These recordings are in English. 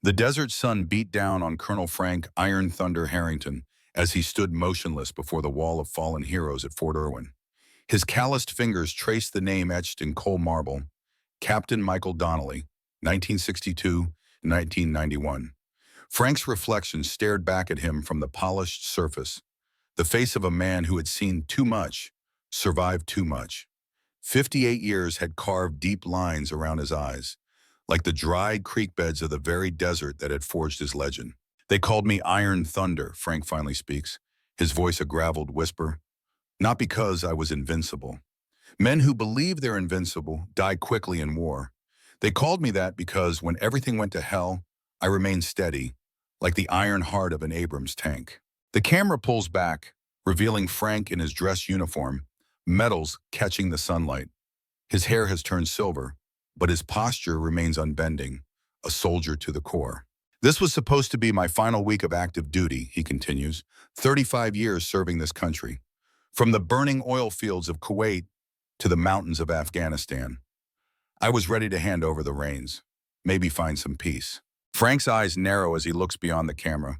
The desert sun beat down on Colonel Frank Iron Thunder Harrington as he stood motionless before the wall of fallen heroes at Fort Irwin. His calloused fingers traced the name etched in coal marble, Captain Michael Donnelly, 1962-1991. Frank's reflection stared back at him from the polished surface, the face of a man who had seen too much, survived too much. 58 years had carved deep lines around his eyes, like the dried creek beds of the very desert that had forged his legend. They called me Iron Thunder, Frank finally speaks, his voice a graveled whisper. Not because I was invincible. Men who believe they're invincible die quickly in war. They called me that because when everything went to hell, I remained steady, like the iron heart of an Abrams tank. The camera pulls back, revealing Frank in his dress uniform, metals catching the sunlight. His hair has turned silver, but his posture remains unbending, a soldier to the core. This was supposed to be my final week of active duty, he continues, 35 years serving this country. From the burning oil fields of Kuwait to the mountains of Afghanistan. I was ready to hand over the reins, maybe find some peace. Frank's eyes narrow as he looks beyond the camera.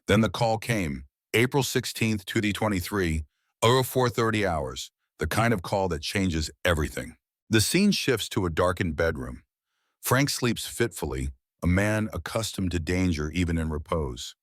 Then the call came, April 16th, 2023, 0430 hours, the kind of call that changes everything. The scene shifts to a darkened bedroom. Frank sleeps fitfully, a man accustomed to danger even in repose.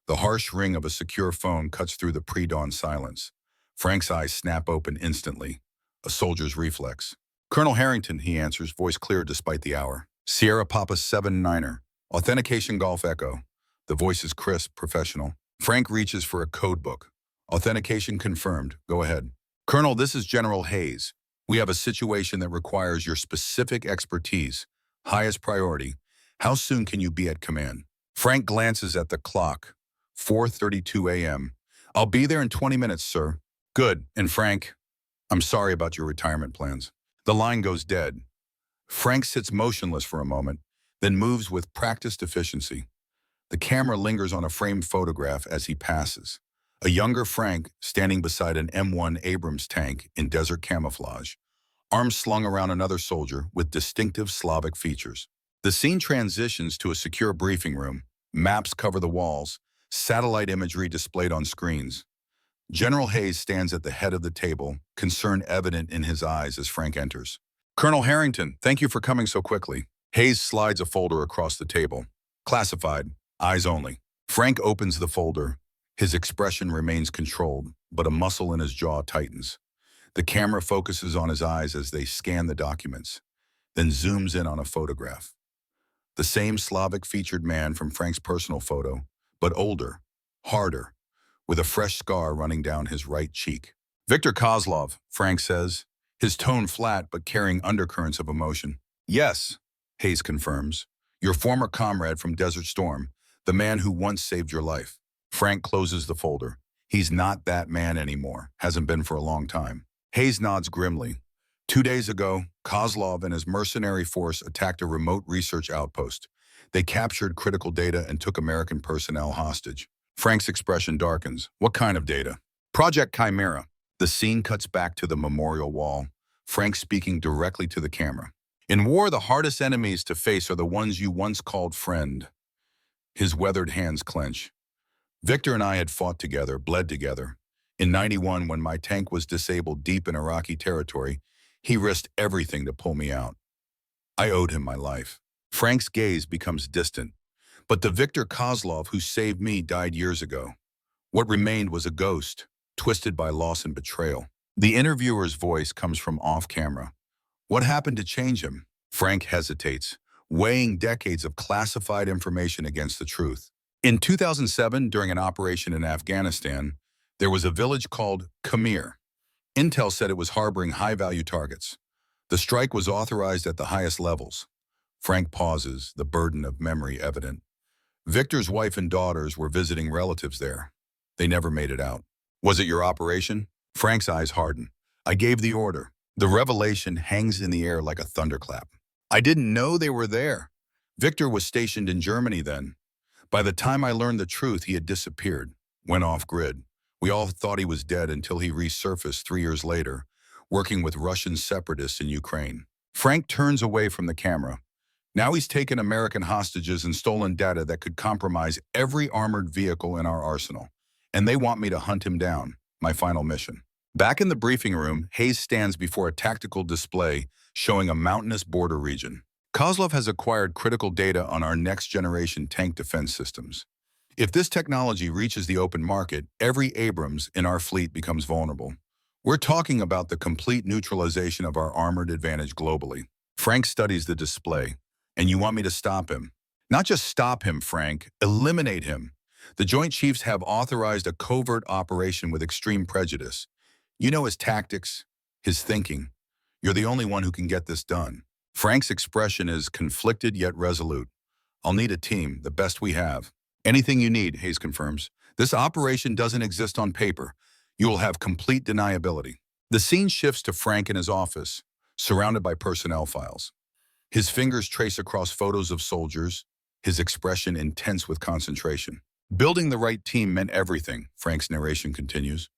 The harsh ring of a secure phone cuts through the pre-dawn silence. Frank's eyes snap open instantly, a soldier's reflex. Colonel Harrington, he answers, voice clear despite the hour. Sierra Papa 7-9er, Authentication Golf Echo. The voice is crisp, professional. Frank reaches for a code book. Authentication confirmed. Go ahead. Colonel, this is General Hayes. We have a situation that requires your specific expertise. Highest priority. How soon can you be at command? Frank glances at the clock. 4:32 a.m. I'll be there in 20 minutes, sir. Good. And Frank, I'm sorry about your retirement plans. The line goes dead. Frank sits motionless for a moment, then moves with practiced efficiency. The camera lingers on a framed photograph as he passes. A younger Frank standing beside an M1 Abrams tank in desert camouflage, arms slung around another soldier with distinctive Slavic features. The scene transitions to a secure briefing room. Maps cover the walls, satellite imagery displayed on screens. General Hayes stands at the head of the table, concern evident in his eyes as Frank enters. Colonel Harrington, thank you for coming so quickly. Hayes slides a folder across the table. Classified, eyes only. Frank opens the folder. His expression remains controlled, but a muscle in his jaw tightens. The camera focuses on his eyes as they scan the documents, then zooms in on a photograph. The same Slavic-featured man from Frank's personal photo, but older, harder, with a fresh scar running down his right cheek. Viktor Kozlov, Frank says, his tone flat but carrying undercurrents of emotion. Yes, Hayes confirms, your former comrade from Desert Storm, the man who once saved your life. Frank closes the folder. He's not that man anymore, hasn't been for a long time. Hayes nods grimly. 2 days ago, Kozlov and his mercenary force attacked a remote research outpost. They captured critical data and took American personnel hostage. Frank's expression darkens. What kind of data? Project Chimera. The scene cuts back to the memorial wall, Frank speaking directly to the camera. In war, the hardest enemies to face are the ones you once called friend. His weathered hands clench. Victor and I had fought together, bled together. In '91, when my tank was disabled deep in Iraqi territory, he risked everything to pull me out. I owed him my life. Frank's gaze becomes distant. But the Viktor Kozlov who saved me died years ago. What remained was a ghost, twisted by loss and betrayal. The interviewer's voice comes from off-camera. What happened to change him? Frank hesitates, weighing decades of classified information against the truth. In 2007, during an operation in Afghanistan, there was a village called Khmer. Intel said it was harboring high-value targets. The strike was authorized at the highest levels. Frank pauses, the burden of memory evident. Victor's wife and daughters were visiting relatives there. They never made it out. Was it your operation? Frank's eyes harden. I gave the order. The revelation hangs in the air like a thunderclap. I didn't know they were there. Victor was stationed in Germany then. By the time I learned the truth, he had disappeared, went off-grid. We all thought he was dead until he resurfaced 3 years later, working with Russian separatists in Ukraine. Frank turns away from the camera. Now he's taken American hostages and stolen data that could compromise every armored vehicle in our arsenal. And they want me to hunt him down, my final mission. Back in the briefing room, Hayes stands before a tactical display showing a mountainous border region. Kozlov has acquired critical data on our next-generation tank defense systems. If this technology reaches the open market, every Abrams in our fleet becomes vulnerable. We're talking about the complete neutralization of our armored advantage globally. Frank studies the display. And you want me to stop him? Not just stop him, Frank. Eliminate him. The Joint Chiefs have authorized a covert operation with extreme prejudice. You know his tactics, his thinking. You're the only one who can get this done. Frank's expression is conflicted yet resolute. I'll need a team, the best we have. Anything you need, Hayes confirms. This operation doesn't exist on paper. You will have complete deniability. The scene shifts to Frank in his office, surrounded by personnel files. His fingers trace across photos of soldiers, his expression intense with concentration. Building the right team meant everything, Frank's narration continues.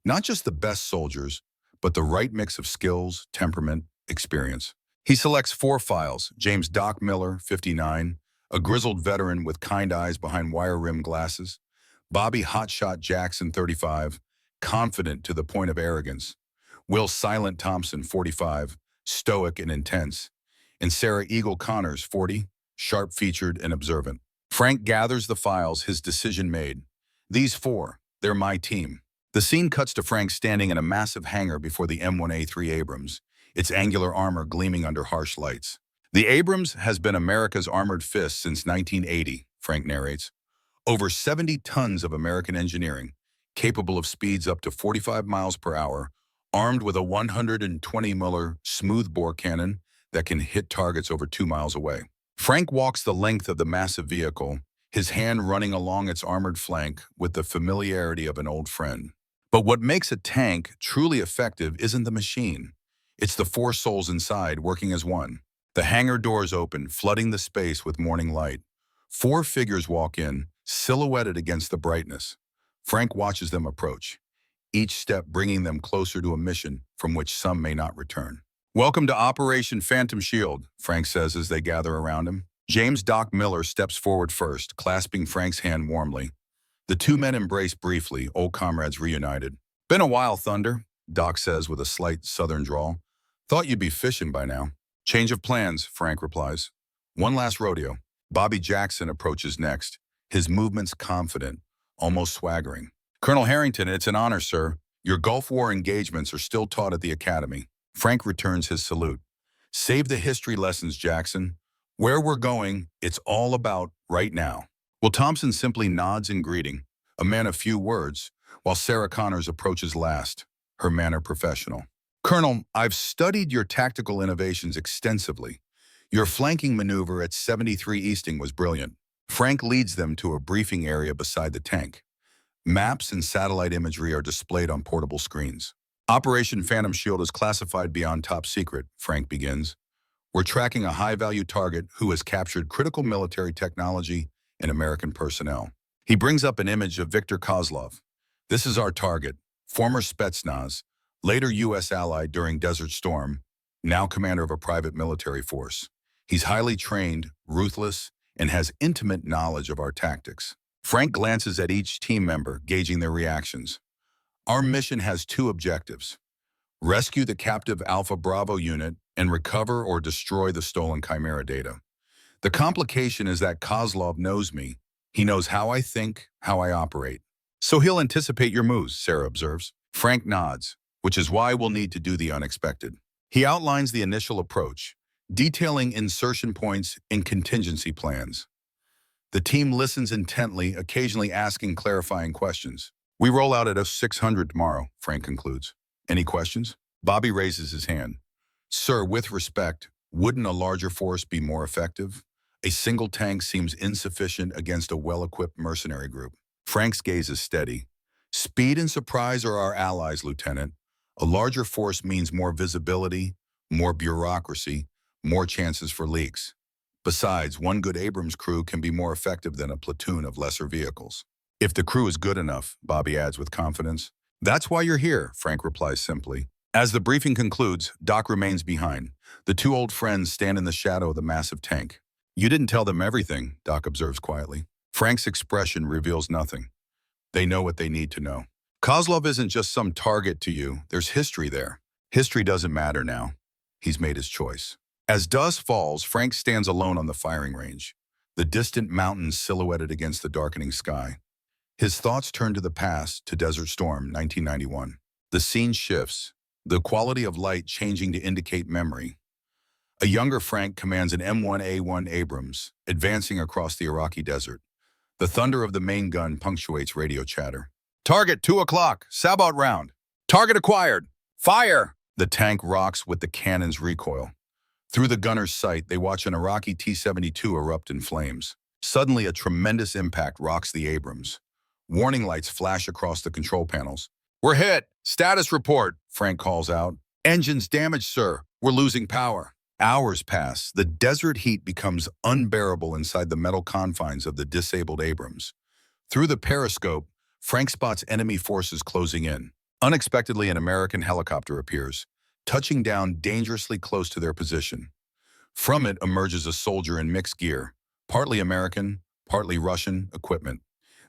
Not just the best soldiers, but the right mix of skills, temperament, experience. He selects 4 files: James Doc Miller, 59, a grizzled veteran with kind eyes behind wire-rimmed glasses; Bobby Hotshot Jackson, 35, confident to the point of arrogance; Will Silent Thompson, 45, stoic and intense; and Sarah Eagle Connors, 40, sharp-featured and observant. Frank gathers the files, his decision made. These 4, they're my team. The scene cuts to Frank standing in a massive hangar before the M1A3 Abrams, its angular armor gleaming under harsh lights. The Abrams has been America's armored fist since 1980, Frank narrates. Over 70 tons of American engineering, capable of speeds up to 45 miles per hour, armed with a 120 Miller smoothbore cannon that can hit targets over 2 miles away. Frank walks the length of the massive vehicle, his hand running along its armored flank with the familiarity of an old friend. But what makes a tank truly effective isn't the machine. It's the 4 souls inside working as one. The hangar doors open, flooding the space with morning light. 4 figures walk in, silhouetted against the brightness. Frank watches them approach, each step bringing them closer to a mission from which some may not return. "Welcome to Operation Phantom Shield," Frank says as they gather around him. James Doc Miller steps forward first, clasping Frank's hand warmly. The 2 men embrace briefly, old comrades reunited. "Been a while, Thunder," Doc says with a slight southern drawl. "Thought you'd be fishing by now." "Change of plans," Frank replies. "One last rodeo." Bobby Jackson approaches next, his movements confident, almost swaggering. "Colonel Harrington, it's an honor, sir. Your Gulf War engagements are still taught at the Academy." Frank returns his salute. "Save the history lessons, Jackson. Where we're going, it's all about right now." Will Thompson simply nods in greeting, a man of few words, while Sarah Connors approaches last, her manner professional. "Colonel, I've studied your tactical innovations extensively. Your flanking maneuver at 73 Easting was brilliant." Frank leads them to a briefing area beside the tank. Maps and satellite imagery are displayed on portable screens. "Operation Phantom Shield is classified beyond top secret," Frank begins. "We're tracking a high-value target who has captured critical military technology and American personnel." He brings up an image of Viktor Kozlov. "This is our target, former Spetsnaz, later U.S. ally during Desert Storm, now commander of a private military force. He's highly trained, ruthless, and has intimate knowledge of our tactics." Frank glances at each team member, gauging their reactions. "Our mission has 2 objectives: rescue the captive Alpha Bravo unit and recover or destroy the stolen Chimera data. The complication is that Kozlov knows me. He knows how I think, how I operate. So he'll anticipate your moves," Sarah observes. Frank nods, which is why we'll need to do the unexpected. He outlines the initial approach, detailing insertion points and contingency plans. The team listens intently, occasionally asking clarifying questions. "We roll out at 0600 tomorrow," Frank concludes. "Any questions?" Bobby raises his hand. "Sir, with respect, wouldn't a larger force be more effective? A single tank seems insufficient against a well-equipped mercenary group." Frank's gaze is steady. "Speed and surprise are our allies, Lieutenant. A larger force means more visibility, more bureaucracy, more chances for leaks. Besides, one good Abrams crew can be more effective than a platoon of lesser vehicles." "If the crew is good enough," Bobby adds with confidence. "That's why you're here," Frank replies simply. As the briefing concludes, Doc remains behind. The 2 old friends stand in the shadow of the massive tank. You didn't tell them everything, Doc observes quietly. Frank's expression reveals nothing. They know what they need to know. Kozlov isn't just some target to you. There's history there. History doesn't matter now. He's made his choice. As dusk falls, Frank stands alone on the firing range, the distant mountains silhouetted against the darkening sky. His thoughts turn to the past, to Desert Storm, 1991. The scene shifts, the quality of light changing to indicate memory. A younger Frank commands an M1A1 Abrams, advancing across the Iraqi desert. The thunder of the main gun punctuates radio chatter. Target 2 o'clock, Sabout round. Target acquired. Fire! The tank rocks with the cannon's recoil. Through the gunner's sight, they watch an Iraqi T-72 erupt in flames. Suddenly, a tremendous impact rocks the Abrams. Warning lights flash across the control panels. We're hit! Status report, Frank calls out. Engines damaged, sir. We're losing power. Hours pass. The desert heat becomes unbearable inside the metal confines of the disabled Abrams. Through the periscope, Frank spots enemy forces closing in. Unexpectedly, an American helicopter appears, touching down dangerously close to their position. From it emerges a soldier in mixed gear, partly American, partly Russian equipment.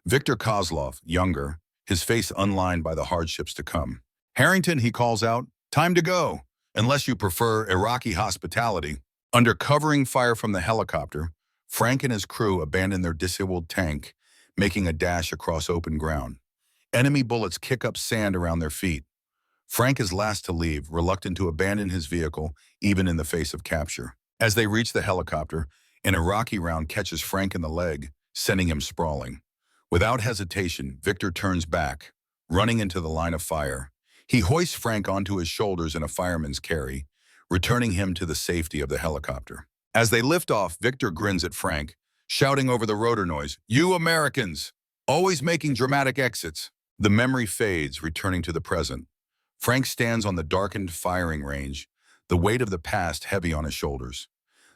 Viktor Kozlov, younger, his face unlined by the hardships to come. Harrington, he calls out, time to go, unless you prefer Iraqi hospitality. Under covering fire from the helicopter, Frank and his crew abandon their disabled tank, making a dash across open ground. Enemy bullets kick up sand around their feet. Frank is last to leave, reluctant to abandon his vehicle, even in the face of capture. As they reach the helicopter, an Iraqi round catches Frank in the leg, sending him sprawling. Without hesitation, Victor turns back, running into the line of fire. He hoists Frank onto his shoulders in a fireman's carry, returning him to the safety of the helicopter. As they lift off, Victor grins at Frank, shouting over the rotor noise, "You Americans! Always making dramatic exits." The memory fades, returning to the present. Frank stands on the darkened firing range, the weight of the past heavy on his shoulders.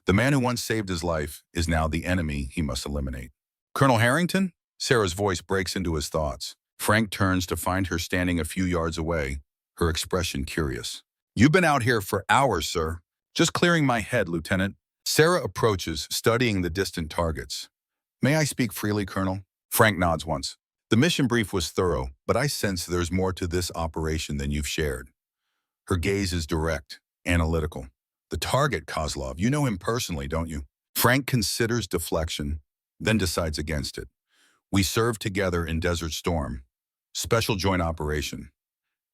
The man who once saved his life is now the enemy he must eliminate. Colonel Harrington? Sarah's voice breaks into his thoughts. Frank turns to find her standing a few yards away, her expression curious. You've been out here for hours, sir. Just clearing my head, Lieutenant. Sarah approaches, studying the distant targets. May I speak freely, Colonel? Frank nods once. The mission brief was thorough, but I sense there's more to this operation than you've shared. Her gaze is direct, analytical. The target, Kozlov, you know him personally, don't you? Frank considers deflection, then decides against it. We served together in Desert Storm, Special Joint Operation.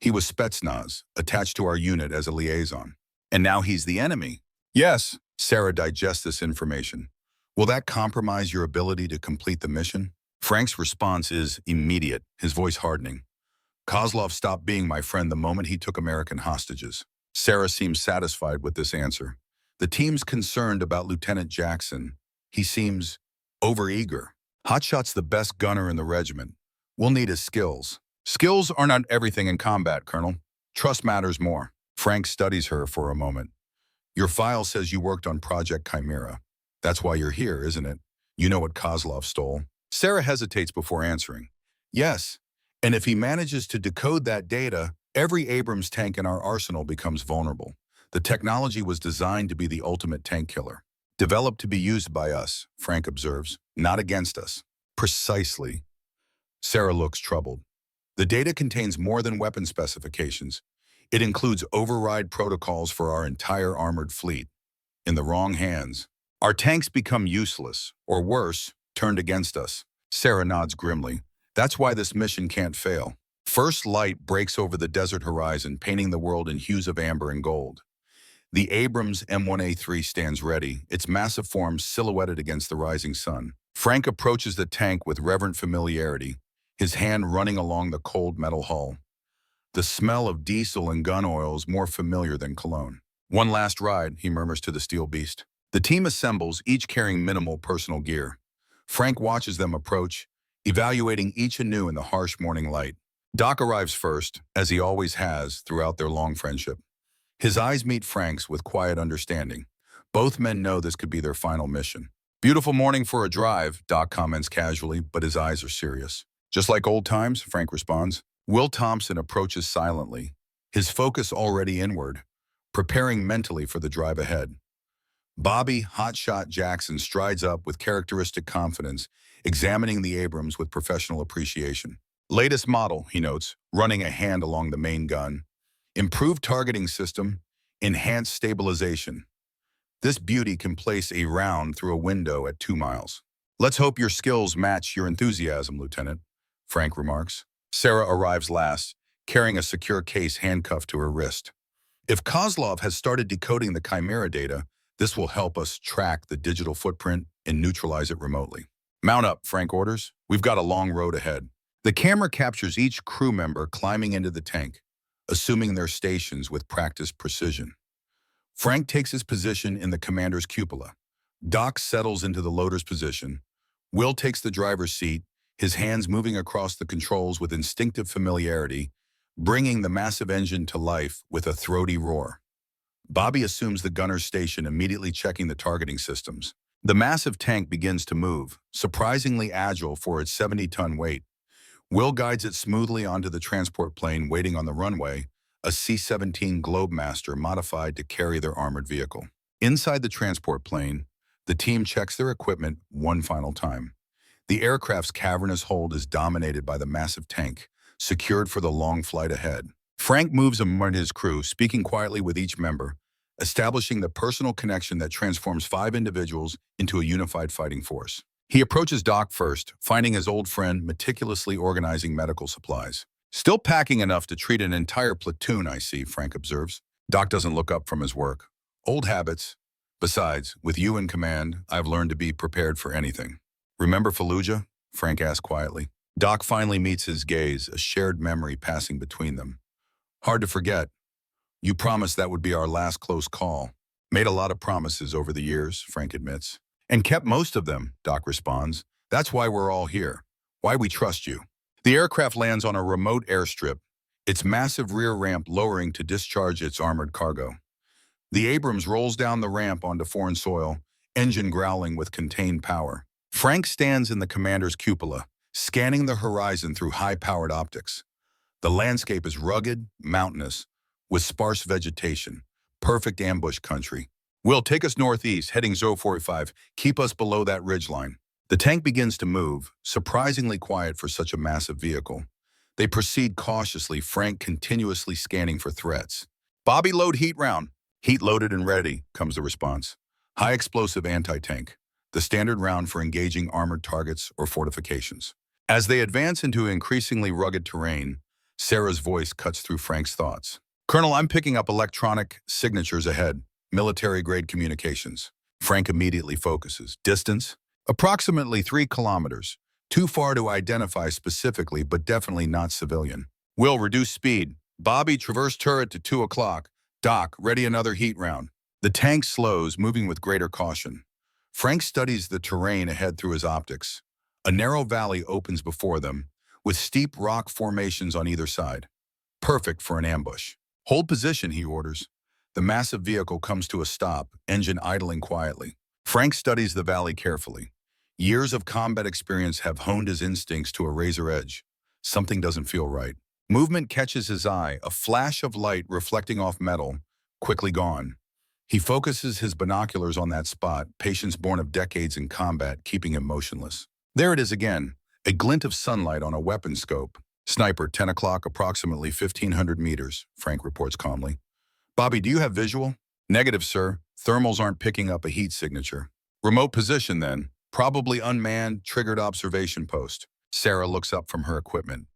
He was Spetsnaz, attached to our unit as a liaison. And now he's the enemy. Yes, Sarah digests this information. Will that compromise your ability to complete the mission? Frank's response is immediate, his voice hardening. Kozlov stopped being my friend the moment he took American hostages. Sarah seems satisfied with this answer. The team's concerned about Lieutenant Jackson. He seems overeager. Hotshot's the best gunner in the regiment. We'll need his skills. Skills are not everything in combat, Colonel. Trust matters more. Frank studies her for a moment. Your file says you worked on Project Chimera. That's why you're here, isn't it? You know what Kozlov stole. Sarah hesitates before answering. Yes, and if he manages to decode that data, every Abrams tank in our arsenal becomes vulnerable. The technology was designed to be the ultimate tank killer. Developed to be used by us, Frank observes, not against us. Precisely. Sarah looks troubled. The data contains more than weapon specifications. It includes override protocols for our entire armored fleet. In the wrong hands, our tanks become useless, or worse, turned against us. Sarah nods grimly. That's why this mission can't fail. First light breaks over the desert horizon, painting the world in hues of amber and gold. The Abrams M1A3 stands ready, its massive form silhouetted against the rising sun. Frank approaches the tank with reverent familiarity, his hand running along the cold metal hull. The smell of diesel and gun oil is more familiar than cologne. One last ride, he murmurs to the steel beast. The team assembles, each carrying minimal personal gear. Frank watches them approach, evaluating each anew in the harsh morning light. Doc arrives first, as he always has throughout their long friendship. His eyes meet Frank's with quiet understanding. Both men know this could be their final mission. Beautiful morning for a drive, Doc comments casually, but his eyes are serious. Just like old times, Frank responds. Will Thompson approaches silently, his focus already inward, preparing mentally for the drive ahead. Bobby "Hotshot" Jackson strides up with characteristic confidence, examining the Abrams with professional appreciation. Latest model, he notes, running a hand along the main gun. Improved targeting system, enhanced stabilization. This beauty can place a round through a window at 2 miles. Let's hope your skills match your enthusiasm, Lieutenant, Frank remarks. Sarah arrives last, carrying a secure case handcuffed to her wrist. If Kozlov has started decoding the Chimera data, this will help us track the digital footprint and neutralize it remotely. Mount up, Frank orders. We've got a long road ahead. The camera captures each crew member climbing into the tank, assuming their stations with practiced precision. Frank takes his position in the commander's cupola. Doc settles into the loader's position. Will takes the driver's seat, his hands moving across the controls with instinctive familiarity, bringing the massive engine to life with a throaty roar. Bobby assumes the gunner's station, immediately checking the targeting systems. The massive tank begins to move, surprisingly agile for its 70-ton weight. Will guides it smoothly onto the transport plane waiting on the runway, a C-17 Globemaster modified to carry their armored vehicle. Inside the transport plane, the team checks their equipment one final time. The aircraft's cavernous hold is dominated by the massive tank, secured for the long flight ahead. Frank moves among his crew, speaking quietly with each member, establishing the personal connection that transforms 5 individuals into a unified fighting force. He approaches Doc first, finding his old friend meticulously organizing medical supplies. Still packing enough to treat an entire platoon, I see, Frank observes. Doc doesn't look up from his work. Old habits. Besides, with you in command, I've learned to be prepared for anything. Remember Fallujah? Frank asks quietly. Doc finally meets his gaze, a shared memory passing between them. Hard to forget. You promised that would be our last close call. Made a lot of promises over the years, Frank admits. And kept most of them, Doc responds. That's why we're all here. Why we trust you. The aircraft lands on a remote airstrip, its massive rear ramp lowering to discharge its armored cargo. The Abrams rolls down the ramp onto foreign soil, engine growling with contained power. Frank stands in the commander's cupola, scanning the horizon through high-powered optics. The landscape is rugged, mountainous, with sparse vegetation, perfect ambush country. Will, take us northeast, heading 045. Keep us below that ridgeline. The tank begins to move, surprisingly quiet for such a massive vehicle. They proceed cautiously, Frank continuously scanning for threats. Bobby, load heat round. Heat loaded and ready, comes the response. High explosive anti-tank, the standard round for engaging armored targets or fortifications. As they advance into increasingly rugged terrain, Sarah's voice cuts through Frank's thoughts. Colonel, I'm picking up electronic signatures ahead, military-grade communications. Frank immediately focuses. Distance? Approximately 3 kilometers. Too far to identify specifically, but definitely not civilian. Will, reduce speed. Bobby, traverse turret to 2 o'clock. Doc, ready another heat round. The tank slows, moving with greater caution. Frank studies the terrain ahead through his optics. A narrow valley opens before them, with steep rock formations on either side. Perfect for an ambush. Hold position, he orders. The massive vehicle comes to a stop, engine idling quietly. Frank studies the valley carefully. Years of combat experience have honed his instincts to a razor edge. Something doesn't feel right. Movement catches his eye, a flash of light reflecting off metal, quickly gone. He focuses his binoculars on that spot, patience born of decades in combat, keeping him motionless. There it is again, a glint of sunlight on a weapon scope. Sniper, 10 o'clock, approximately 1,500 meters, Frank reports calmly. Bobby, do you have visual? Negative, sir. Thermals aren't picking up a heat signature. Remote position, then. Probably unmanned, triggered observation post. Sarah looks up from her equipment.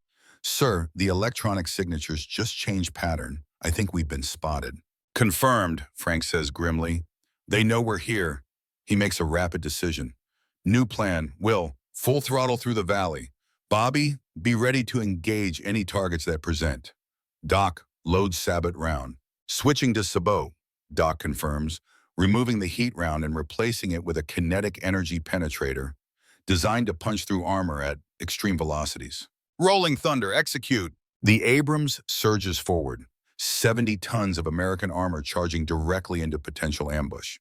Sir, the electronic signatures just changed pattern. I think we've been spotted. Confirmed, Frank says grimly. They know we're here. He makes a rapid decision. New plan. Will, full throttle through the valley. Bobby, be ready to engage any targets that present. Doc, load Sabot round. Switching to Sabot, Doc confirms, removing the heat round and replacing it with a kinetic energy penetrator, designed to punch through armor at extreme velocities. Rolling Thunder, execute. The Abrams surges forward, 70 tons of American armor charging directly into potential ambush.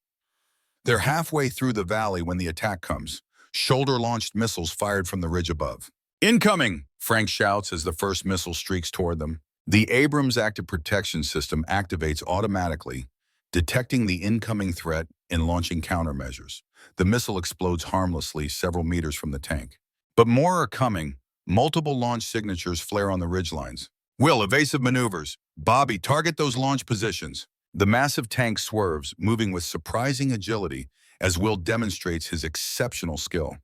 They're halfway through the valley when the attack comes, shoulder-launched missiles fired from the ridge above. Incoming, Frank shouts as the first missile streaks toward them. The Abrams active protection system activates automatically, detecting the incoming threat in launching countermeasures. The missile explodes harmlessly several meters from the tank. But more are coming. Multiple launch signatures flare on the ridgelines. Will, evasive maneuvers. Bobby, target those launch positions. The massive tank swerves, moving with surprising agility as Will demonstrates his exceptional skill.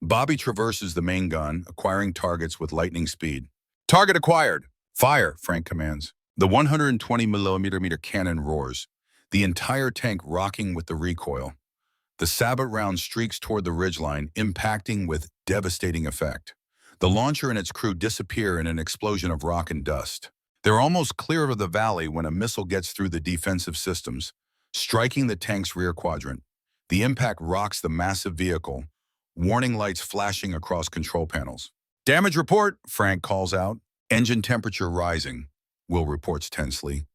Bobby traverses the main gun, acquiring targets with lightning speed. Target acquired. Fire, Frank commands. The 120mm cannon roars, the entire tank rocking with the recoil. The sabot round streaks toward the ridgeline, impacting with devastating effect. The launcher and its crew disappear in an explosion of rock and dust. They're almost clear of the valley when a missile gets through the defensive systems, striking the tank's rear quadrant. The impact rocks the massive vehicle, warning lights flashing across control panels. Damage report, Frank calls out. Engine temperature rising, Will reports tensely.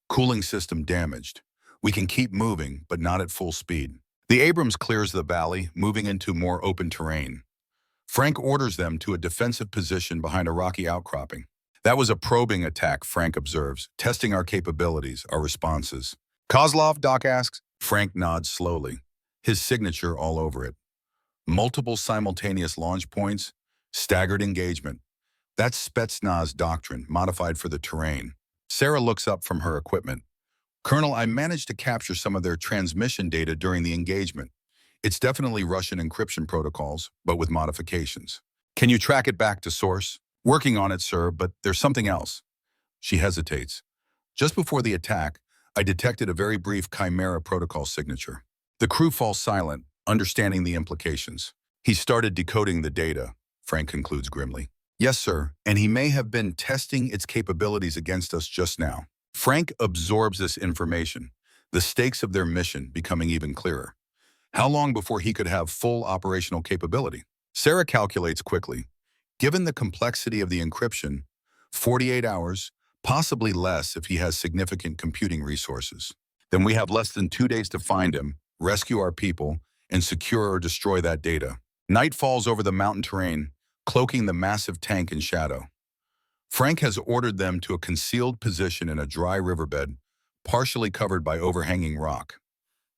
Cooling system damaged. We can keep moving, but not at full speed. The Abrams clears the valley, moving into more open terrain. Frank orders them to a defensive position behind a rocky outcropping. That was a probing attack, Frank observes, testing our capabilities, our responses. Kozlov, Doc asks. Frank nods slowly, his signature all over it. Multiple simultaneous launch points, staggered engagement. That's Spetsnaz doctrine, modified for the terrain. Sarah looks up from her equipment. Colonel, I managed to capture some of their transmission data during the engagement. It's definitely Russian encryption protocols, but with modifications. Can you track it back to source? Working on it, sir, but there's something else. She hesitates. Just before the attack, I detected a very brief Chimera protocol signature. The crew falls silent, understanding the implications. He started decoding the data, Frank concludes grimly. Yes, sir, and he may have been testing its capabilities against us just now. Frank absorbs this information, the stakes of their mission becoming even clearer. How long before he could have full operational capability? Sarah calculates quickly. Given the complexity of the encryption, 48 hours, possibly less if he has significant computing resources. Then we have less than 2 days to find him, rescue our people, and secure or destroy that data. Night falls over the mountain terrain, cloaking the massive tank in shadow. Frank has ordered them to a concealed position in a dry riverbed, partially covered by overhanging rock.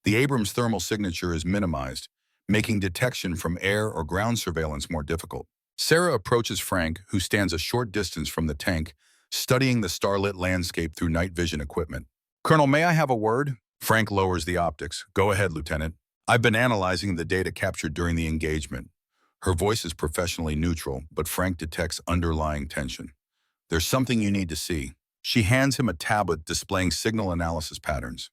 The Abrams thermal signature is minimized, making detection from air or ground surveillance more difficult. Sarah approaches Frank, who stands a short distance from the tank, studying the starlit landscape through night vision equipment. Colonel, may I have a word? Frank lowers the optics. Go ahead, Lieutenant. I've been analyzing the data captured during the engagement. Her voice is professionally neutral, but Frank detects underlying tension. There's something you need to see. She hands him a tablet displaying signal analysis patterns.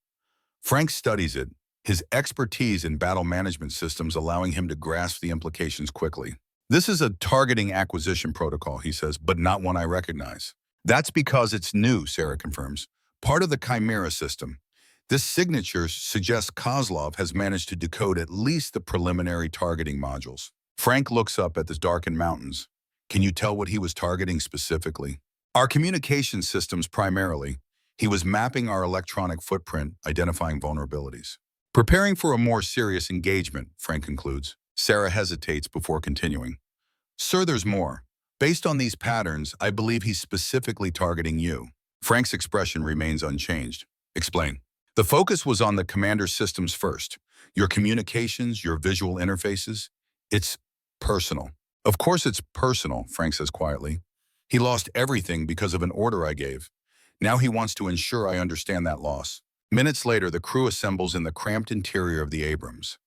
Frank studies it, his expertise in battle management systems allowing him to grasp the implications quickly. This is a targeting acquisition protocol, he says, but not one I recognize. That's because it's new, Sarah confirms. Part of the Chimera system. This signature suggests Kozlov has managed to decode at least the preliminary targeting modules. Frank looks up at the darkened mountains. Can you tell what he was targeting specifically? Our communication systems primarily. He was mapping our electronic footprint, identifying vulnerabilities. Preparing for a more serious engagement, Frank concludes. Sarah hesitates before continuing. Sir, there's more. Based on these patterns, I believe he's specifically targeting you. Frank's expression remains unchanged. Explain. The focus was on the commander systems first. Your communications, your visual interfaces. It's personal. Of course it's personal, Frank says quietly. He lost everything because of an order I gave. Now he wants to ensure I understand that loss. Minutes later, the crew assembles in the cramped interior of the Abrams.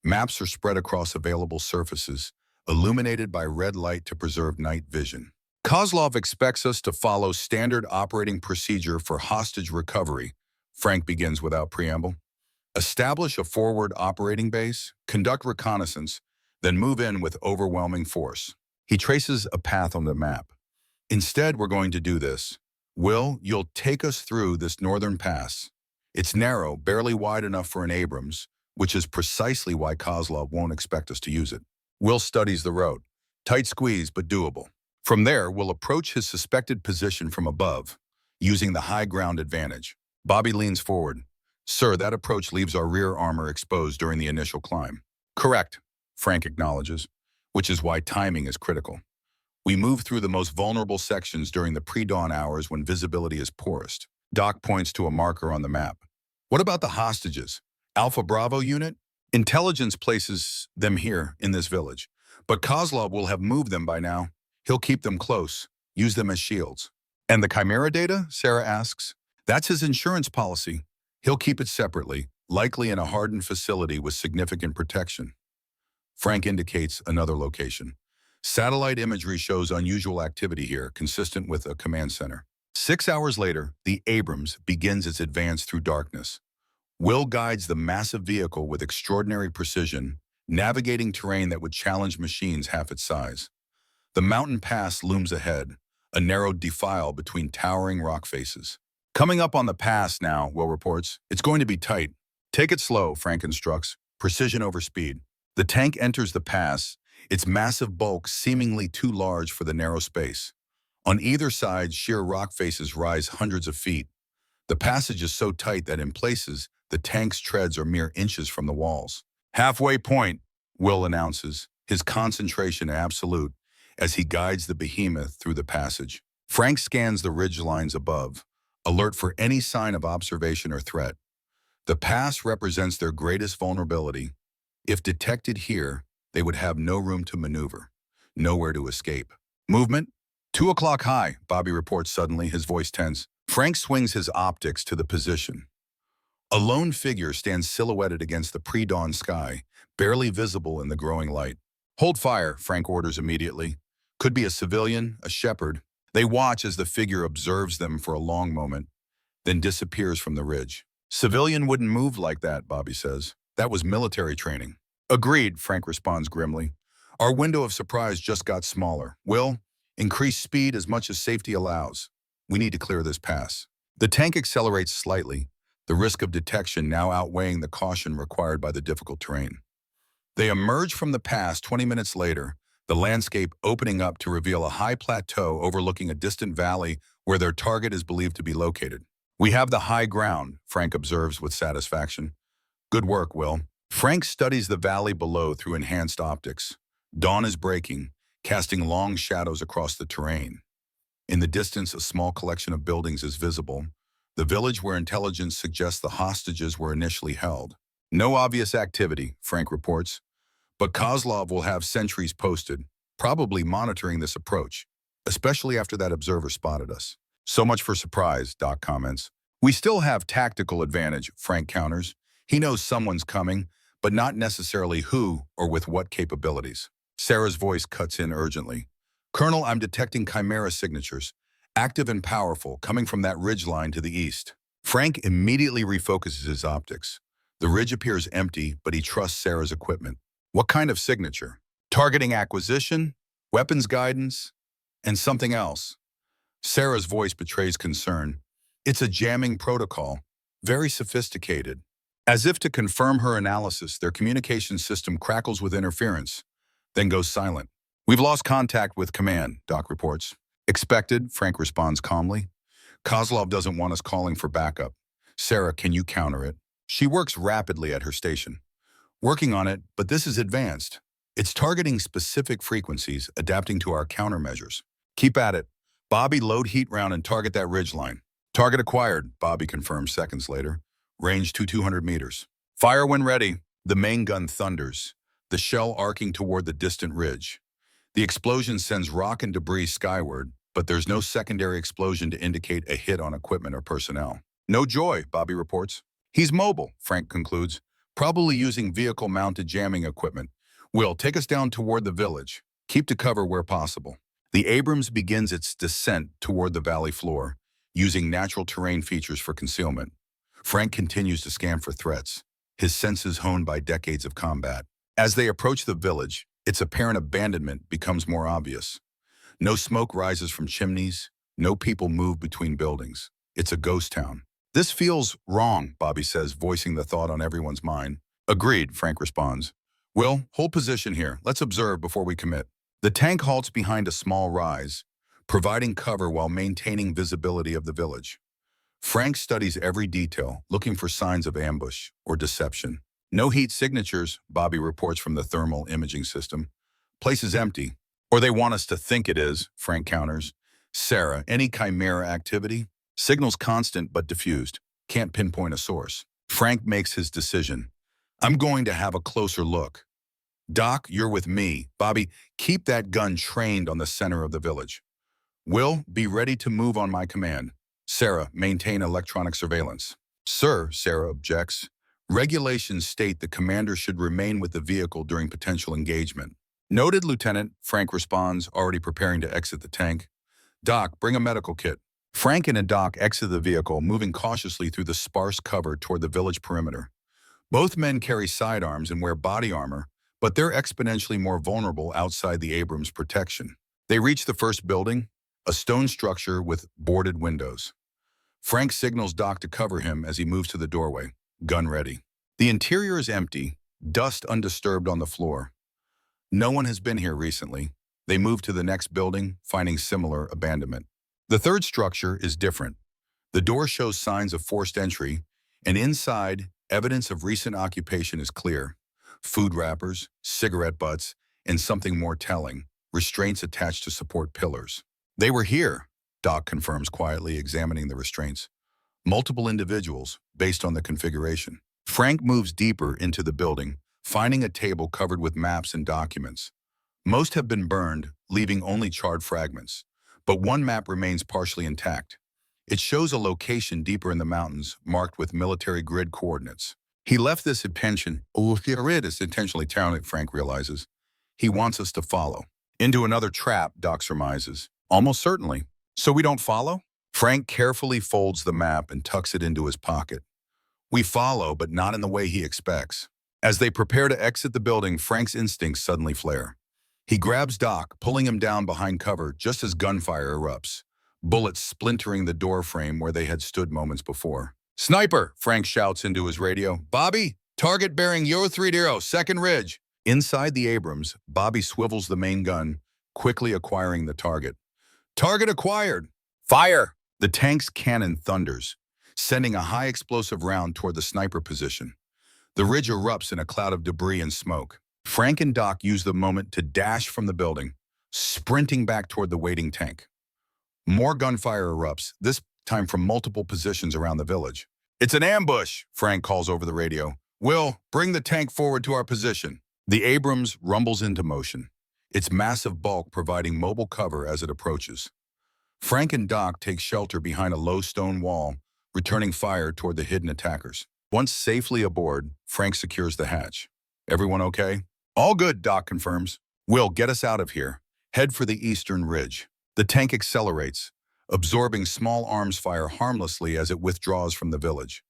Maps are spread across available surfaces, illuminated by red light to preserve night vision. Kozlov expects us to follow standard operating procedure for hostage recovery, Frank begins without preamble. Establish a forward operating base, conduct reconnaissance, then move in with overwhelming force. He traces a path on the map. Instead, we're going to do this. Will, you'll take us through this northern pass. It's narrow, barely wide enough for an Abrams, which is precisely why Kozlov won't expect us to use it. Will studies the road. Tight squeeze, but doable. From there, we'll approach his suspected position from above, using the high ground advantage. Bobby leans forward. Sir, that approach leaves our rear armor exposed during the initial climb. Correct, Frank acknowledges, which is why timing is critical. We move through the most vulnerable sections during the pre-dawn hours when visibility is poorest. Doc points to a marker on the map. What about the hostages? Alpha Bravo unit? Intelligence places them here in this village, but Kozlov will have moved them by now. He'll keep them close, use them as shields. And the Chimera data? Sarah asks. That's his insurance policy. He'll keep it separately, likely in a hardened facility with significant protection. Frank indicates another location. Satellite imagery shows unusual activity here, consistent with a command center. 6 hours later, the Abrams begins its advance through darkness. Will guides the massive vehicle with extraordinary precision, navigating terrain that would challenge machines half its size. The mountain pass looms ahead, a narrow defile between towering rock faces. Coming up on the pass now, Will reports. It's going to be tight. Take it slow, Frank instructs. Precision over speed. The tank enters the pass, its massive bulk seemingly too large for the narrow space. On either side, sheer rock faces rise hundreds of feet. The passage is so tight that in places, the tank's treads are mere inches from the walls. Halfway point, Will announces, his concentration absolute, as he guides the behemoth through the passage. Frank scans the ridge lines above, alert for any sign of observation or threat. The pass represents their greatest vulnerability. If detected here, they would have no room to maneuver, nowhere to escape. Movement? 2 o'clock high, Bobby reports suddenly, his voice tense. Frank swings his optics to the position. A lone figure stands silhouetted against the pre-dawn sky, barely visible in the growing light. Hold fire, Frank orders immediately. Could be a civilian, a shepherd. They watch as the figure observes them for a long moment, then disappears from the ridge. Civilian wouldn't move like that, Bobby says. That was military training. Agreed, Frank responds grimly. Our window of surprise just got smaller. Will, increase speed as much as safety allows. We need to clear this pass. The tank accelerates slightly, the risk of detection now outweighing the caution required by the difficult terrain. They emerge from the pass 20 minutes later, the landscape opening up to reveal a high plateau overlooking a distant valley where their target is believed to be located. We have the high ground, Frank observes with satisfaction. Good work, Will. Frank studies the valley below through enhanced optics. Dawn is breaking, casting long shadows across the terrain. In the distance, a small collection of buildings is visible, the village where intelligence suggests the hostages were initially held. No obvious activity, Frank reports, but Kozlov will have sentries posted, probably monitoring this approach, especially after that observer spotted us. So much for surprise, Doc comments. We still have tactical advantage, Frank counters. He knows someone's coming, but not necessarily who or with what capabilities. Sarah's voice cuts in urgently. Colonel, I'm detecting Chimera signatures, active and powerful, coming from that ridge line to the east. Frank immediately refocuses his optics. The ridge appears empty, but he trusts Sarah's equipment. What kind of signature? Targeting acquisition, weapons guidance, and something else. Sarah's voice betrays concern. It's a jamming protocol, very sophisticated. As if to confirm her analysis, their communication system crackles with interference, then goes silent. We've lost contact with command, Doc reports. Expected, Frank responds calmly. Kozlov doesn't want us calling for backup. Sarah, can you counter it? She works rapidly at her station. Working on it, but this is advanced. It's targeting specific frequencies, adapting to our countermeasures. Keep at it. Bobby, load heat round and target that ridgeline. Target acquired, Bobby confirms seconds later. Range to 200 meters. Fire when ready. The main gun thunders, the shell arcing toward the distant ridge. The explosion sends rock and debris skyward, but there's no secondary explosion to indicate a hit on equipment or personnel. No joy, Bobby reports. He's mobile, Frank concludes, probably using vehicle-mounted jamming equipment. Will, take us down toward the village. Keep to cover where possible. The Abrams begins its descent toward the valley floor, using natural terrain features for concealment. Frank continues to scan for threats, his senses honed by decades of combat. As they approach the village, its apparent abandonment becomes more obvious. No smoke rises from chimneys, no people move between buildings. It's a ghost town. This feels wrong, Bobby says, voicing the thought on everyone's mind. Agreed, Frank responds. Will, hold position here. Let's observe before we commit. The tank halts behind a small rise, providing cover while maintaining visibility of the village. Frank studies every detail, looking for signs of ambush or deception. No heat signatures, Bobby reports from the thermal imaging system. Place is empty. Or they want us to think it is, Frank counters. Sarah, any Chimera activity? Signals constant but diffused. Can't pinpoint a source. Frank makes his decision. I'm going to have a closer look. Doc, you're with me. Bobby, keep that gun trained on the center of the village. Will, be ready to move on my command. Sarah, maintain electronic surveillance. Sir, Sarah objects. Regulations state the commander should remain with the vehicle during potential engagement. Noted, Lieutenant, Frank responds, already preparing to exit the tank. Doc, bring a medical kit. Frank and Doc exit the vehicle, moving cautiously through the sparse cover toward the village perimeter. Both men carry sidearms and wear body armor, but they're exponentially more vulnerable outside the Abrams protection. They reach the first building, a stone structure with boarded windows. Frank signals Doc to cover him as he moves to the doorway, gun ready. The interior is empty, dust undisturbed on the floor. No one has been here recently. They move to the next building, finding similar abandonment. The third structure is different. The door shows signs of forced entry, and inside, evidence of recent occupation is clear. Food wrappers, cigarette butts, and something more telling, restraints attached to support pillars. They were here, Doc confirms quietly, examining the restraints. Multiple individuals, based on the configuration. Frank moves deeper into the building, finding a table covered with maps and documents. Most have been burned, leaving only charred fragments. But one map remains partially intact. It shows a location deeper in the mountains, marked with military grid coordinates. He left this intentionally talented, Frank realizes. He wants us to follow. Into another trap, Doc surmises. Almost certainly. So we don't follow? Frank carefully folds the map and tucks it into his pocket. We follow, but not in the way he expects. As they prepare to exit the building, Frank's instincts suddenly flare. He grabs Doc, pulling him down behind cover just as gunfire erupts, bullets splintering the door frame where they had stood moments before. Sniper, Frank shouts into his radio. Bobby, target bearing Yo 30, second ridge. Inside the Abrams, Bobby swivels the main gun, quickly acquiring the target. Target acquired. Fire! The tank's cannon thunders, sending a high explosive round toward the sniper position. The ridge erupts in a cloud of debris and smoke. Frank and Doc use the moment to dash from the building, sprinting back toward the waiting tank. More gunfire erupts, this time from multiple positions around the village. It's an ambush, Frank calls over the radio. Will, bring the tank forward to our position. The Abrams rumbles into motion, its massive bulk providing mobile cover as it approaches. Frank and Doc take shelter behind a low stone wall, returning fire toward the hidden attackers. Once safely aboard, Frank secures the hatch. Everyone okay? All good, Doc confirms. Will, get us out of here. Head for the eastern ridge. The tank accelerates, absorbing small arms fire harmlessly as it withdraws from the village.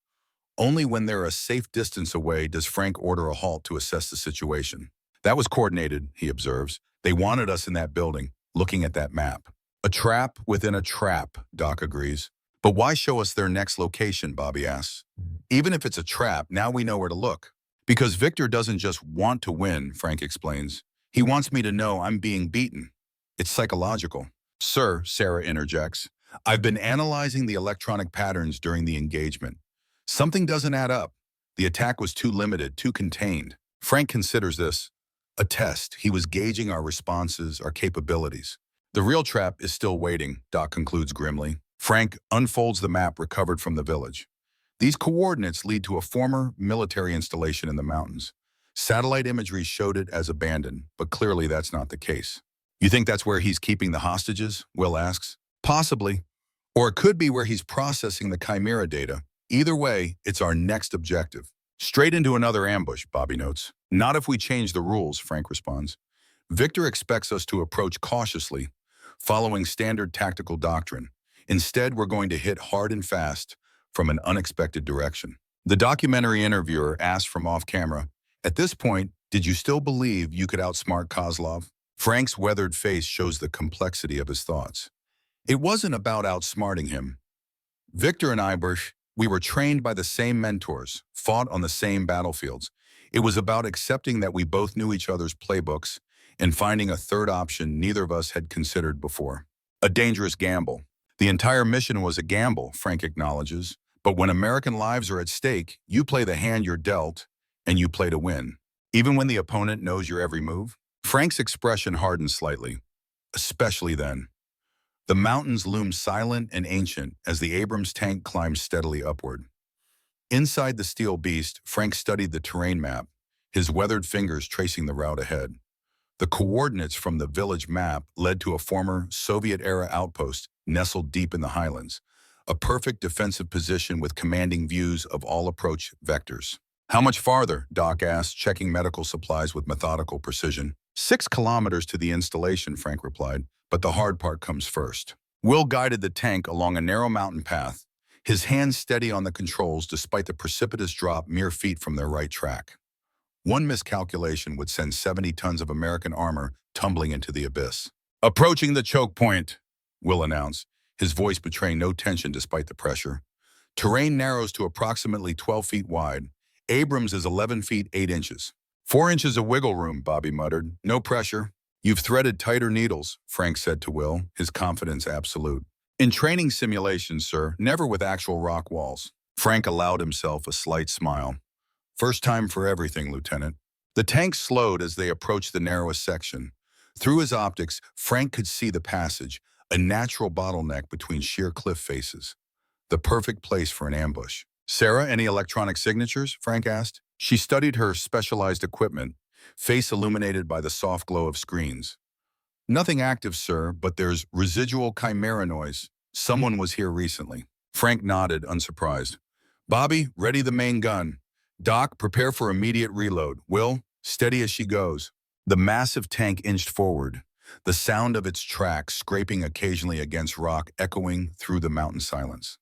Only when they're a safe distance away does Frank order a halt to assess the situation. That was coordinated, he observes. They wanted us in that building, looking at that map. A trap within a trap, Doc agrees. But why show us their next location, Bobby asks. Even if it's a trap, now we know where to look. Because Victor doesn't just want to win, Frank explains. He wants me to know I'm being beaten. It's psychological. Sir, Sarah interjects, I've been analyzing the electronic patterns during the engagement. Something doesn't add up. The attack was too limited, too contained. Frank considers this a test. He was gauging our responses, our capabilities. The real trap is still waiting, Doc concludes grimly. Frank unfolds the map recovered from the village. These coordinates lead to a former military installation in the mountains. Satellite imagery showed it as abandoned, but clearly that's not the case. You think that's where he's keeping the hostages? Will asks. Possibly. Or it could be where he's processing the Chimera data. Either way, it's our next objective. Straight into another ambush, Bobby notes. Not if we change the rules, Frank responds. Victor expects us to approach cautiously, following standard tactical doctrine. Instead, we're going to hit hard and fast from an unexpected direction. The documentary interviewer asked from off-camera, at this point, did you still believe you could outsmart Kozlov? Frank's weathered face shows the complexity of his thoughts. It wasn't about outsmarting him. Victor and I we were trained by the same mentors, fought on the same battlefields. It was about accepting that we both knew each other's playbooks and finding a third option neither of us had considered before. A dangerous gamble. The entire mission was a gamble, Frank acknowledges. But when American lives are at stake, you play the hand you're dealt, and you play to win. Even when the opponent knows your every move. Frank's expression hardens slightly, especially then. The mountains loom silent and ancient as the Abrams tank climbs steadily upward. Inside the steel beast, Frank studied the terrain map, his weathered fingers tracing the route ahead. The coordinates from the village map led to a former Soviet-era outpost nestled deep in the highlands, a perfect defensive position with commanding views of all approach vectors. How much farther? Doc asked, checking medical supplies with methodical precision. 6 kilometers to the installation, Frank replied, but the hard part comes first. Will guided the tank along a narrow mountain path, his hands steady on the controls despite the precipitous drop mere feet from their right track. One miscalculation would send 70 tons of American armor tumbling into the abyss. Approaching the choke point, Will announced, his voice betraying no tension despite the pressure. Terrain narrows to approximately 12 feet wide. Abrams is 11 feet 8 inches. 4 inches of wiggle room, Bobby muttered. No pressure. You've threaded tighter needles, Frank said to Will, his confidence absolute. In training simulations, sir, never with actual rock walls. Frank allowed himself a slight smile. First time for everything, Lieutenant. The tank slowed as they approached the narrowest section. Through his optics, Frank could see the passage, a natural bottleneck between sheer cliff faces. The perfect place for an ambush. Sarah, any electronic signatures? Frank asked. She studied her specialized equipment, face illuminated by the soft glow of screens. Nothing active, sir, but there's residual chimera noise. Someone was here recently. Frank nodded, unsurprised. Bobby, ready the main gun. Doc, prepare for immediate reload. Will, steady as she goes. The massive tank inched forward, the sound of its tracks scraping occasionally against rock echoing through the mountain silence.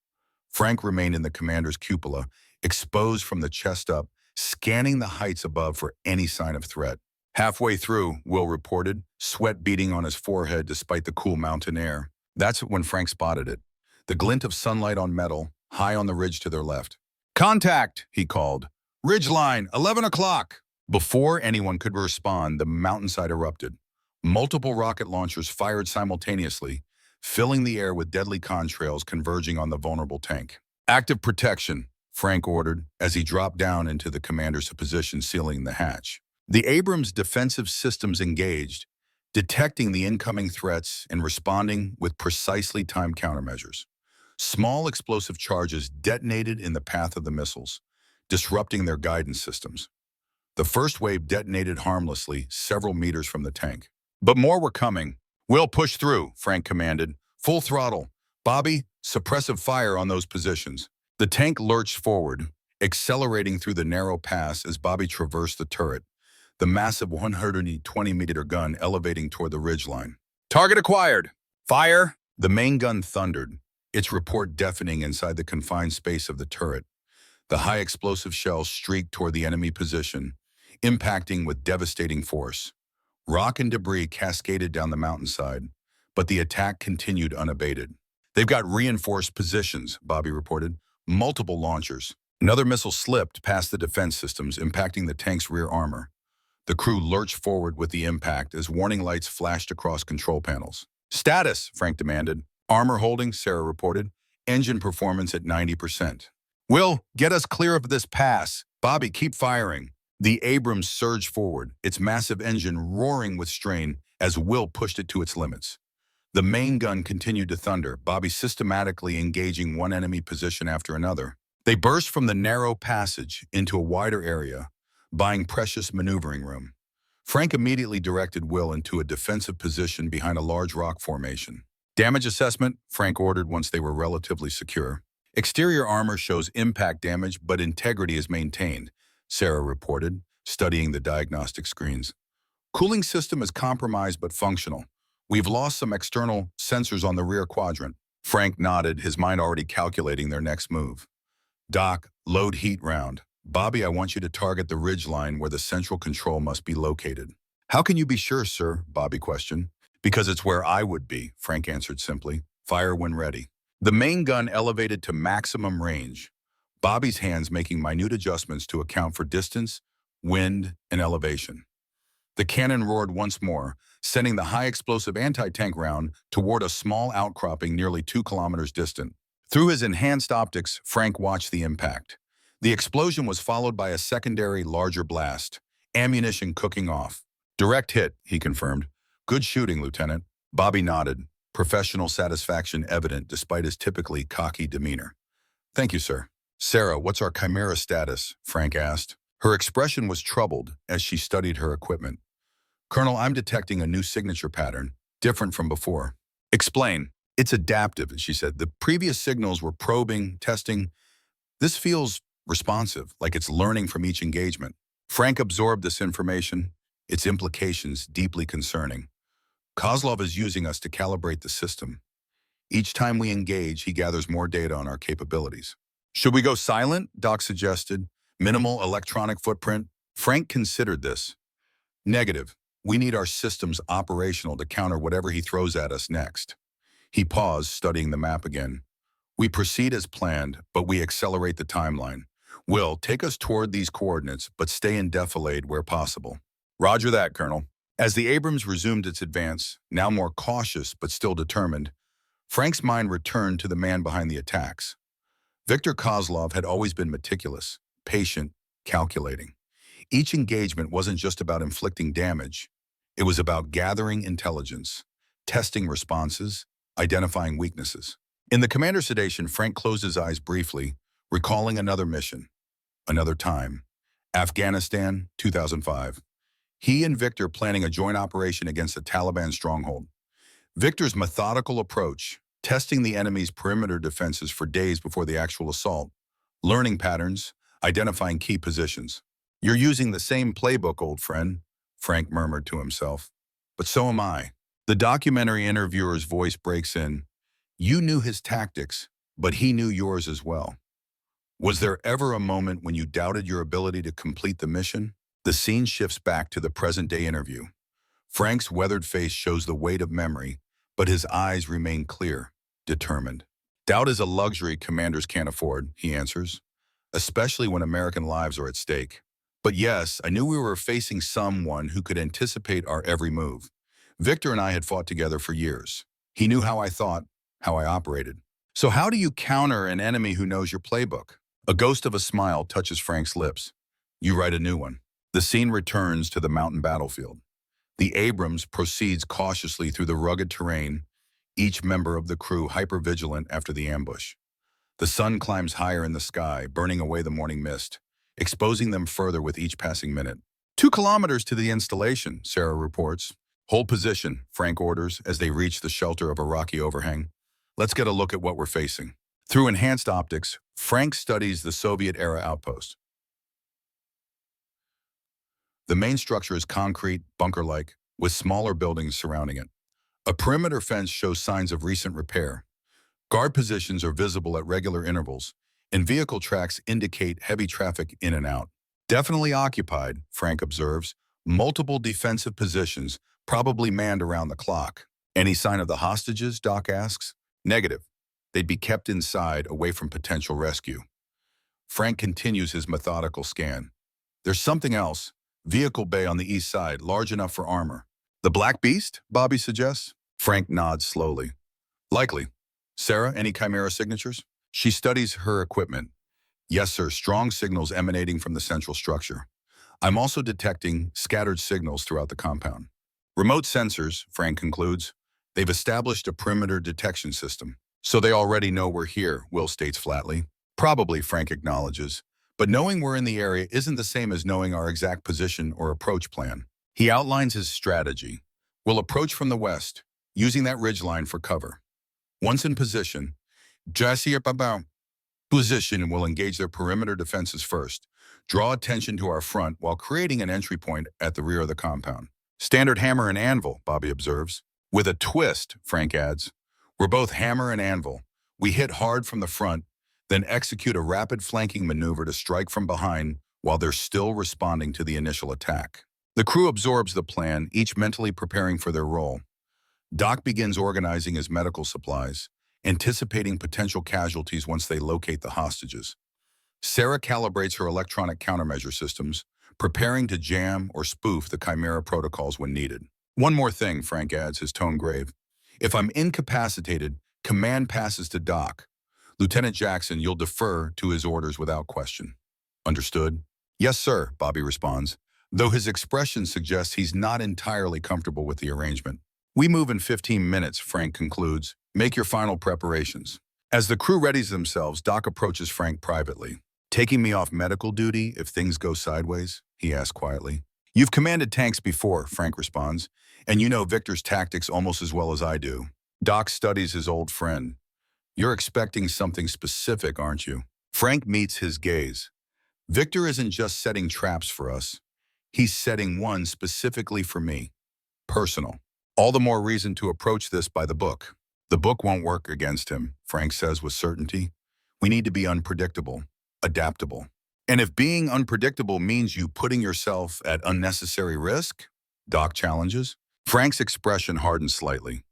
Frank remained in the commander's cupola, exposed from the chest up, scanning the heights above for any sign of threat. Halfway through, Will reported, sweat beading on his forehead despite the cool mountain air. That's when Frank spotted it. The glint of sunlight on metal, high on the ridge to their left. Contact, he called. Ridgeline, 11 o'clock. Before anyone could respond, the mountainside erupted. Multiple rocket launchers fired simultaneously, filling the air with deadly contrails converging on the vulnerable tank. Active protection, Frank ordered as he dropped down into the commander's position sealing the hatch. The Abrams defensive systems engaged, detecting the incoming threats and responding with precisely timed countermeasures. Small explosive charges detonated in the path of the missiles, disrupting their guidance systems. The first wave detonated harmlessly several meters from the tank. But more were coming. We'll push through, Frank commanded. Full throttle. Bobby, suppressive fire on those positions. The tank lurched forward, accelerating through the narrow pass as Bobby traversed the turret, the massive 120-meter gun elevating toward the ridgeline. Target acquired. Fire! The main gun thundered, its report deafening inside the confined space of the turret. The high explosive shells streaked toward the enemy position, impacting with devastating force. Rock and debris cascaded down the mountainside, but the attack continued unabated. They've got reinforced positions, Bobby reported. Multiple launchers. Another missile slipped past the defense systems, impacting the tank's rear armor. The crew lurched forward with the impact as warning lights flashed across control panels. Status, Frank demanded. Armor holding, Sarah reported. Engine performance at 90%. Will, get us clear of this pass. Bobby, keep firing. The Abrams surged forward, its massive engine roaring with strain as Will pushed it to its limits. The main gun continued to thunder, Bobby systematically engaging one enemy position after another. They burst from the narrow passage into a wider area, buying precious maneuvering room. Frank immediately directed Will into a defensive position behind a large rock formation. Damage assessment, Frank ordered once they were relatively secure. Exterior armor shows impact damage, but integrity is maintained, Sarah reported, studying the diagnostic screens. Cooling system is compromised but functional. We've lost some external sensors on the rear quadrant. Frank nodded, his mind already calculating their next move. Doc, load heat round. Bobby, I want you to target the ridgeline where the central control must be located. How can you be sure, sir? Bobby questioned. Because it's where I would be, Frank answered simply. Fire when ready. The main gun elevated to maximum range, Bobby's hands making minute adjustments to account for distance, wind, and elevation. The cannon roared once more, sending the high-explosive anti-tank round toward a small outcropping nearly 2 kilometers distant. Through his enhanced optics, Frank watched the impact. The explosion was followed by a secondary, larger blast, ammunition cooking off. Direct hit, he confirmed. Good shooting, Lieutenant. Bobby nodded, professional satisfaction evident despite his typically cocky demeanor. Thank you, sir. Sarah, what's our chimera status? Frank asked. Her expression was troubled as she studied her equipment. Colonel, I'm detecting a new signature pattern, different from before. Explain. It's adaptive, she said. The previous signals were probing, testing. This feels responsive, like it's learning from each engagement. Frank absorbed this information, its implications deeply concerning. Kozlov is using us to calibrate the system. Each time we engage, he gathers more data on our capabilities. Should we go silent? Doc suggested. Minimal electronic footprint? Frank considered this. Negative. We need our systems operational to counter whatever he throws at us next. He paused, studying the map again. We proceed as planned, but we accelerate the timeline. Will, take us toward these coordinates, but stay in defilade where possible. Roger that, Colonel. As the Abrams resumed its advance, now more cautious but still determined, Frank's mind returned to the man behind the attacks. Viktor Kozlov had always been meticulous, patient, calculating. Each engagement wasn't just about inflicting damage. It was about gathering intelligence, testing responses, identifying weaknesses. In the commander's sedation, Frank closed his eyes briefly, recalling another mission, another time. Afghanistan, 2005. He and Victor planning a joint operation against a Taliban stronghold. Victor's methodical approach, testing the enemy's perimeter defenses for days before the actual assault, learning patterns, identifying key positions. You're using the same playbook, old friend, Frank murmured to himself. But so am I. The documentary interviewer's voice breaks in. You knew his tactics, but he knew yours as well. Was there ever a moment when you doubted your ability to complete the mission? The scene shifts back to the present-day interview. Frank's weathered face shows the weight of memory, but his eyes remain clear, determined. Doubt is a luxury commanders can't afford, he answers, especially when American lives are at stake. But yes, I knew we were facing someone who could anticipate our every move. Victor and I had fought together for years. He knew how I thought, how I operated. So how do you counter an enemy who knows your playbook? A ghost of a smile touches Frank's lips. You write a new one. The scene returns to the mountain battlefield. The Abrams proceeds cautiously through the rugged terrain, each member of the crew hyper-vigilant after the ambush. The sun climbs higher in the sky, burning away the morning mist, exposing them further with each passing minute. 2 kilometers to the installation, Sarah reports. Hold position, Frank orders, as they reach the shelter of a rocky overhang. Let's get a look at what we're facing. Through enhanced optics, Frank studies the Soviet-era outpost. The main structure is concrete, bunker-like, with smaller buildings surrounding it. A perimeter fence shows signs of recent repair. Guard positions are visible at regular intervals, and vehicle tracks indicate heavy traffic in and out. Definitely occupied, Frank observes. Multiple defensive positions, probably manned around the clock. Any sign of the hostages, Doc asks. Negative. They'd be kept inside, away from potential rescue. Frank continues his methodical scan. There's something else. Vehicle bay on the east side, large enough for armor. The Black Beast, Bobby suggests. Frank nods slowly. Likely. Sarah, any chimera signatures? She studies her equipment. Yes, sir, strong signals emanating from the central structure. I'm also detecting scattered signals throughout the compound. Remote sensors, Frank concludes. They've established a perimeter detection system. So they already know we're here, Will states flatly. Probably, Frank acknowledges. But knowing we're in the area isn't the same as knowing our exact position or approach plan. He outlines his strategy. We'll approach from the west, using that ridgeline for cover. Once in position, position will engage their perimeter defenses first, draw attention to our front while creating an entry point at the rear of the compound. Standard hammer and anvil, Bobby observes. With a twist, Frank adds. We're both hammer and anvil. We hit hard from the front, then execute a rapid flanking maneuver to strike from behind while they're still responding to the initial attack. The crew absorbs the plan, each mentally preparing for their role. Doc begins organizing his medical supplies, anticipating potential casualties once they locate the hostages. Sarah calibrates her electronic countermeasure systems, preparing to jam or spoof the Chimera protocols when needed. One more thing, Frank adds, his tone grave. If I'm incapacitated, command passes to Doc. Lieutenant Jackson, you'll defer to his orders without question. Understood? Yes, sir, Bobby responds, though his expression suggests he's not entirely comfortable with the arrangement. We move in 15 minutes, Frank concludes. Make your final preparations. As the crew readies themselves, Doc approaches Frank privately. "Taking me off medical duty if things go sideways?" he asks quietly. "You've commanded tanks before," Frank responds, "and you know Victor's tactics almost as well as I do." Doc studies his old friend. "You're expecting something specific, aren't you?" Frank meets his gaze. "Victor isn't just setting traps for us. He's setting one specifically for me. Personal. All the more reason to approach this by the book." "The book won't work against him," Frank says with certainty. "We need to be unpredictable, adaptable. And if being unpredictable means you putting yourself at unnecessary risk," Doc challenges. Frank's expression hardens slightly.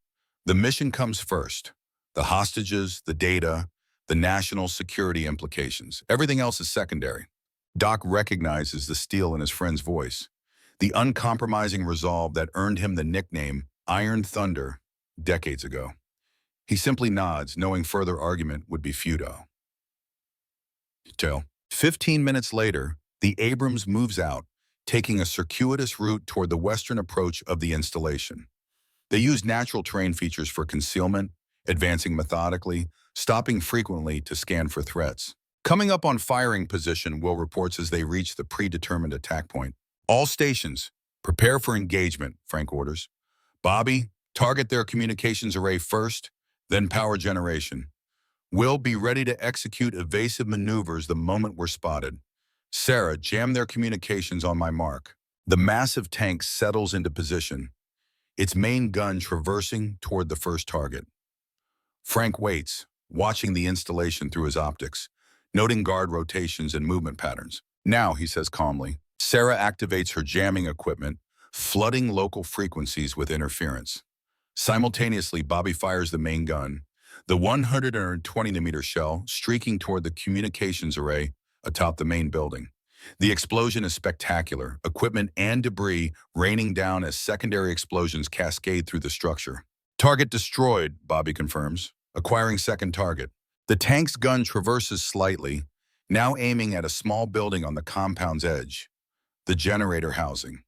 "The mission comes first. The hostages, the data, the national security implications. Everything else is secondary." Doc recognizes the steel in his friend's voice, the uncompromising resolve that earned him the nickname Iron Thunder decades ago. He simply nods, knowing further argument would be futile. 15 minutes later, the Abrams moves out, taking a circuitous route toward the western approach of the installation. They use natural terrain features for concealment, advancing methodically, stopping frequently to scan for threats. Coming up on firing position, Will reports as they reach the predetermined attack point. "All stations, prepare for engagement," Frank orders. "Bobby, target their communications array first, then power generation. Will, be ready to execute evasive maneuvers the moment we're spotted. Sarah, jam their communications on my mark." The massive tank settles into position, its main gun traversing toward the first target. Frank waits, watching the installation through his optics, noting guard rotations and movement patterns. "Now," he says calmly, Sarah activates her jamming equipment, flooding local frequencies with interference. Simultaneously, Bobby fires the main gun, the 120mm shell streaking toward the communications array atop the main building. The explosion is spectacular, equipment and debris raining down as secondary explosions cascade through the structure. "Target destroyed," Bobby confirms, acquiring second target. The tank's gun traverses slightly, now aiming at a small building on the compound's edge, the generator housing.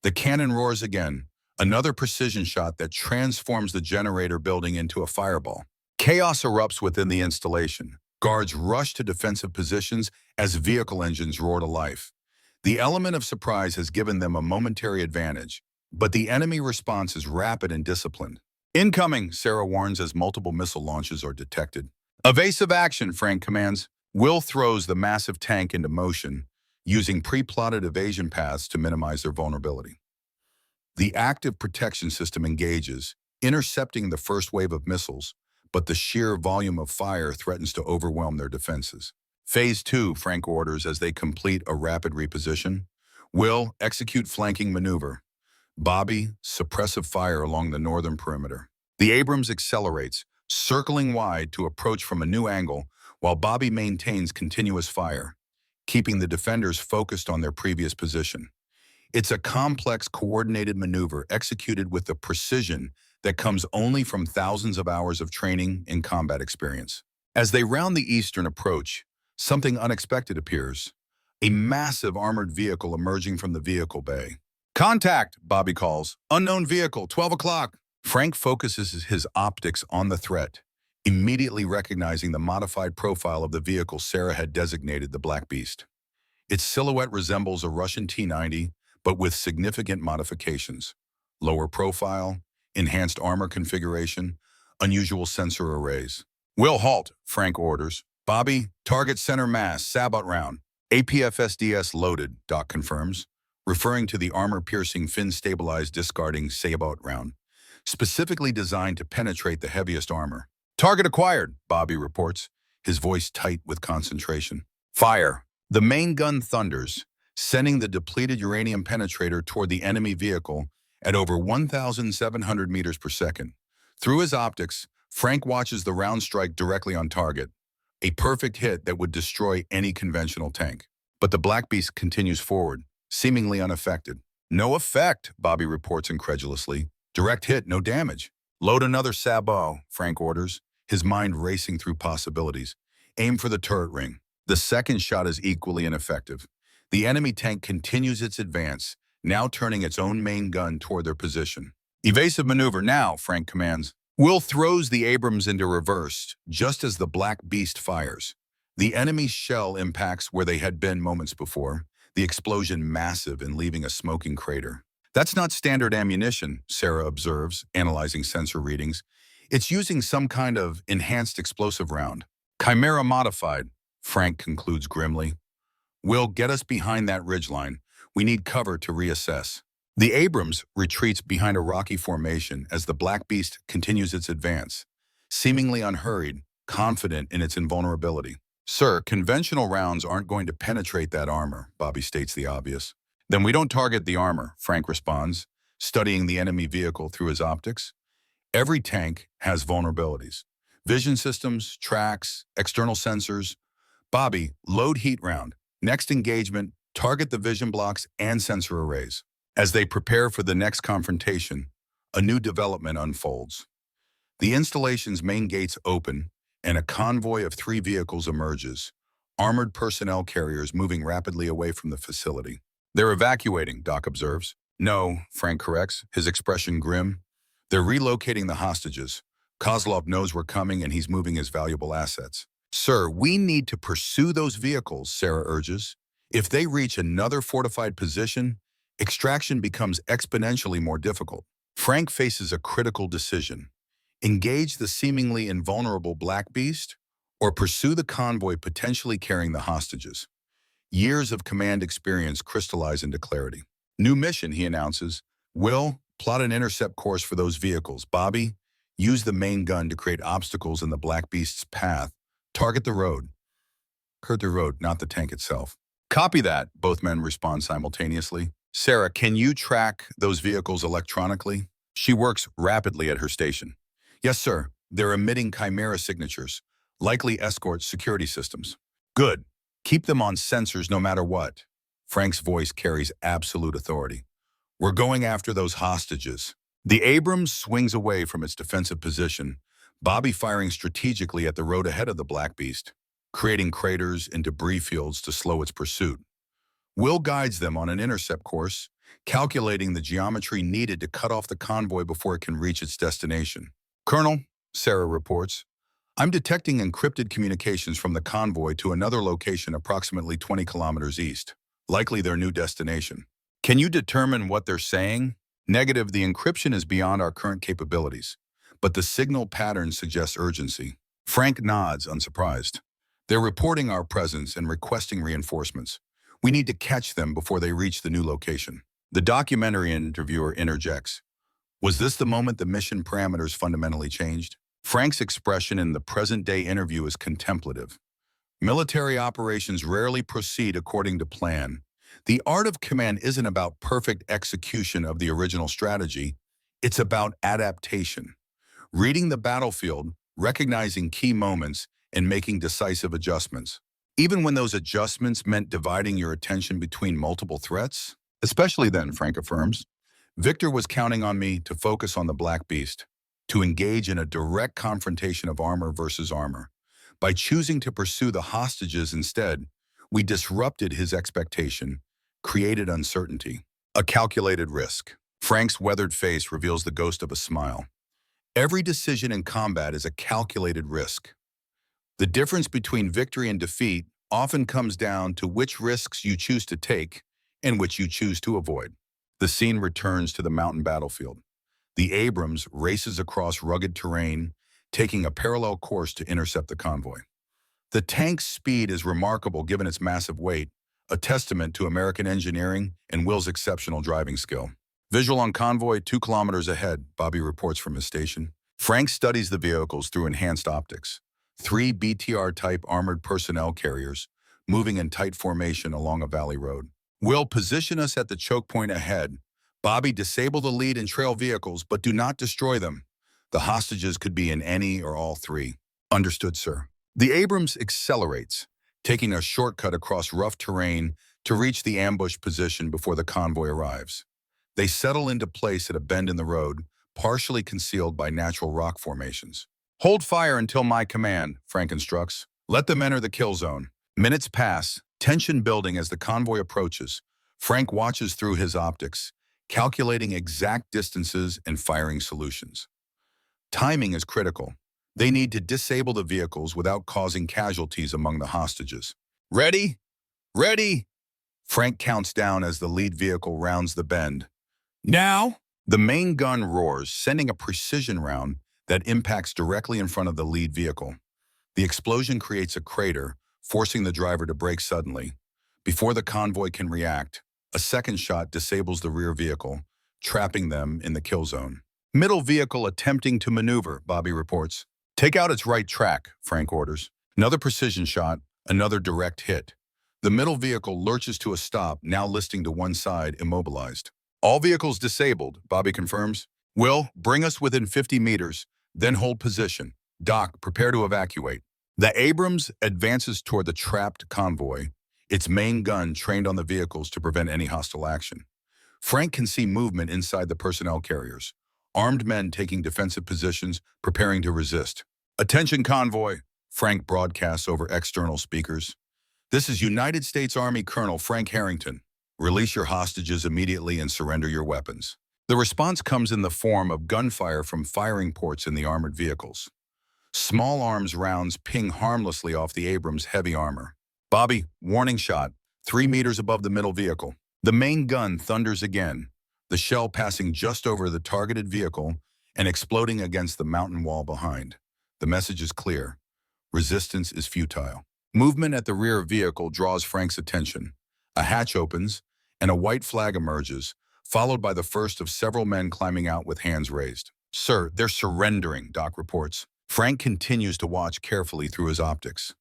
The cannon roars again, another precision shot that transforms the generator building into a fireball. Chaos erupts within the installation. Guards rush to defensive positions as vehicle engines roar to life. The element of surprise has given them a momentary advantage, but the enemy response is rapid and disciplined. "Incoming," Sarah warns as multiple missile launches are detected. "Evasive action," Frank commands. Will throws the massive tank into motion, using pre-plotted evasion paths to minimize their vulnerability. The active protection system engages, intercepting the first wave of missiles, but the sheer volume of fire threatens to overwhelm their defenses. "Phase 2, Frank orders as they complete a rapid reposition. Will, execute flanking maneuver. Bobby, suppressive fire along the northern perimeter." The Abrams accelerates, circling wide to approach from a new angle, while Bobby maintains continuous fire, keeping the defenders focused on their previous position. It's a complex, coordinated maneuver executed with the precision that comes only from thousands of hours of training and combat experience. As they round the eastern approach, something unexpected appears, a massive armored vehicle emerging from the vehicle bay. "Contact," Bobby calls. "Unknown vehicle, 12 o'clock. Frank focuses his optics on the threat, immediately recognizing the modified profile of the vehicle Sarah had designated the Black Beast. Its silhouette resembles a Russian T-90, but with significant modifications. Lower profile, enhanced armor configuration, unusual sensor arrays. "Will, halt," Frank orders. "Bobby, target center mass, sabot round." "APFSDS loaded," Doc confirms, referring to the armor-piercing, fin-stabilized, discarding sabot round, specifically designed to penetrate the heaviest armor. "Target acquired," Bobby reports, his voice tight with concentration. "Fire." The main gun thunders, sending the depleted uranium penetrator toward the enemy vehicle at over 1,700 meters per second. Through his optics, Frank watches the round strike directly on target, a perfect hit that would destroy any conventional tank. But the Black Beast continues forward, seemingly unaffected. "No effect," Bobby reports incredulously. "Direct hit, no damage." "Load another sabot," Frank orders, his mind racing through possibilities. "Aim for the turret ring." The second shot is equally ineffective. The enemy tank continues its advance, now turning its own main gun toward their position. "Evasive maneuver now," Frank commands. Will throws the Abrams into reverse just as the Black Beast fires. The enemy's shell impacts where they had been moments before, the explosion massive and leaving a smoking crater. That's not standard ammunition, Sarah observes, analyzing sensor readings. It's using some kind of enhanced explosive round. Chimera modified, Frank concludes grimly. Will, get us behind that ridgeline. We need cover to reassess. The Abrams retreats behind a rocky formation as the Black Beast continues its advance, seemingly unhurried, confident in its invulnerability. Sir, conventional rounds aren't going to penetrate that armor, Bobby states the obvious. Then we don't target the armor, Frank responds, studying the enemy vehicle through his optics. Every tank has vulnerabilities. Vision systems, tracks, external sensors. Bobby, load heat round. Next engagement, target the vision blocks and sensor arrays. As they prepare for the next confrontation, a new development unfolds. The installation's main gates open, and a convoy of 3 vehicles emerges, armored personnel carriers moving rapidly away from the facility. They're evacuating, Doc observes. No, Frank corrects, his expression grim. They're relocating the hostages. Kozlov knows we're coming and he's moving his valuable assets. Sir, we need to pursue those vehicles, Sarah urges. If they reach another fortified position, extraction becomes exponentially more difficult. Frank faces a critical decision. Engage the seemingly invulnerable Black Beast or pursue the convoy potentially carrying the hostages. Years of command experience crystallize into clarity. New mission, he announces. Will, plot an intercept course for those vehicles. Bobby, use the main gun to create obstacles in the Black Beast's path. Target the road. Hurt the road, not the tank itself. Copy that, both men respond simultaneously. Sarah, can you track those vehicles electronically? She works rapidly at her station. Yes, sir. They're emitting chimera signatures, likely escort security systems. Good. Keep them on sensors no matter what. Frank's voice carries absolute authority. We're going after those hostages. The Abrams swings away from its defensive position, Bobby firing strategically at the road ahead of the Black Beast, creating craters and debris fields to slow its pursuit. Will guides them on an intercept course, calculating the geometry needed to cut off the convoy before it can reach its destination. Colonel, Sarah reports, I'm detecting encrypted communications from the convoy to another location approximately 20 kilometers east, likely their new destination. Can you determine what they're saying? Negative, the encryption is beyond our current capabilities, but the signal pattern suggests urgency. Frank nods, unsurprised. They're reporting our presence and requesting reinforcements. We need to catch them before they reach the new location. The documentary interviewer interjects. Was this the moment the mission parameters fundamentally changed? Frank's expression in the present-day interview is contemplative. Military operations rarely proceed according to plan. The art of command isn't about perfect execution of the original strategy. It's about adaptation. Reading the battlefield, recognizing key moments, and making decisive adjustments. Even when those adjustments meant dividing your attention between multiple threats? Especially then, Frank affirms. Victor was counting on me to focus on the Black Beast, to engage in a direct confrontation of armor versus armor. By choosing to pursue the hostages instead, we disrupted his expectation, created uncertainty, a calculated risk. Frank's weathered face reveals the ghost of a smile. Every decision in combat is a calculated risk. The difference between victory and defeat often comes down to which risks you choose to take and which you choose to avoid. The scene returns to the mountain battlefield. The Abrams races across rugged terrain, taking a parallel course to intercept the convoy. The tank's speed is remarkable given its massive weight, a testament to American engineering and Will's exceptional driving skill. Visual on convoy 2 kilometers ahead, Bobby reports from his station. Frank studies the vehicles through enhanced optics. 3 BTR-type armored personnel carriers, moving in tight formation along a valley road. Will, position us at the choke point ahead. Bobby, disable the lead and trail vehicles, but do not destroy them. The hostages could be in any or all 3. Understood, sir. The Abrams accelerates, taking a shortcut across rough terrain to reach the ambush position before the convoy arrives. They settle into place at a bend in the road, partially concealed by natural rock formations. Hold fire until my command, Frank instructs. Let them enter the kill zone. Minutes pass, tension building as the convoy approaches. Frank watches through his optics, calculating exact distances and firing solutions. Timing is critical. They need to disable the vehicles without causing casualties among the hostages. Ready? Ready! Frank counts down as the lead vehicle rounds the bend. Now! The main gun roars, sending a precision round that impacts directly in front of the lead vehicle. The explosion creates a crater, forcing the driver to brake suddenly. Before the convoy can react, a second shot disables the rear vehicle, trapping them in the kill zone. Middle vehicle attempting to maneuver, Bobby reports. Take out its right track, Frank orders. Another precision shot, another direct hit. The middle vehicle lurches to a stop, now listing to one side, immobilized. All vehicles disabled, Bobby confirms. Will, bring us within 50 meters, then hold position. Doc, prepare to evacuate. The Abrams advances toward the trapped convoy, its main gun trained on the vehicles to prevent any hostile action. Frank can see movement inside the personnel carriers. Armed men taking defensive positions, preparing to resist. Attention convoy, Frank broadcasts over external speakers. This is United States Army Colonel Frank Harrington. Release your hostages immediately and surrender your weapons. The response comes in the form of gunfire from firing ports in the armored vehicles. Small arms rounds ping harmlessly off the Abrams' heavy armor. Bobby, warning shot, 3 meters above the middle vehicle. The main gun thunders again, the shell passing just over the targeted vehicle and exploding against the mountain wall behind. The message is clear. Resistance is futile. Movement at the rear vehicle draws Frank's attention. A hatch opens, and a white flag emerges, followed by the first of several men climbing out with hands raised. Sir, they're surrendering, Doc reports. Frank continues to watch carefully through his optics.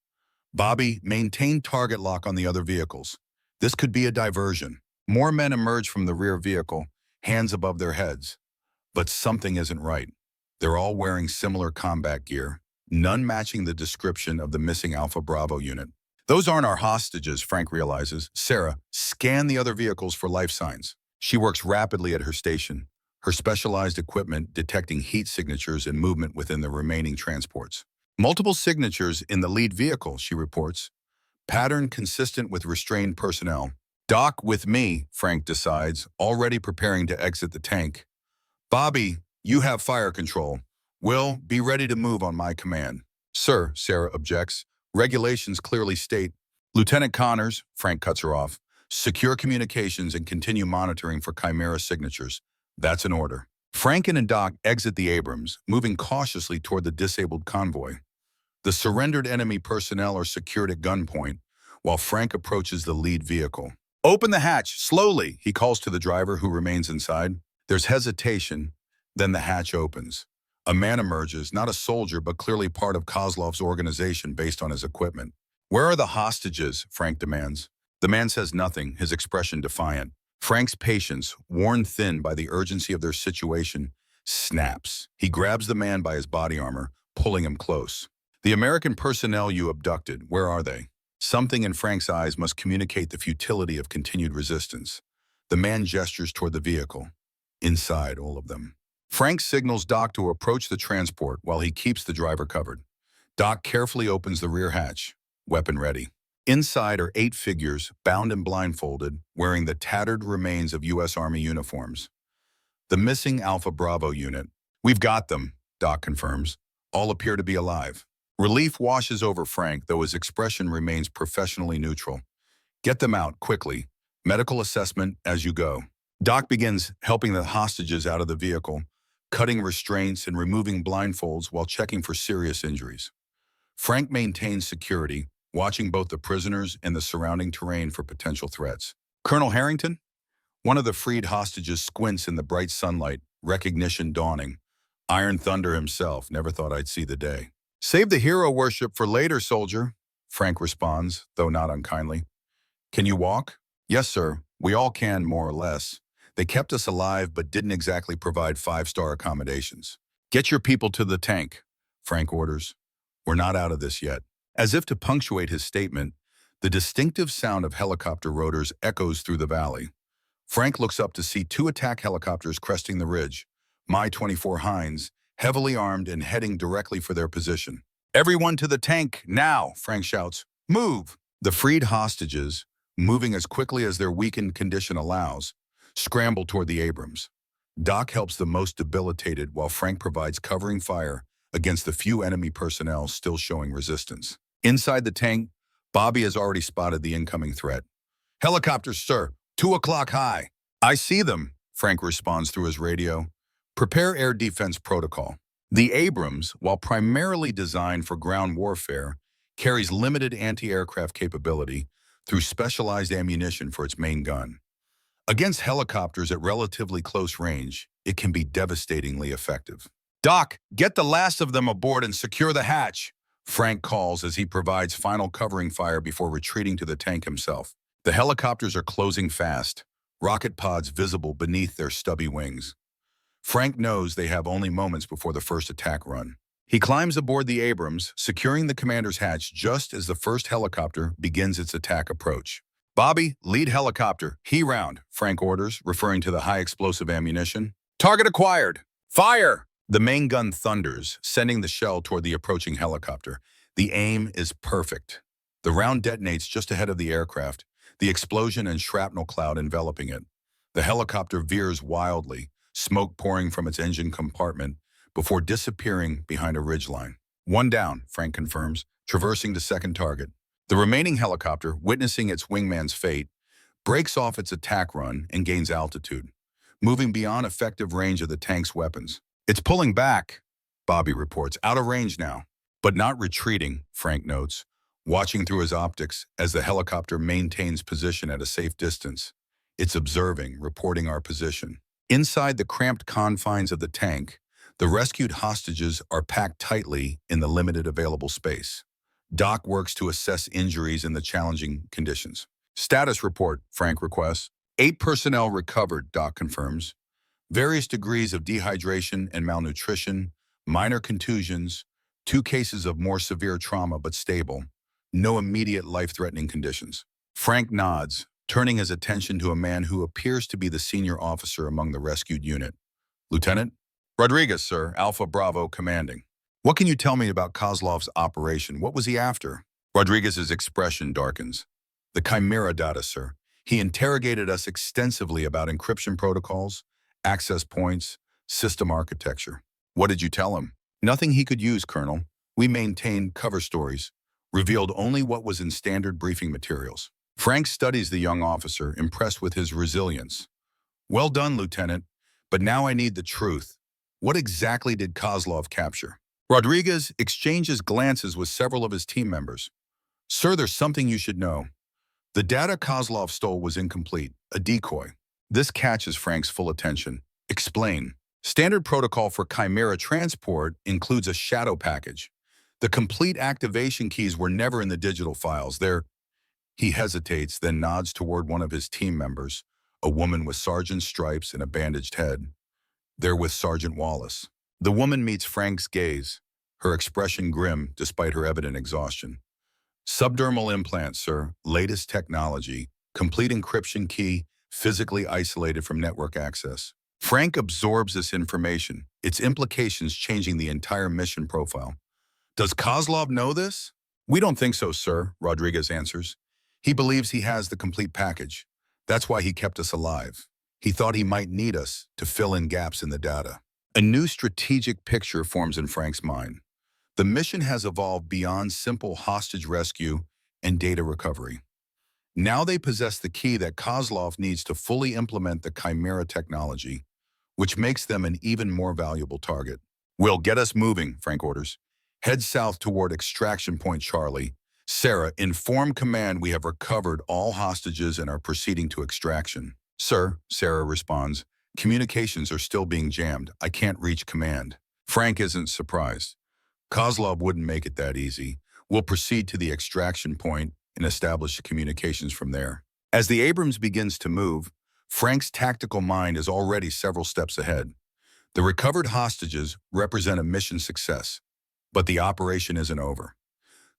Bobby, maintain target lock on the other vehicles. This could be a diversion. More men emerge from the rear vehicle, hands above their heads. But something isn't right. They're all wearing similar combat gear, none matching the description of the missing Alpha Bravo unit. Those aren't our hostages, Frank realizes. Sarah, scan the other vehicles for life signs. She works rapidly at her station, her specialized equipment detecting heat signatures and movement within the remaining transports. Multiple signatures in the lead vehicle, she reports. Pattern consistent with restrained personnel. Doc with me, Frank decides, already preparing to exit the tank. Bobby, you have fire control. Will, be ready to move on my command. Sir, Sarah objects. Regulations clearly state, Lieutenant Connors, Frank cuts her off, secure communications and continue monitoring for Chimera signatures. That's an order. Frank and Doc exit the Abrams, moving cautiously toward the disabled convoy. The surrendered enemy personnel are secured at gunpoint, while Frank approaches the lead vehicle. Open the hatch, slowly, he calls to the driver who remains inside. There's hesitation, then the hatch opens. A man emerges, not a soldier, but clearly part of Kozlov's organization based on his equipment. Where are the hostages? Frank demands. The man says nothing, his expression defiant. Frank's patience, worn thin by the urgency of their situation, snaps. He grabs the man by his body armor, pulling him close. The American personnel you abducted, where are they? Something in Frank's eyes must communicate the futility of continued resistance. The man gestures toward the vehicle. Inside, all of them. Frank signals Doc to approach the transport while he keeps the driver covered. Doc carefully opens the rear hatch, weapon ready. Inside are 8 figures, bound and blindfolded, wearing the tattered remains of U.S. Army uniforms. The missing Alpha Bravo unit. We've got them, Doc confirms. All appear to be alive. Relief washes over Frank, though his expression remains professionally neutral. Get them out, quickly. Medical assessment as you go. Doc begins helping the hostages out of the vehicle, cutting restraints and removing blindfolds while checking for serious injuries. Frank maintains security, watching both the prisoners and the surrounding terrain for potential threats. Colonel Harrington? One of the freed hostages squints in the bright sunlight, recognition dawning. Iron Thunder himself, never thought I'd see the day. Save the hero worship for later, soldier, Frank responds, though not unkindly. Can you walk? Yes, sir. We all can, more or less. They kept us alive but didn't exactly provide 5-star accommodations. Get your people to the tank, Frank orders. We're not out of this yet. As if to punctuate his statement, the distinctive sound of helicopter rotors echoes through the valley. Frank looks up to see 2 attack helicopters cresting the ridge, Mi-24 Hinds, heavily armed and heading directly for their position. Everyone to the tank, now, Frank shouts. Move! The freed hostages, moving as quickly as their weakened condition allows, scramble toward the Abrams. Doc helps the most debilitated while Frank provides covering fire against the few enemy personnel still showing resistance. Inside the tank, Bobby has already spotted the incoming threat. "Helicopters, sir. 2 o'clock high." "I see them," Frank responds through his radio. "Prepare air defense protocol." The Abrams, while primarily designed for ground warfare, carries limited anti-aircraft capability through specialized ammunition for its main gun. Against helicopters at relatively close range, it can be devastatingly effective. "Doc, get the last of them aboard and secure the hatch," Frank calls as he provides final covering fire before retreating to the tank himself. The helicopters are closing fast, rocket pods visible beneath their stubby wings. Frank knows they have only moments before the first attack run. He climbs aboard the Abrams, securing the commander's hatch just as the first helicopter begins its attack approach. "Bobby, lead helicopter, he round," Frank orders, referring to the high explosive ammunition. "Target acquired. Fire!" The main gun thunders, sending the shell toward the approaching helicopter. The aim is perfect. The round detonates just ahead of the aircraft, the explosion and shrapnel cloud enveloping it. The helicopter veers wildly, smoke pouring from its engine compartment, before disappearing behind a ridgeline. "One down," Frank confirms, traversing the second target. The remaining helicopter, witnessing its wingman's fate, breaks off its attack run and gains altitude, moving beyond effective range of the tank's weapons. "It's pulling back," Bobby reports, "out of range now." "But not retreating," Frank notes, watching through his optics as the helicopter maintains position at a safe distance. "It's observing, reporting our position." Inside the cramped confines of the tank, the rescued hostages are packed tightly in the limited available space. Doc works to assess injuries in the challenging conditions. "Status report," Frank requests. 8 personnel recovered, Doc confirms. "Various degrees of dehydration and malnutrition, minor contusions, 2 cases of more severe trauma but stable. No immediate life-threatening conditions." Frank nods, turning his attention to a man who appears to be the senior officer among the rescued unit. "Lieutenant?" "Rodriguez, sir, Alpha Bravo commanding." "What can you tell me about Kozlov's operation? What was he after?" Rodriguez's expression darkens. "The Chimera data, sir. He interrogated us extensively about encryption protocols, access points, system architecture." "What did you tell him?" "Nothing he could use, Colonel. We maintained cover stories, revealed only what was in standard briefing materials." Frank studies the young officer, impressed with his resilience. "Well done, Lieutenant, but now I need the truth. What exactly did Kozlov capture?" Rodriguez exchanges glances with several of his team members. "Sir, there's something you should know. The data Kozlov stole was incomplete, a decoy." This catches Frank's full attention. "Explain." "Standard protocol for Chimera transport includes a shadow package. The complete activation keys were never in the digital files. He hesitates, then nods toward one of his team members, a woman with sergeant's stripes and a bandaged head. "They're with Sergeant Wallace." The woman meets Frank's gaze, her expression grim despite her evident exhaustion. "Subdermal implants, sir, latest technology, complete encryption key, physically isolated from network access." Frank absorbs this information, its implications changing the entire mission profile. "Does Kozlov know this?" "We don't think so, sir," Rodriguez answers. "He believes he has the complete package. That's why he kept us alive. He thought he might need us to fill in gaps in the data." A new strategic picture forms in Frank's mind. The mission has evolved beyond simple hostage rescue and data recovery. Now they possess the key that Kozlov needs to fully implement the Chimera technology, which makes them an even more valuable target. "Will, get us moving," Frank orders. "Head south toward Extraction Point Charlie. Sarah, inform command we have recovered all hostages and are proceeding to extraction." "Sir," Sarah responds, "communications are still being jammed. I can't reach command." Frank isn't surprised. Kozlov wouldn't make it that easy. "We'll proceed to the extraction point and establish communications from there." As the Abrams begins to move, Frank's tactical mind is already several steps ahead. The recovered hostages represent a mission success, but the operation isn't over.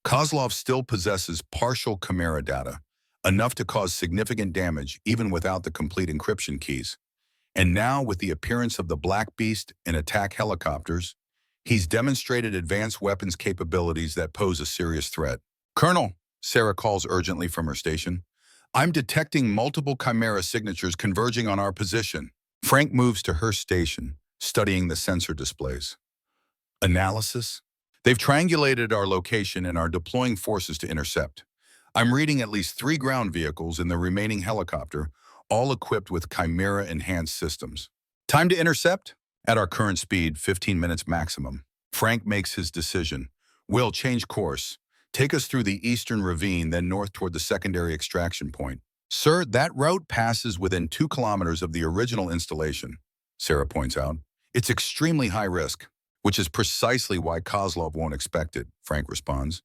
Kozlov still possesses partial Chimera data, enough to cause significant damage even without the complete encryption keys. And now, with the appearance of the Black Beast and attack helicopters, he's demonstrated advanced weapons capabilities that pose a serious threat. "Colonel," Sarah calls urgently from her station, "I'm detecting multiple Chimera signatures converging on our position." Frank moves to her station, studying the sensor displays. Analysis? They've triangulated our location and are deploying forces to intercept. I'm reading at least 3 ground vehicles and the remaining helicopter, all equipped with Chimera-enhanced systems. Time to intercept? At our current speed, 15 minutes maximum. Frank makes his decision. Will, change course. Take us through the eastern ravine, then north toward the secondary extraction point. Sir, that route passes within 2 kilometers of the original installation, Sarah points out. It's extremely high risk, which is precisely why Kozlov won't expect it, Frank responds.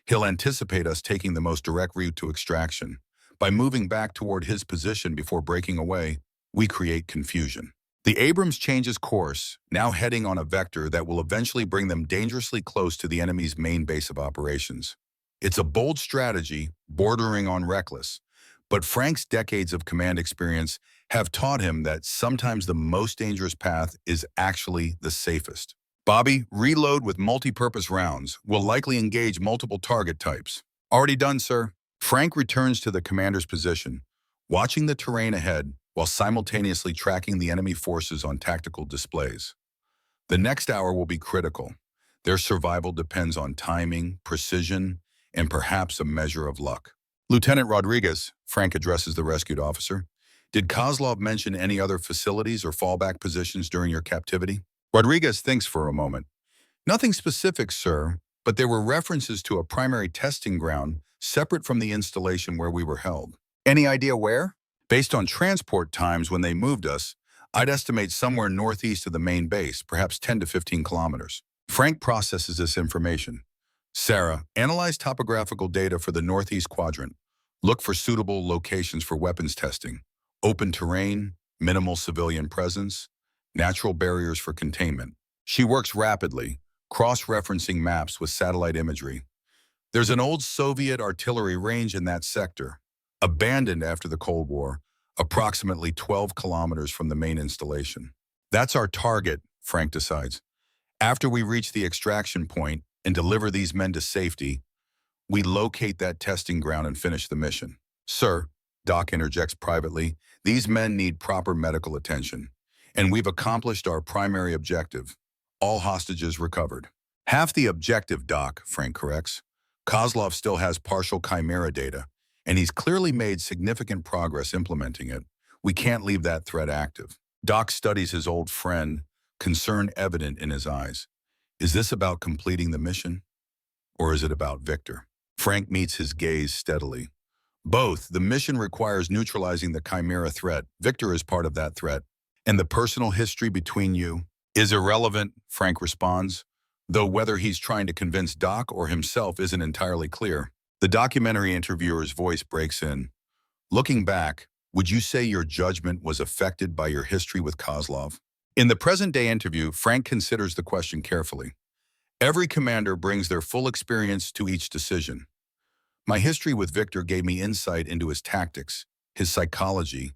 He'll anticipate us taking the most direct route to extraction. By moving back toward his position before breaking away, we create confusion. The Abrams changes course, now heading on a vector that will eventually bring them dangerously close to the enemy's main base of operations. It's a bold strategy, bordering on reckless, but Frank's decades of command experience have taught him that sometimes the most dangerous path is actually the safest. Bobby, reload with multi-purpose rounds. Will likely engage multiple target types. Already done, sir. Frank returns to the commander's position, watching the terrain ahead while simultaneously tracking the enemy forces on tactical displays. The next hour will be critical. Their survival depends on timing, precision, and perhaps a measure of luck. Lieutenant Rodriguez, Frank addresses the rescued officer, did Kozlov mention any other facilities or fallback positions during your captivity? Rodriguez thinks for a moment. Nothing specific, sir, but there were references to a primary testing ground separate from the installation where we were held. Any idea where? Based on transport times when they moved us, I'd estimate somewhere northeast of the main base, perhaps 10 to 15 kilometers. Frank processes this information. Sarah, analyze topographical data for the northeast quadrant. Look for suitable locations for weapons testing. Open terrain, minimal civilian presence, natural barriers for containment. She works rapidly, cross-referencing maps with satellite imagery. There's an old Soviet artillery range in that sector, abandoned after the Cold War, approximately 12 kilometers from the main installation. That's our target, Frank decides. After we reach the extraction point and deliver these men to safety, we locate that testing ground and finish the mission. Sir, Doc interjects privately, these men need proper medical attention, and we've accomplished our primary objective. All hostages recovered. Half the objective, Doc, Frank corrects. Kozlov still has partial Chimera data, and he's clearly made significant progress implementing it. We can't leave that threat active. Doc studies his old friend, concern evident in his eyes. Is this about completing the mission, or is it about Victor? Frank meets his gaze steadily. Both. The mission requires neutralizing the Chimera threat. Victor is part of that threat. And the personal history between you is irrelevant, Frank responds, though whether he's trying to convince Doc or himself isn't entirely clear. The documentary interviewer's voice breaks in. Looking back, would you say your judgment was affected by your history with Kozlov? In the present-day interview, Frank considers the question carefully. Every commander brings their full experience to each decision. My history with Victor gave me insight into his tactics, his psychology.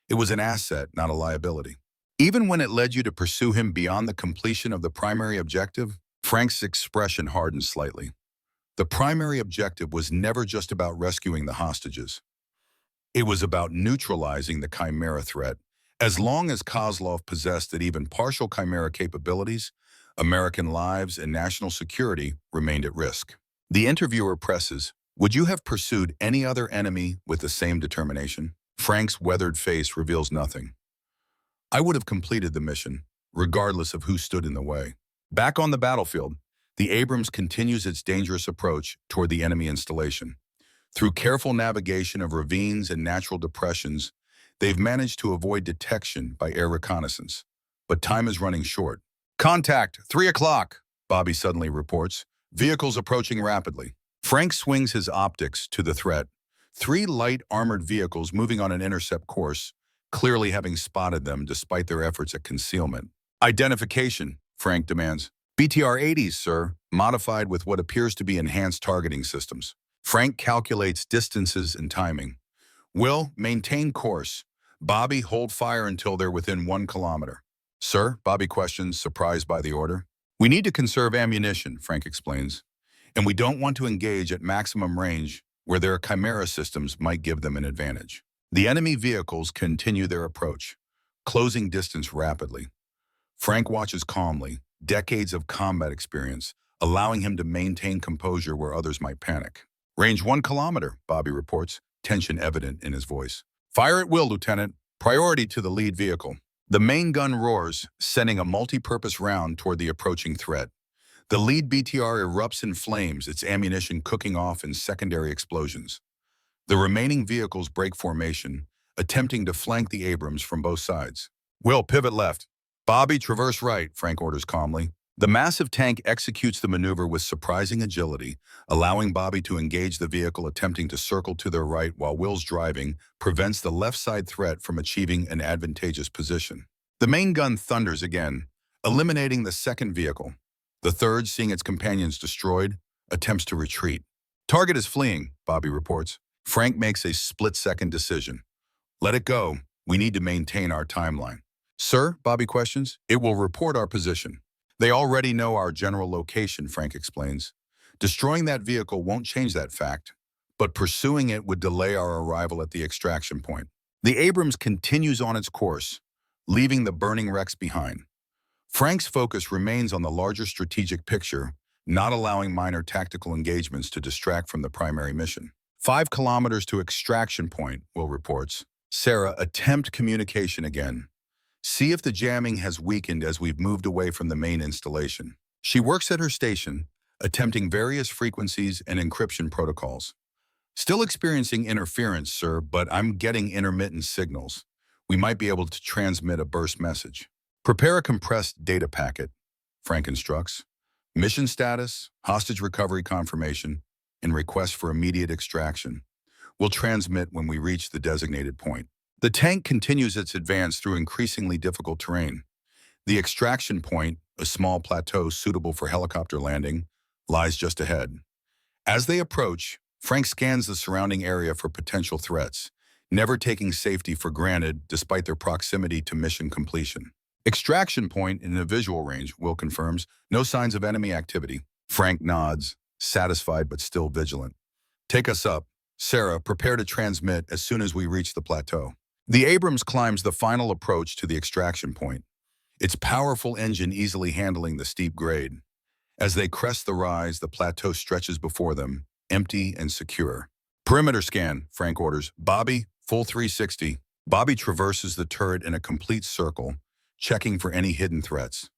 It was an asset, not a liability. Even when it led you to pursue him beyond the completion of the primary objective, Frank's expression hardened slightly. The primary objective was never just about rescuing the hostages. It was about neutralizing the Chimera threat. As long as Kozlov possessed even partial Chimera capabilities, American lives and national security remained at risk. The interviewer presses, would you have pursued any other enemy with the same determination? Frank's weathered face reveals nothing. I would have completed the mission, regardless of who stood in the way. Back on the battlefield, the Abrams continues its dangerous approach toward the enemy installation. Through careful navigation of ravines and natural depressions, they've managed to avoid detection by air reconnaissance. But time is running short. Contact, 3 o'clock, Bobby suddenly reports. Vehicles approaching rapidly. Frank swings his optics to the threat. 3 light armored vehicles moving on an intercept course, clearly having spotted them despite their efforts at concealment. Identification, Frank demands. BTR-80s, sir, modified with what appears to be enhanced targeting systems. Frank calculates distances and timing. Will, maintain course. Bobby, hold fire until they're within 1 kilometer. Sir, Bobby questions, surprised by the order. We need to conserve ammunition, Frank explains, and we don't want to engage at maximum range where their Chimera systems might give them an advantage. The enemy vehicles continue their approach. closing distance rapidly. Frank watches calmly, decades of combat experience, allowing him to maintain composure where others might panic. Range 1 kilometer, Bobby reports, tension evident in his voice. Fire at will, Lieutenant. Priority to the lead vehicle. The main gun roars, sending a multi-purpose round toward the approaching threat. The lead BTR erupts in flames, its ammunition cooking off in secondary explosions. The remaining vehicles break formation, attempting to flank the Abrams from both sides. Will, pivot left. Bobby, traverse right, Frank orders calmly. The massive tank executes the maneuver with surprising agility, allowing Bobby to engage the vehicle attempting to circle to their right while Will's driving prevents the left side threat from achieving an advantageous position. The main gun thunders again, eliminating the second vehicle. The third, seeing its companions destroyed, attempts to retreat. Target is fleeing, Bobby reports. Frank makes a split-second decision. Let it go. We need to maintain our timeline. Sir, Bobby questions, it will report our position. They already know our general location, Frank explains. Destroying that vehicle won't change that fact, but pursuing it would delay our arrival at the extraction point. The Abrams continues on its course, leaving the burning wrecks behind. Frank's focus remains on the larger strategic picture, not allowing minor tactical engagements to distract from the primary mission. 5 kilometers to extraction point, Will reports. Sarah, attempt communication again. See if the jamming has weakened as we've moved away from the main installation. She works at her station, attempting various frequencies and encryption protocols. Still experiencing interference, sir, but I'm getting intermittent signals. We might be able to transmit a burst message. Prepare a compressed data packet, Frank instructs. Mission status, hostage recovery confirmation, and request for immediate extraction. We'll transmit when we reach the designated point. The tank continues its advance through increasingly difficult terrain. The extraction point, a small plateau suitable for helicopter landing, lies just ahead. As they approach, Frank scans the surrounding area for potential threats, never taking safety for granted despite their proximity to mission completion. Extraction point in the visual range, Will confirms, no signs of enemy activity. Frank nods, satisfied but still vigilant. Take us up. Sarah, prepare to transmit as soon as we reach the plateau. The Abrams climbs the final approach to the extraction point, its powerful engine easily handling the steep grade. As they crest the rise, the plateau stretches before them, empty and secure. Perimeter scan, Frank orders. Bobby, full 360. Bobby traverses the turret in a complete circle, checking for any hidden threats.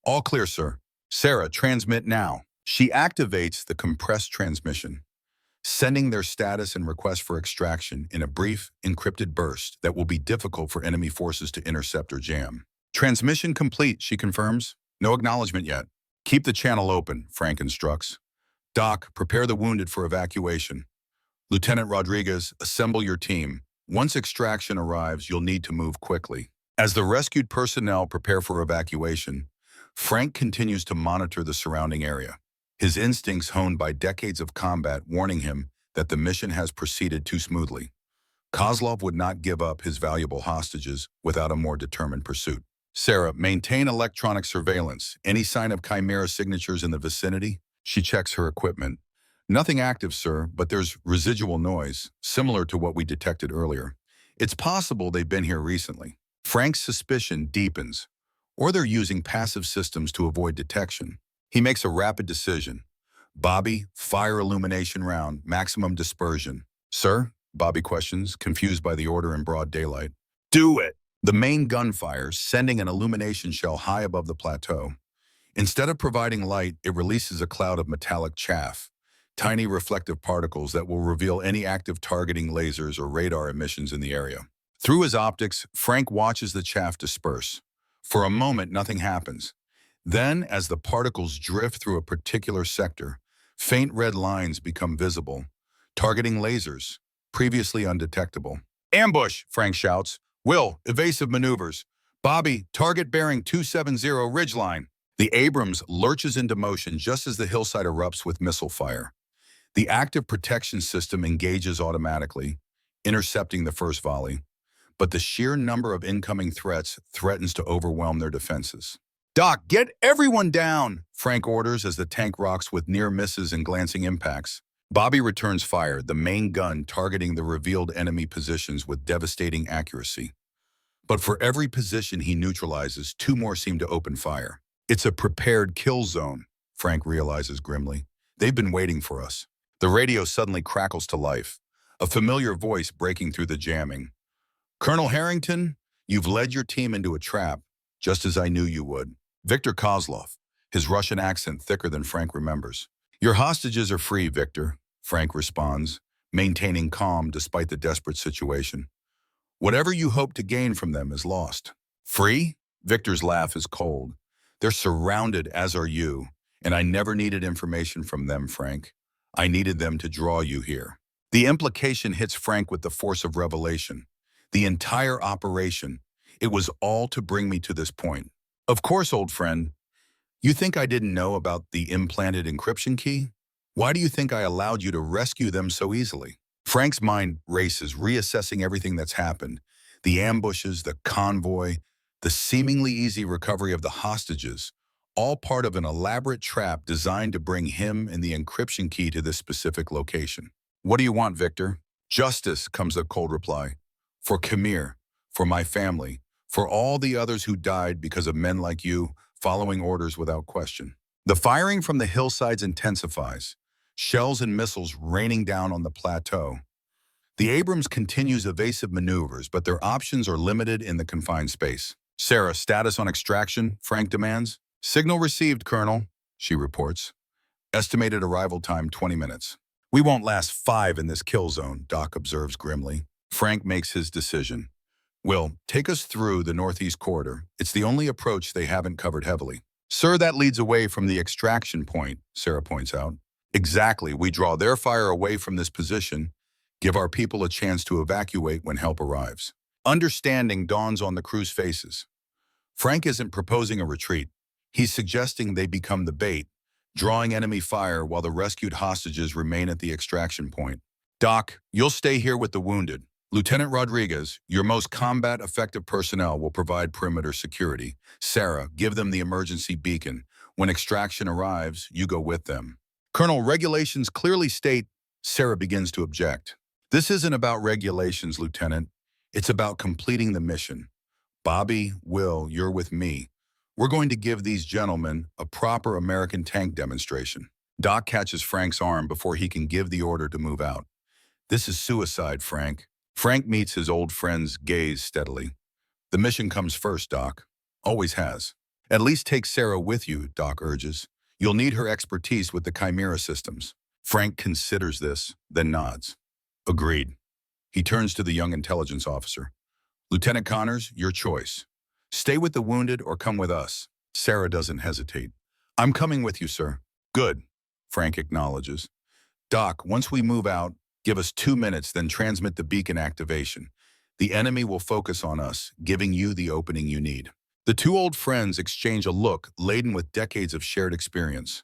All clear, sir. Sarah, transmit now. She activates the compressed transmission, sending their status and request for extraction in a brief, encrypted burst that will be difficult for enemy forces to intercept or jam. Transmission complete, she confirms. No acknowledgement yet. Keep the channel open, Frank instructs. Doc, prepare the wounded for evacuation. Lieutenant Rodriguez, assemble your team. Once extraction arrives, you'll need to move quickly. As the rescued personnel prepare for evacuation, Frank continues to monitor the surrounding area, his instincts honed by decades of combat warning him that the mission has proceeded too smoothly. Kozlov would not give up his valuable hostages without a more determined pursuit. Sarah, maintain electronic surveillance. Any sign of Chimera signatures in the vicinity? She checks her equipment. Nothing active, sir, but there's residual noise, similar to what we detected earlier. It's possible they've been here recently. Frank's suspicion deepens, or they're using passive systems to avoid detection. He makes a rapid decision. Bobby, fire illumination round, maximum dispersion. Sir? Bobby questions, confused by the order in broad daylight. Do it! The main gun fires, sending an illumination shell high above the plateau. Instead of providing light, it releases a cloud of metallic chaff, tiny reflective particles that will reveal any active targeting lasers or radar emissions in the area. Through his optics, Frank watches the chaff disperse. For a moment, nothing happens. Then, as the particles drift through a particular sector, faint red lines become visible, targeting lasers, previously undetectable. Ambush, Frank shouts. Will, evasive maneuvers. Bobby, target bearing 270 ridgeline. The Abrams lurches into motion just as the hillside erupts with missile fire. The active protection system engages automatically, intercepting the first volley, but the sheer number of incoming threats threatens to overwhelm their defenses. Doc, get everyone down, Frank orders as the tank rocks with near misses and glancing impacts. Bobby returns fire, the main gun targeting the revealed enemy positions with devastating accuracy. But for every position he neutralizes, two more seem to open fire. It's a prepared kill zone, Frank realizes grimly. They've been waiting for us. The radio suddenly crackles to life, a familiar voice breaking through the jamming. Colonel Harrington, you've led your team into a trap, just as I knew you would. Victor Kozlov, his Russian accent thicker than Frank remembers. Your hostages are free, Victor, Frank responds, maintaining calm despite the desperate situation. Whatever you hope to gain from them is lost. Free? Victor's laugh is cold. They're surrounded, as are you, and I never needed information from them, Frank. I needed them to draw you here. The implication hits Frank with the force of revelation. The entire operation, it was all to bring me to this point. Of course, old friend. You think I didn't know about the implanted encryption key? Why do you think I allowed you to rescue them so easily? Frank's mind races, reassessing everything that's happened. The ambushes, the convoy, the seemingly easy recovery of the hostages, all part of an elaborate trap designed to bring him and the encryption key to this specific location. What do you want, Victor? Justice, comes the cold reply. For Khmer, for my family, for all the others who died because of men like you, following orders without question. The firing from the hillsides intensifies, shells and missiles raining down on the plateau. The Abrams continues evasive maneuvers, but their options are limited in the confined space. Sarah, status on extraction, Frank demands. Signal received, Colonel, she reports. Estimated arrival time 20 minutes. We won't last 5 in this kill zone, Doc observes grimly. Frank makes his decision. Will, take us through the northeast corridor. It's the only approach they haven't covered heavily. Sir, that leads away from the extraction point, Sarah points out. Exactly, we draw their fire away from this position, give our people a chance to evacuate when help arrives. Understanding dawns on the crew's faces. Frank isn't proposing a retreat. He's suggesting they become the bait, drawing enemy fire while the rescued hostages remain at the extraction point. Doc, you'll stay here with the wounded. Lieutenant Rodriguez, your most combat-effective personnel will provide perimeter security. Sarah, give them the emergency beacon. When extraction arrives, you go with them. Colonel, regulations clearly state. Sarah begins to object. This isn't about regulations, Lieutenant. It's about completing the mission. Bobby, Will, you're with me. We're going to give these gentlemen a proper American tank demonstration. Doc catches Frank's arm before he can give the order to move out. This is suicide, Frank. Frank meets his old friend's gaze steadily. The mission comes first, Doc. Always has. At least take Sarah with you, Doc urges. You'll need her expertise with the Chimera systems. Frank considers this, then nods. Agreed. He turns to the young intelligence officer. Lieutenant Connors, your choice. Stay with the wounded or come with us. Sarah doesn't hesitate. I'm coming with you, sir. Good, Frank acknowledges. Doc, once we move out, give us 2 minutes, then transmit the beacon activation. The enemy will focus on us, giving you the opening you need. The two old friends exchange a look laden with decades of shared experience,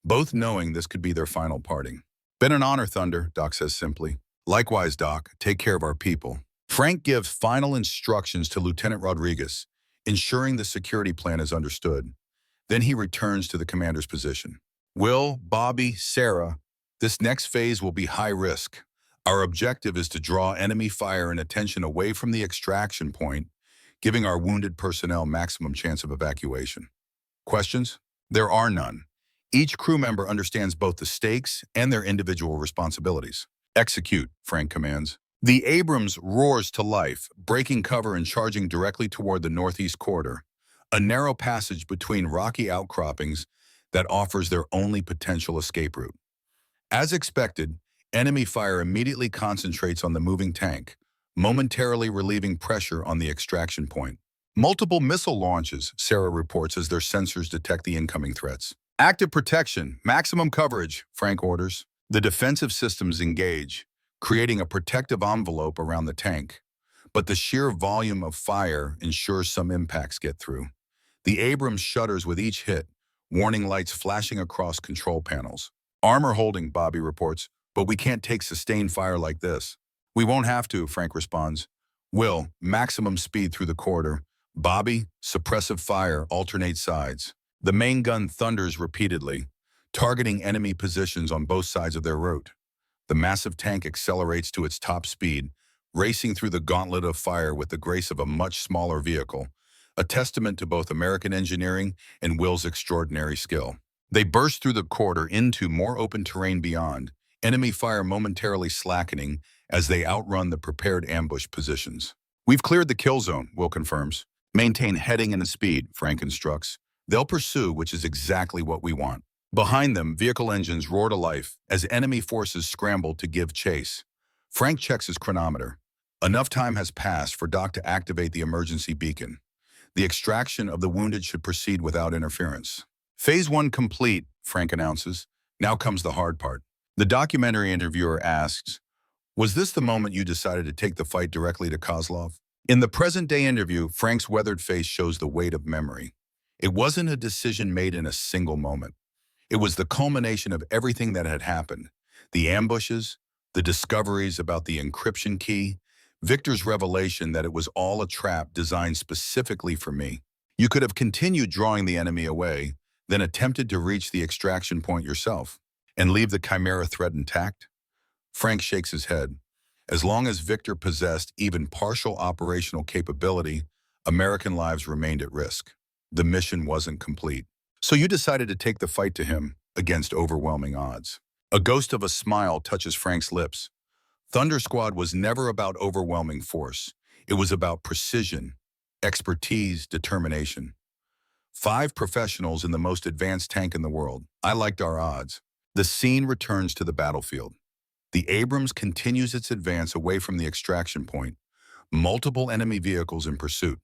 both knowing this could be their final parting. Been an honor, Thunder, Doc says simply. Likewise, Doc, take care of our people. Frank gives final instructions to Lieutenant Rodriguez, ensuring the security plan is understood. Then he returns to the commander's position. Will, Bobby, Sarah, this next phase will be high risk. Our objective is to draw enemy fire and attention away from the extraction point, giving our wounded personnel maximum chance of evacuation. Questions? There are none. Each crew member understands both the stakes and their individual responsibilities. Execute, Frank commands. The Abrams roars to life, breaking cover and charging directly toward the northeast corridor, a narrow passage between rocky outcroppings that offers their only potential escape route. As expected, enemy fire immediately concentrates on the moving tank, momentarily relieving pressure on the extraction point. Multiple missile launches, Sarah reports as their sensors detect the incoming threats. Active protection, maximum coverage, Frank orders. The defensive systems engage, creating a protective envelope around the tank. But the sheer volume of fire ensures some impacts get through. The Abrams shudders with each hit, warning lights flashing across control panels. Armor holding, Bobby reports, but we can't take sustained fire like this. We won't have to, Frank responds. Will, maximum speed through the corridor. Bobby, suppressive fire, alternate sides. The main gun thunders repeatedly, targeting enemy positions on both sides of their route. The massive tank accelerates to its top speed, racing through the gauntlet of fire with the grace of a much smaller vehicle, a testament to both American engineering and Will's extraordinary skill. They burst through the corridor into more open terrain beyond, enemy fire momentarily slackening as they outrun the prepared ambush positions. "We've cleared the kill zone," Will confirms. "Maintain heading and speed," Frank instructs. "They'll pursue, which is exactly what we want." Behind them, vehicle engines roar to life as enemy forces scramble to give chase. Frank checks his chronometer. Enough time has passed for Doc to activate the emergency beacon. The extraction of the wounded should proceed without interference. "Phase 1 complete," Frank announces. Now comes the hard part. The documentary interviewer asks, "Was this the moment you decided to take the fight directly to Kozlov?" In the present-day interview, Frank's weathered face shows the weight of memory. It wasn't a decision made in a single moment. It was the culmination of everything that had happened. The ambushes, the discoveries about the encryption key, Victor's revelation that it was all a trap designed specifically for me. You could have continued drawing the enemy away, then attempted to reach the extraction point yourself, and leave the Chimera threat intact? Frank shakes his head. As long as Victor possessed even partial operational capability, American lives remained at risk. The mission wasn't complete. "So you decided to take the fight to him against overwhelming odds." A ghost of a smile touches Frank's lips. Thunder Squad was never about overwhelming force. It was about precision, expertise, determination. 5 professionals in the most advanced tank in the world. I liked our odds. The scene returns to the battlefield. The Abrams continues its advance away from the extraction point. Multiple enemy vehicles in pursuit.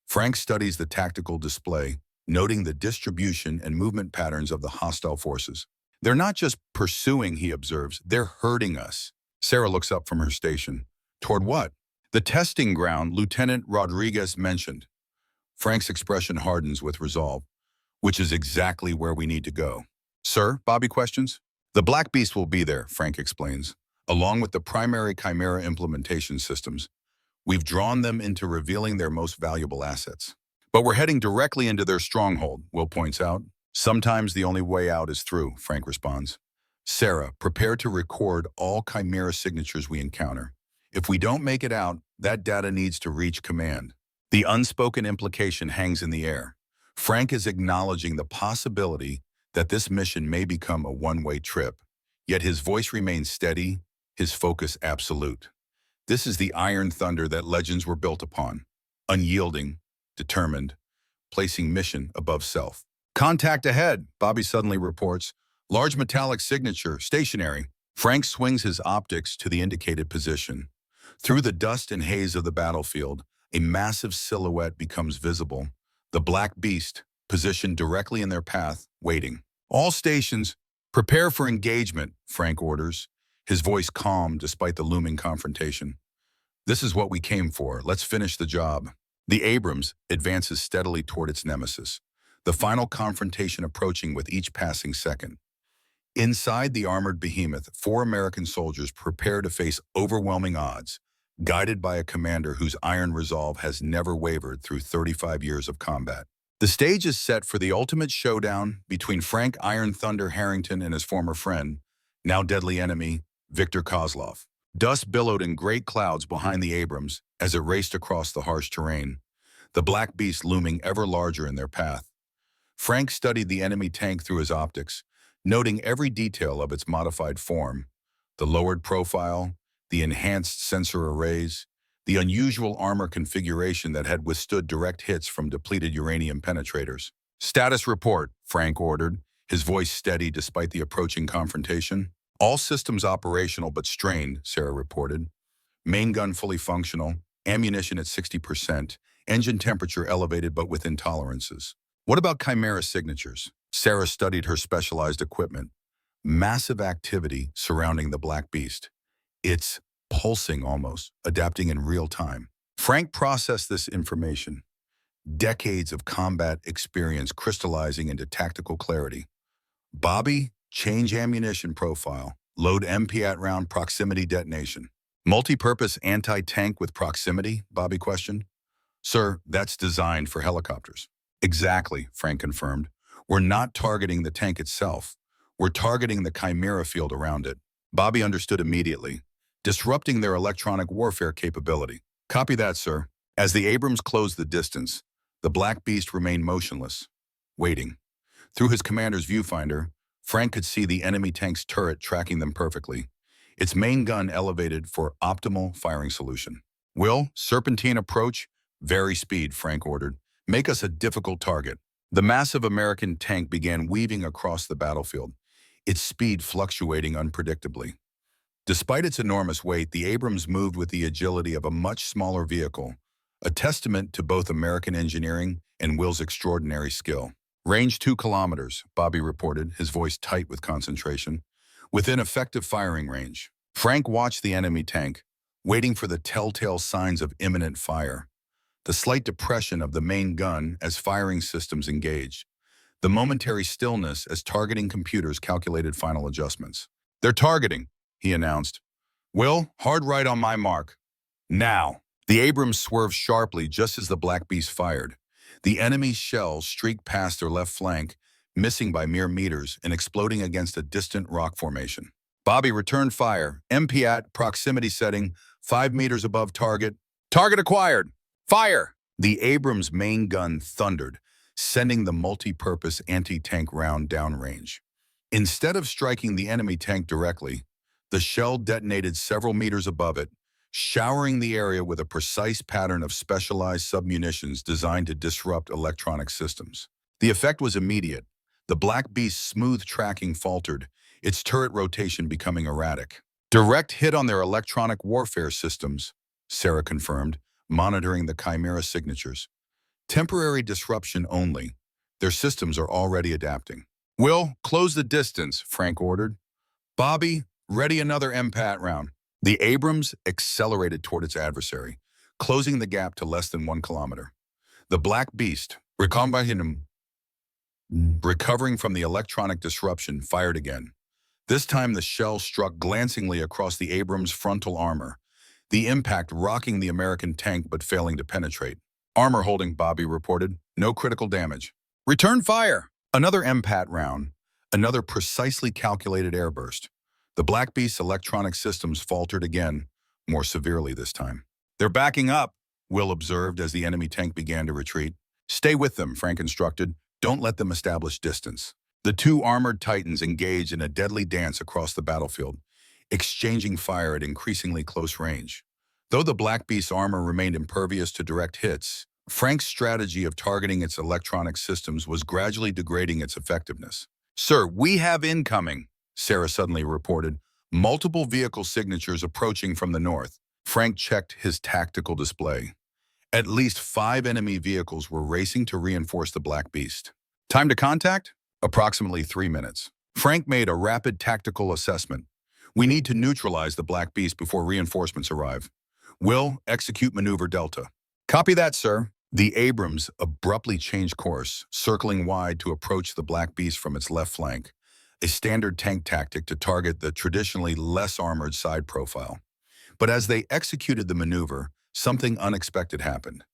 Frank studies the tactical display, noting the distribution and movement patterns of the hostile forces. "They're not just pursuing," he observes, "they're hurting us." Sarah looks up from her station. "Toward what?" "The testing ground Lieutenant Rodriguez mentioned." Frank's expression hardens with resolve. "Which is exactly where we need to go." "Sir?" Bobby questions. "The Black Beast will be there," Frank explains, "along with the primary Chimera implementation systems. We've drawn them into revealing their most valuable assets. But we're heading directly into their stronghold," Will points out. "Sometimes the only way out is through," Frank responds. "Sarah, prepare to record all Chimera signatures we encounter. If we don't make it out, that data needs to reach command." The unspoken implication hangs in the air. Frank is acknowledging the possibility that this mission may become a one-way trip, yet his voice remains steady, his focus absolute. This is the iron thunder that legends were built upon, unyielding, determined, placing mission above self. "Contact ahead," Bobby suddenly reports. "Large metallic signature, stationary." Frank swings his optics to the indicated position. Through the dust and haze of the battlefield, a massive silhouette becomes visible. The Black Beast, positioned directly in their path, waiting. "All stations, prepare for engagement," Frank orders, his voice calm despite the looming confrontation. "This is what we came for. Let's finish the job." The Abrams advances steadily toward its nemesis, the final confrontation approaching with each passing second. Inside the armored behemoth, 4 American soldiers prepare to face overwhelming odds, guided by a commander whose iron resolve has never wavered through 35 years of combat. The stage is set for the ultimate showdown between Frank Iron Thunder Harrington and his former friend, now deadly enemy, Victor Kozlov. Dust billowed in great clouds behind the Abrams as it raced across the harsh terrain, the Black Beast looming ever larger in their path. Frank studied the enemy tank through his optics, noting every detail of its modified form, the lowered profile, the enhanced sensor arrays, the unusual armor configuration that had withstood direct hits from depleted uranium penetrators. "Status report," Frank ordered, his voice steady despite the approaching confrontation. "All systems operational but strained," Sarah reported. "Main gun fully functional, ammunition at 60%, engine temperature elevated but within tolerances." "What about Chimera signatures?" Sarah studied her specialized equipment. Massive activity surrounding the Black Beast. It's pulsing almost, adapting in real time. Frank processed this information. Decades of combat experience crystallizing into tactical clarity. "Bobby, change ammunition profile. Load MPAT round proximity detonation." "Multi-purpose anti-tank with proximity?" Bobby questioned. "Sir, that's designed for helicopters." "Exactly," Frank confirmed. "We're not targeting the tank itself. We're targeting the Chimera field around it." Bobby understood immediately. disrupting their electronic warfare capability. Copy that, sir. As the Abrams closed the distance, the Black Beast remained motionless, waiting. Through his commander's viewfinder, Frank could see the enemy tank's turret tracking them perfectly, its main gun elevated for optimal firing solution. Will, serpentine approach, vary speed, Frank ordered. Make us a difficult target. The massive American tank began weaving across the battlefield, its speed fluctuating unpredictably. Despite its enormous weight, the Abrams moved with the agility of a much smaller vehicle, a testament to both American engineering and Will's extraordinary skill. Range 2 kilometers, Bobby reported, his voice tight with concentration. Within effective firing range. Frank watched the enemy tank, waiting for the telltale signs of imminent fire. The slight depression of the main gun as firing systems engaged. The momentary stillness as targeting computers calculated final adjustments. They're targeting, he announced. Will, hard right on my mark. Now. The Abrams swerved sharply just as the Black Beast fired. The enemy's shells streaked past their left flank, missing by mere meters and exploding against a distant rock formation. Bobby returned fire. MP at proximity setting, 5 meters above target. Target acquired. Fire! The Abrams' main gun thundered, sending the multi-purpose anti-tank round downrange. Instead of striking the enemy tank directly, the shell detonated several meters above it, showering the area with a precise pattern of specialized submunitions designed to disrupt electronic systems. The effect was immediate. The Black Beast's smooth tracking faltered, its turret rotation becoming erratic. Direct hit on their electronic warfare systems, Sarah confirmed, monitoring the Chimera signatures. Temporary disruption only. Their systems are already adapting. Will, close the distance, Frank ordered. Bobby, ready another MPAT round. The Abrams accelerated toward its adversary, closing the gap to less than 1 kilometer. The Black Beast, recovering from the electronic disruption, fired again. This time the shell struck glancingly across the Abrams' frontal armor, the impact rocking the American tank but failing to penetrate. Armor holding, Bobby reported. No critical damage. Return fire! Another MPAT round, another precisely calculated airburst. The Black Beast's electronic systems faltered again, more severely this time. They're backing up, Will observed as the enemy tank began to retreat. Stay with them, Frank instructed. Don't let them establish distance. The two armored titans engaged in a deadly dance across the battlefield, exchanging fire at increasingly close range. Though the Black Beast's armor remained impervious to direct hits, Frank's strategy of targeting its electronic systems was gradually degrading its effectiveness. Sir, we have incoming, Sarah suddenly reported, multiple vehicle signatures approaching from the north. Frank checked his tactical display. At least 5 enemy vehicles were racing to reinforce the Black Beast. Time to contact? Approximately 3 minutes. Frank made a rapid tactical assessment. We need to neutralize the Black Beast before reinforcements arrive. Will, execute maneuver Delta. Copy that, sir. The Abrams abruptly changed course, circling wide to approach the Black Beast from its left flank, a standard tank tactic to target the traditionally less armored side profile. But as they executed the maneuver, something unexpected happened.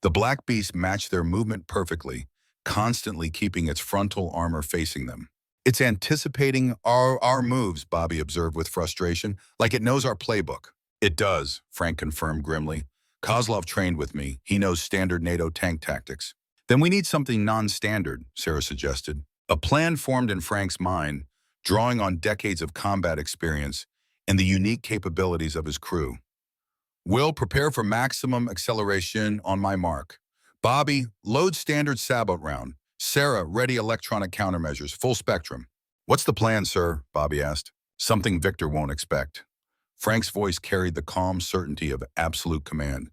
The Black Beast matched their movement perfectly, constantly keeping its frontal armor facing them. It's anticipating our moves, Bobby observed with frustration, like it knows our playbook. It does, Frank confirmed grimly. Kozlov trained with me. He knows standard NATO tank tactics. Then we need something non-standard, Sarah suggested. A plan formed in Frank's mind, drawing on decades of combat experience and the unique capabilities of his crew. Will, prepare for maximum acceleration on my mark. Bobby, load standard sabot round. Sarah, ready electronic countermeasures, full spectrum. What's the plan, sir? Bobby asked. Something Victor won't expect. Frank's voice carried the calm certainty of absolute command.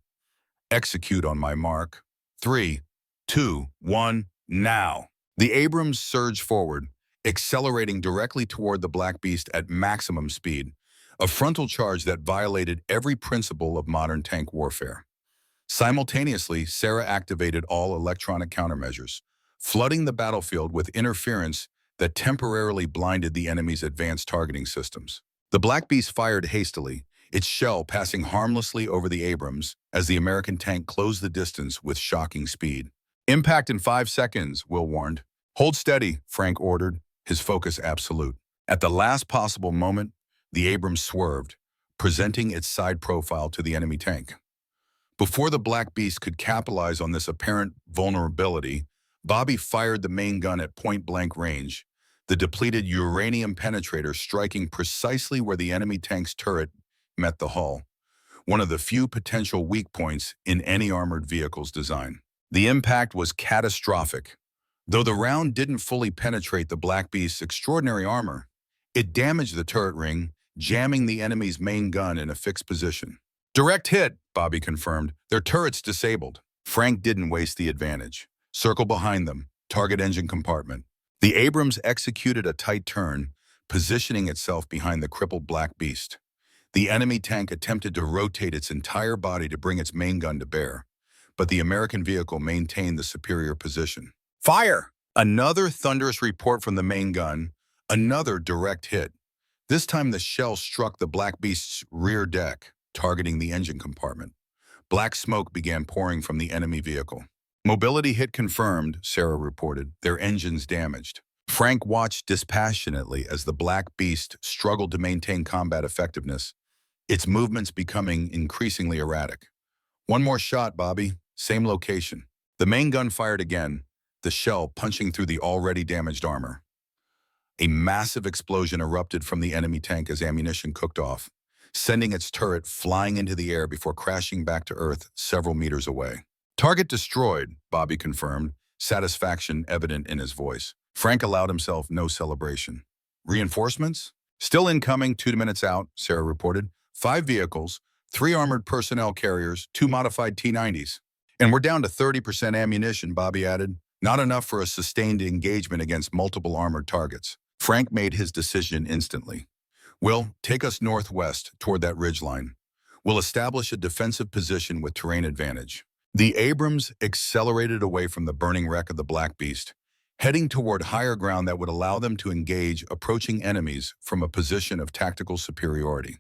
Execute on my mark. 3, 2, 1, now. The Abrams surged forward, accelerating directly toward the Black Beast at maximum speed, a frontal charge that violated every principle of modern tank warfare. Simultaneously, Sarah activated all electronic countermeasures, flooding the battlefield with interference that temporarily blinded the enemy's advanced targeting systems. The Black Beast fired hastily, its shell passing harmlessly over the Abrams as the American tank closed the distance with shocking speed. Impact in 5 seconds, Will warned. Hold steady, Frank ordered, his focus absolute. At the last possible moment, the Abrams swerved, presenting its side profile to the enemy tank. Before the Black Beast could capitalize on this apparent vulnerability, Bobby fired the main gun at point-blank range, the depleted uranium penetrator striking precisely where the enemy tank's turret met the hull, one of the few potential weak points in any armored vehicle's design. The impact was catastrophic. Though the round didn't fully penetrate the Black Beast's extraordinary armor, it damaged the turret ring, jamming the enemy's main gun in a fixed position. "Direct hit," Bobby confirmed. "Their turret's disabled." Frank didn't waste the advantage. "Circle behind them. Target engine compartment." The Abrams executed a tight turn, positioning itself behind the crippled Black Beast. The enemy tank attempted to rotate its entire body to bring its main gun to bear, but the American vehicle maintained the superior position. "Fire!" Another thunderous report from the main gun, another direct hit. This time the shell struck the Black Beast's rear deck, targeting the engine compartment. Black smoke began pouring from the enemy vehicle. "Mobility hit confirmed," Sarah reported, "their engines damaged." Frank watched dispassionately as the Black Beast struggled to maintain combat effectiveness, its movements becoming increasingly erratic. "One more shot, Bobby. Same location." The main gun fired again, the shell punching through the already damaged armor. A massive explosion erupted from the enemy tank as ammunition cooked off, sending its turret flying into the air before crashing back to Earth several meters away. "Target destroyed," Bobby confirmed, satisfaction evident in his voice. Frank allowed himself no celebration. "Reinforcements?" "Still incoming, 2 minutes out," Sarah reported. 5 vehicles, 3 armored personnel carriers, 2 modified T-90s. "And we're down to 30% ammunition," Bobby added. "Not enough for a sustained engagement against multiple armored targets." Frank made his decision instantly. "Will, take us northwest toward that ridgeline. We'll establish a defensive position with terrain advantage." The Abrams accelerated away from the burning wreck of the Black Beast, heading toward higher ground that would allow them to engage approaching enemies from a position of tactical superiority.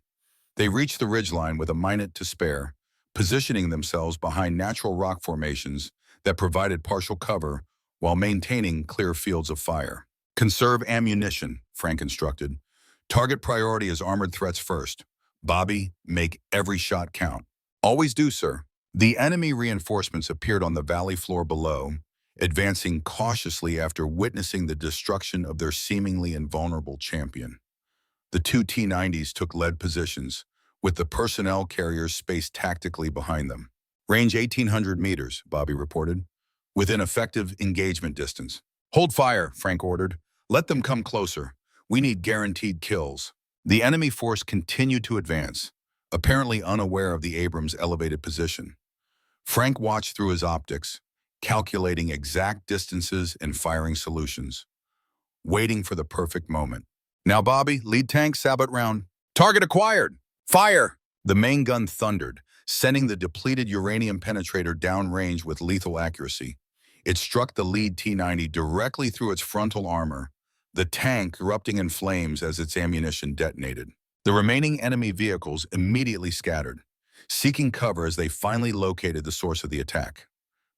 They reached the ridgeline with a minute to spare, positioning themselves behind natural rock formations that provided partial cover while maintaining clear fields of fire. "Conserve ammunition," Frank instructed. "Target priority is armored threats first. Bobby, make every shot count." "Always do, sir." The enemy reinforcements appeared on the valley floor below, advancing cautiously after witnessing the destruction of their seemingly invulnerable champion. The 2 T-90s took lead positions, with the personnel carriers spaced tactically behind them. "Range 1,800 meters," Bobby reported, "within effective engagement distance." "Hold fire," Frank ordered. "Let them come closer. We need guaranteed kills." The enemy force continued to advance, apparently unaware of the Abrams' elevated position. Frank watched through his optics, calculating exact distances and firing solutions, waiting for the perfect moment. "Now, Bobby, lead tank, sabot round. Target acquired. Fire!" The main gun thundered, sending the depleted uranium penetrator downrange with lethal accuracy. It struck the lead T-90 directly through its frontal armor, the tank erupting in flames as its ammunition detonated. The remaining enemy vehicles immediately scattered, seeking cover as they finally located the source of the attack.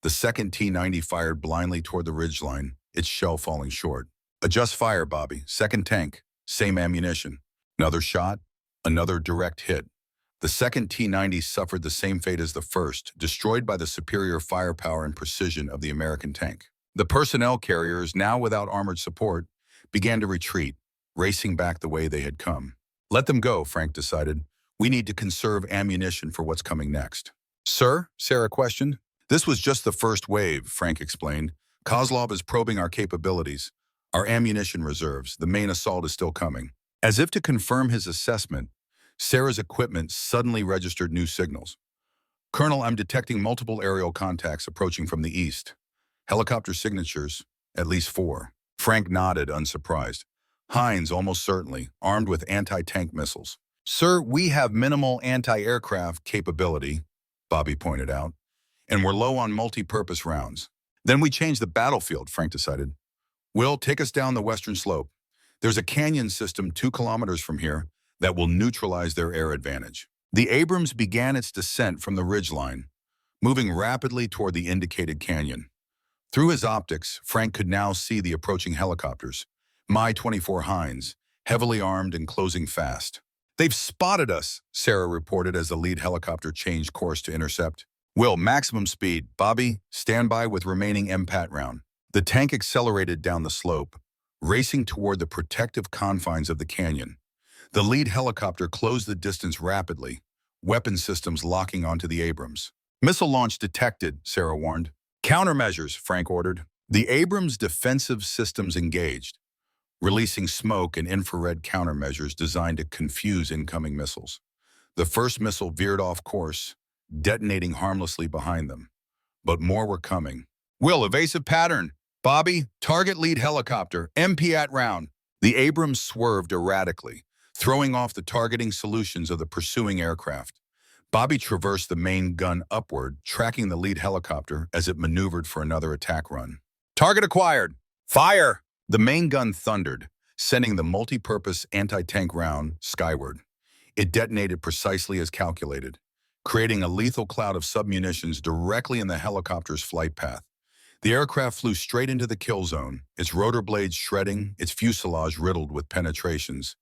The second T-90 fired blindly toward the ridgeline, its shell falling short. "Adjust fire, Bobby. Second tank, same ammunition." Another shot, another direct hit. The second T-90 suffered the same fate as the first, destroyed by the superior firepower and precision of the American tank. The personnel carriers, now without armored support, began to retreat, racing back the way they had come. "Let them go," Frank decided. "We need to conserve ammunition for what's coming next." "Sir?" Sarah questioned. "This was just the first wave," Frank explained. "Kozlov is probing our capabilities, our ammunition reserves. The main assault is still coming." As if to confirm his assessment, Sarah's equipment suddenly registered new signals. "Colonel, I'm detecting multiple aerial contacts approaching from the east. Helicopter signatures, at least 4. Frank nodded, unsurprised. "Heinz, almost certainly, armed with anti-tank missiles." "Sir, we have minimal anti-aircraft capability," Bobby pointed out, "and we're low on multi-purpose rounds." "Then we change the battlefield," Frank decided. "Will, take us down the western slope. There's a canyon system 2 kilometers from here that will neutralize their air advantage." The Abrams began its descent from the ridgeline, moving rapidly toward the indicated canyon. Through his optics, Frank could now see the approaching helicopters, Mi-24 Heinz, heavily armed and closing fast. They've spotted us, Sarah reported as the lead helicopter changed course to intercept. Will, maximum speed. Bobby, stand by with remaining MPAT round. The tank accelerated down the slope, racing toward the protective confines of the canyon. The lead helicopter closed the distance rapidly, weapon systems locking onto the Abrams. Missile launch detected, Sarah warned. Countermeasures, Frank ordered. The Abrams defensive systems engaged, releasing smoke and infrared countermeasures designed to confuse incoming missiles. The first missile veered off course, detonating harmlessly behind them. But more were coming. Will, evasive pattern. Bobby, target lead helicopter, MP at round. The Abrams swerved erratically, throwing off the targeting solutions of the pursuing aircraft. Bobby traversed the main gun upward, tracking the lead helicopter as it maneuvered for another attack run. Target acquired. Fire! The main gun thundered, sending the multi-purpose anti-tank round skyward. It detonated precisely as calculated, creating a lethal cloud of submunitions directly in the helicopter's flight path. The aircraft flew straight into the kill zone, its rotor blades shredding, its fuselage riddled with penetrations.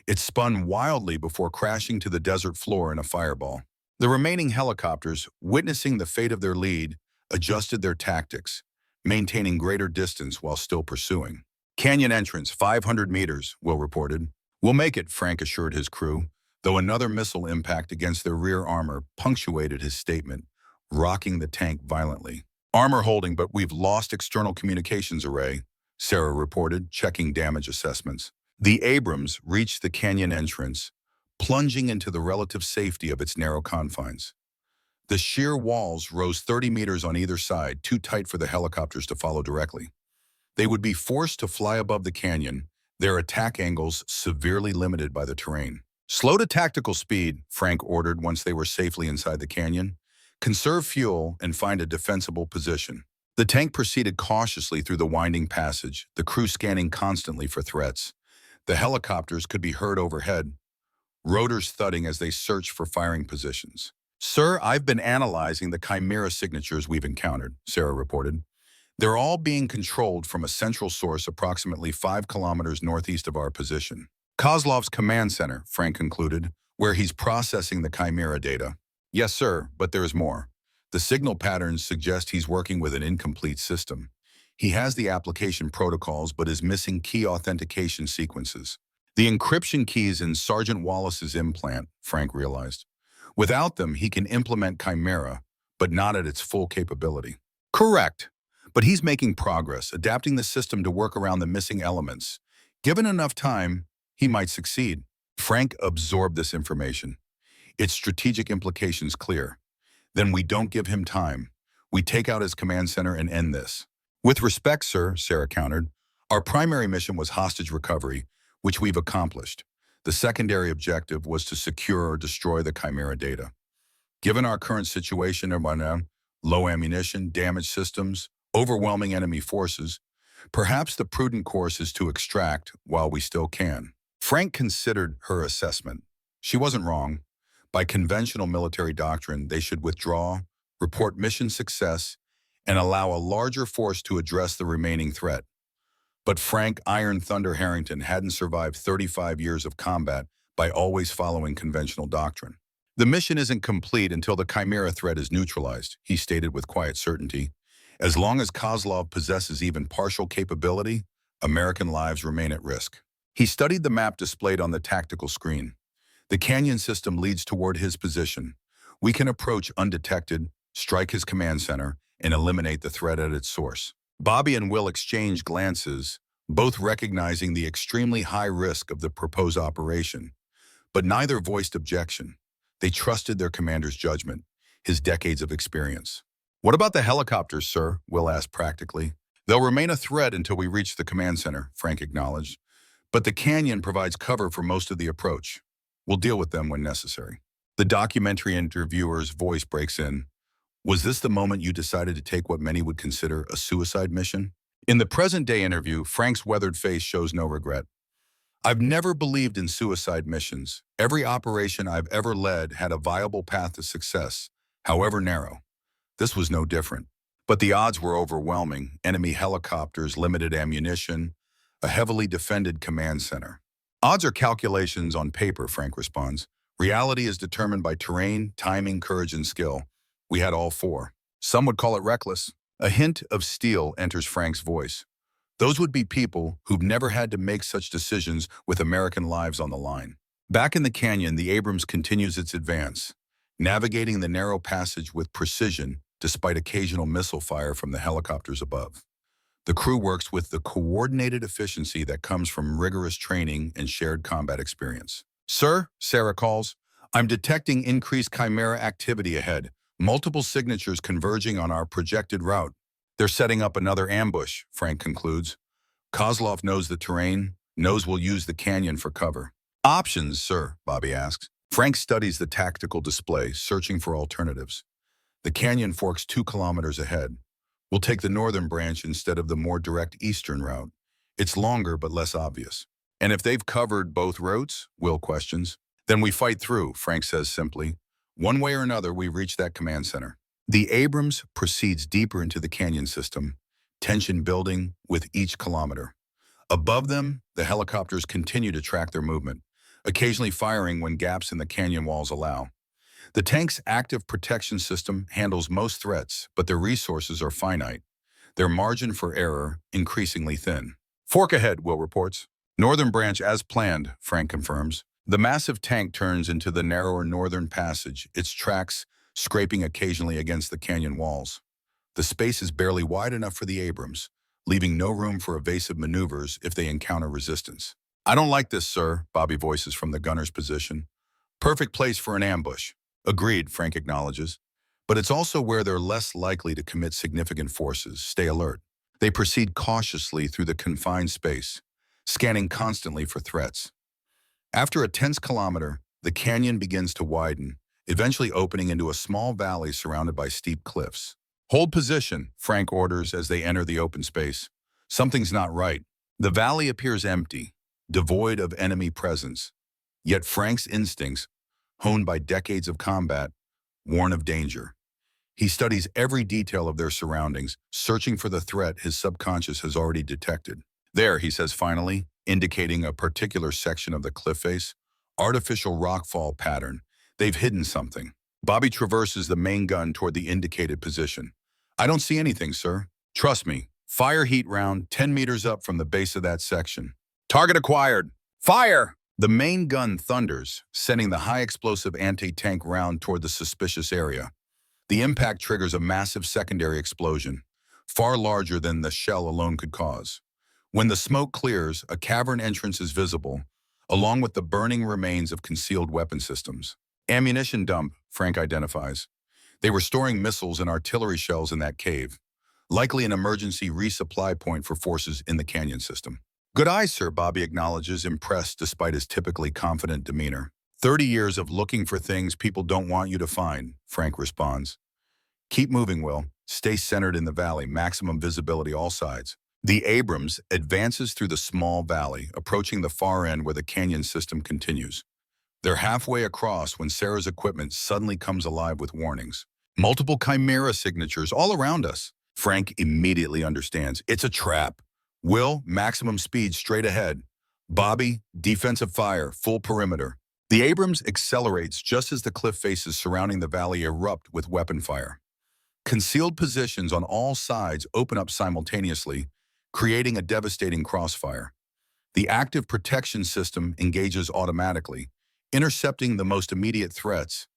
It spun wildly before crashing to the desert floor in a fireball. The remaining helicopters, witnessing the fate of their lead, adjusted their tactics, maintaining greater distance while still pursuing. Canyon entrance, 500 meters, Will reported. We'll make it, Frank assured his crew, though another missile impact against their rear armor punctuated his statement, rocking the tank violently. Armor holding, but we've lost external communications array, Sarah reported, checking damage assessments. The Abrams reached the canyon entrance, plunging into the relative safety of its narrow confines. The sheer walls rose 30 meters on either side, too tight for the helicopters to follow directly. They would be forced to fly above the canyon, their attack angles severely limited by the terrain. Slow to tactical speed, Frank ordered once they were safely inside the canyon. Conserve fuel and find a defensible position. The tank proceeded cautiously through the winding passage, the crew scanning constantly for threats. The helicopters could be heard overhead, rotors thudding as they searched for firing positions. Sir, I've been analyzing the Chimera signatures we've encountered, Sarah reported. They're all being controlled from a central source approximately 5 kilometers northeast of our position. Kozlov's command center, Frank concluded, where he's processing the Chimera data. Yes, sir, but there is more. The signal patterns suggest he's working with an incomplete system. He has the application protocols but is missing key authentication sequences. The encryption keys in Sergeant Wallace's implant, Frank realized. Without them, he can implement Chimera, but not at its full capability. Correct. But he's making progress, adapting the system to work around the missing elements. Given enough time, he might succeed. Frank absorbed this information. Its strategic implications clear. Then we don't give him time. We take out his command center and end this. With respect, sir, Sarah countered, our primary mission was hostage recovery, which we've accomplished. The secondary objective was to secure or destroy the Chimera data. Given our current situation around low ammunition, damaged systems, overwhelming enemy forces, perhaps the prudent course is to extract while we still can. Frank considered her assessment. She wasn't wrong. By conventional military doctrine, they should withdraw, report mission success, and allow a larger force to address the remaining threat. But Frank Iron Thunder Harrington hadn't survived 35 years of combat by always following conventional doctrine. The mission isn't complete until the Chimera threat is neutralized, he stated with quiet certainty. As long as Kozlov possesses even partial capability, American lives remain at risk. He studied the map displayed on the tactical screen. The canyon system leads toward his position. We can approach undetected, strike his command center, and eliminate the threat at its source. Bobby and Will exchanged glances, both recognizing the extremely high risk of the proposed operation. But neither voiced objection. They trusted their commander's judgment, his decades of experience. What about the helicopters, sir? Will asked practically. They'll remain a threat until we reach the command center, Frank acknowledged. But the canyon provides cover for most of the approach. We'll deal with them when necessary. The documentary interviewer's voice breaks in. Was this the moment you decided to take what many would consider a suicide mission? In the present-day interview, Frank's weathered face shows no regret. I've never believed in suicide missions. Every operation I've ever led had a viable path to success, however narrow. This was no different. But the odds were overwhelming. Enemy helicopters, limited ammunition, a heavily defended command center. Odds are calculations on paper, Frank responds. Reality is determined by terrain, timing, courage, and skill. We had all four. Some would call it reckless. A hint of steel enters Frank's voice. Those would be people who've never had to make such decisions with American lives on the line. Back in the canyon, the Abrams continues its advance, navigating the narrow passage with precision despite occasional missile fire from the helicopters above. The crew works with the coordinated efficiency that comes from rigorous training and shared combat experience. Sir, Sarah calls, I'm detecting increased Chimera activity ahead, multiple signatures converging on our projected route. They're setting up another ambush, Frank concludes. Kozlov knows the terrain, knows we'll use the canyon for cover. Options, sir, Bobby asks. Frank studies the tactical display, searching for alternatives. The canyon forks 2 kilometers ahead. We'll take the northern branch instead of the more direct eastern route. It's longer but less obvious. And if they've covered both routes, Will questions, then we fight through, Frank says simply. One way or another, we reach that command center. The Abrams proceeds deeper into the canyon system, tension building with each kilometer. Above them, the helicopters continue to track their movement, occasionally firing when gaps in the canyon walls allow. The tank's active protection system handles most threats, but their resources are finite. Their margin for error increasingly thin. Fork ahead, Will reports. Northern branch as planned, Frank confirms. The massive tank turns into the narrower northern passage, its tracks scraping occasionally against the canyon walls. The space is barely wide enough for the Abrams, leaving no room for evasive maneuvers if they encounter resistance. I don't like this, sir, Bobby voices from the gunner's position. Perfect place for an ambush. Agreed, Frank acknowledges. But it's also where they're less likely to commit significant forces. Stay alert. They proceed cautiously through the confined space, scanning constantly for threats. After a tense kilometer, the canyon begins to widen, eventually opening into a small valley surrounded by steep cliffs. Hold position, Frank orders as they enter the open space. Something's not right. The valley appears empty, devoid of enemy presence. Yet Frank's instincts, honed by decades of combat, warn of danger. He studies every detail of their surroundings, searching for the threat his subconscious has already detected. There, he says finally, indicating a particular section of the cliff face, artificial rockfall pattern. They've hidden something. Bobby traverses the main gun toward the indicated position. I don't see anything, sir. Trust me. Fire heat round 10 meters up from the base of that section. Target acquired. Fire! The main gun thunders, sending the high-explosive anti-tank round toward the suspicious area. The impact triggers a massive secondary explosion, far larger than the shell alone could cause. When the smoke clears, a cavern entrance is visible, along with the burning remains of concealed weapon systems. Ammunition dump, Frank identifies. They were storing missiles and artillery shells in that cave, likely an emergency resupply point for forces in the canyon system. Good eye, sir, Bobby acknowledges, impressed despite his typically confident demeanor. 30 years of looking for things people don't want you to find, Frank responds. Keep moving, Will. Stay centered in the valley, maximum visibility all sides. The Abrams advances through the small valley, approaching the far end where the canyon system continues. They're halfway across when Sarah's equipment suddenly comes alive with warnings. Multiple Chimera signatures all around us. Frank immediately understands. It's a trap. Will, maximum speed straight ahead. Bobby, defensive fire, full perimeter. The Abrams accelerates just as the cliff faces surrounding the valley erupt with weapon fire. Concealed positions on all sides open up simultaneously, creating a devastating crossfire. The active protection system engages automatically, intercepting the most immediate threats,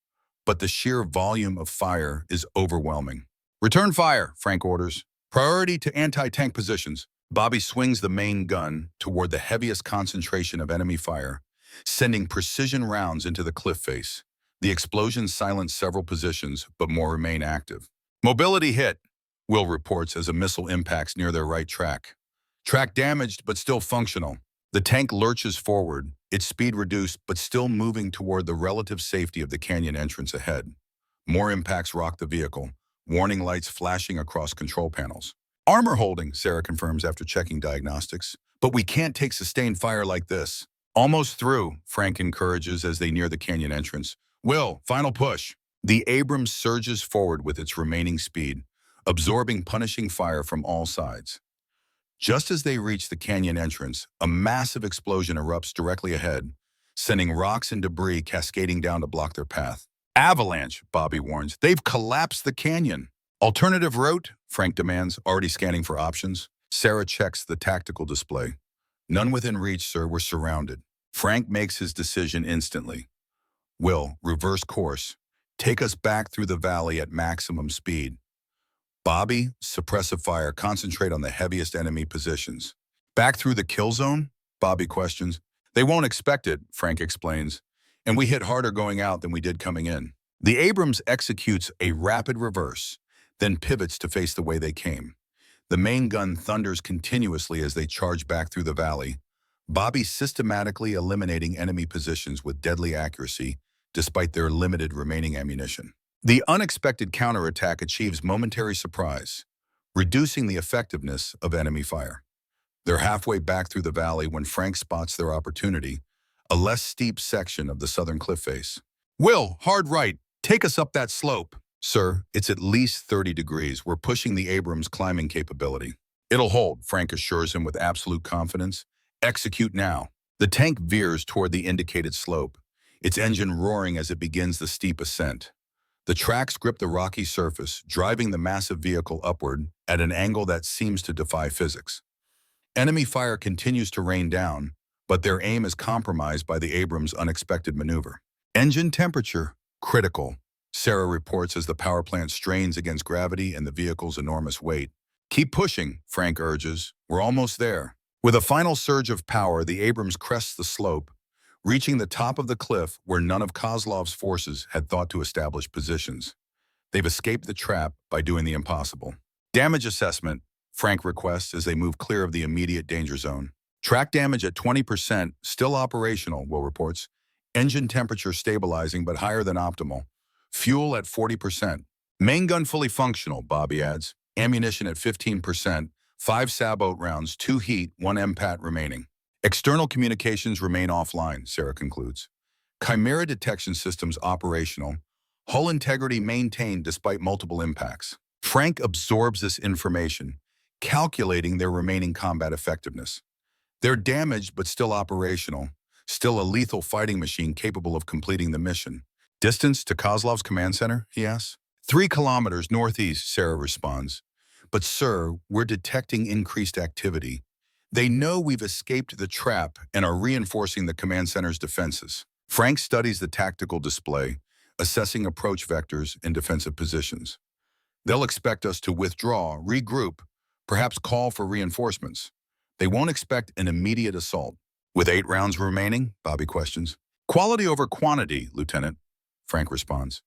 but the sheer volume of fire is overwhelming. Return fire, Frank orders. Priority to anti-tank positions. Bobby swings the main gun toward the heaviest concentration of enemy fire, sending precision rounds into the cliff face. The explosions silence several positions, but more remain active. Mobility hit, Will reports as a missile impacts near their right track. Track damaged, but still functional. The tank lurches forward, its speed reduced, but still moving toward the relative safety of the canyon entrance ahead. More impacts rock the vehicle, warning lights flashing across control panels. Armor holding, Sarah confirms after checking diagnostics. But we can't take sustained fire like this. Almost through, Frank encourages as they near the canyon entrance. Will, final push. The Abrams surges forward with its remaining speed, absorbing punishing fire from all sides. Just as they reach the canyon entrance, a massive explosion erupts directly ahead, sending rocks and debris cascading down to block their path. Avalanche, Bobby warns. They've collapsed the canyon. Alternative route? Frank demands, already scanning for options. Sarah checks the tactical display. None within reach, sir. We're surrounded. Frank makes his decision instantly. Will, reverse course. Take us back through the valley at maximum speed. Bobby, suppressive fire. Concentrate on the heaviest enemy positions. Back through the kill zone? Bobby questions. They won't expect it, Frank explains. And we hit harder going out than we did coming in. The Abrams executes a rapid reverse, then pivots to face the way they came. The main gun thunders continuously as they charge back through the valley, Bobby systematically eliminating enemy positions with deadly accuracy despite their limited remaining ammunition. The unexpected counterattack achieves momentary surprise, reducing the effectiveness of enemy fire. They're halfway back through the valley when Frank spots their opportunity, a less steep section of the southern cliff face. Will, hard right, take us up that slope. Sir, it's at least 30 degrees. We're pushing the Abrams climbing capability. It'll hold, Frank assures him with absolute confidence. Execute now. The tank veers toward the indicated slope, its engine roaring as it begins the steep ascent. The tracks grip the rocky surface, driving the massive vehicle upward at an angle that seems to defy physics. Enemy fire continues to rain down, but their aim is compromised by the Abrams' unexpected maneuver. Engine temperature, critical, Sarah reports as the power plant strains against gravity and the vehicle's enormous weight. Keep pushing, Frank urges. We're almost there. With a final surge of power, the Abrams crests the slope, reaching the top of the cliff where none of Kozlov's forces had thought to establish positions. They've escaped the trap by doing the impossible. Damage assessment, Frank requests as they move clear of the immediate danger zone. Track damage at 20%, still operational, Will reports. Engine temperature stabilizing but higher than optimal. Fuel at 40%. Main gun fully functional, Bobby adds. Ammunition at 15%. 5 sabot rounds, 2 heat, 1 MPAT remaining. External communications remain offline, Sarah concludes. Chimera detection systems operational. Hull integrity maintained despite multiple impacts. Frank absorbs this information, calculating their remaining combat effectiveness. They're damaged but still operational, still a lethal fighting machine capable of completing the mission. Distance to Kozlov's command center, he asks. 3 kilometers northeast, Sarah responds. But sir, we're detecting increased activity. They know we've escaped the trap and are reinforcing the command center's defenses. Frank studies the tactical display, assessing approach vectors and defensive positions. They'll expect us to withdraw, regroup, perhaps call for reinforcements. They won't expect an immediate assault. With 8 rounds remaining, Bobby questions. Quality over quantity, Lieutenant, Frank responds.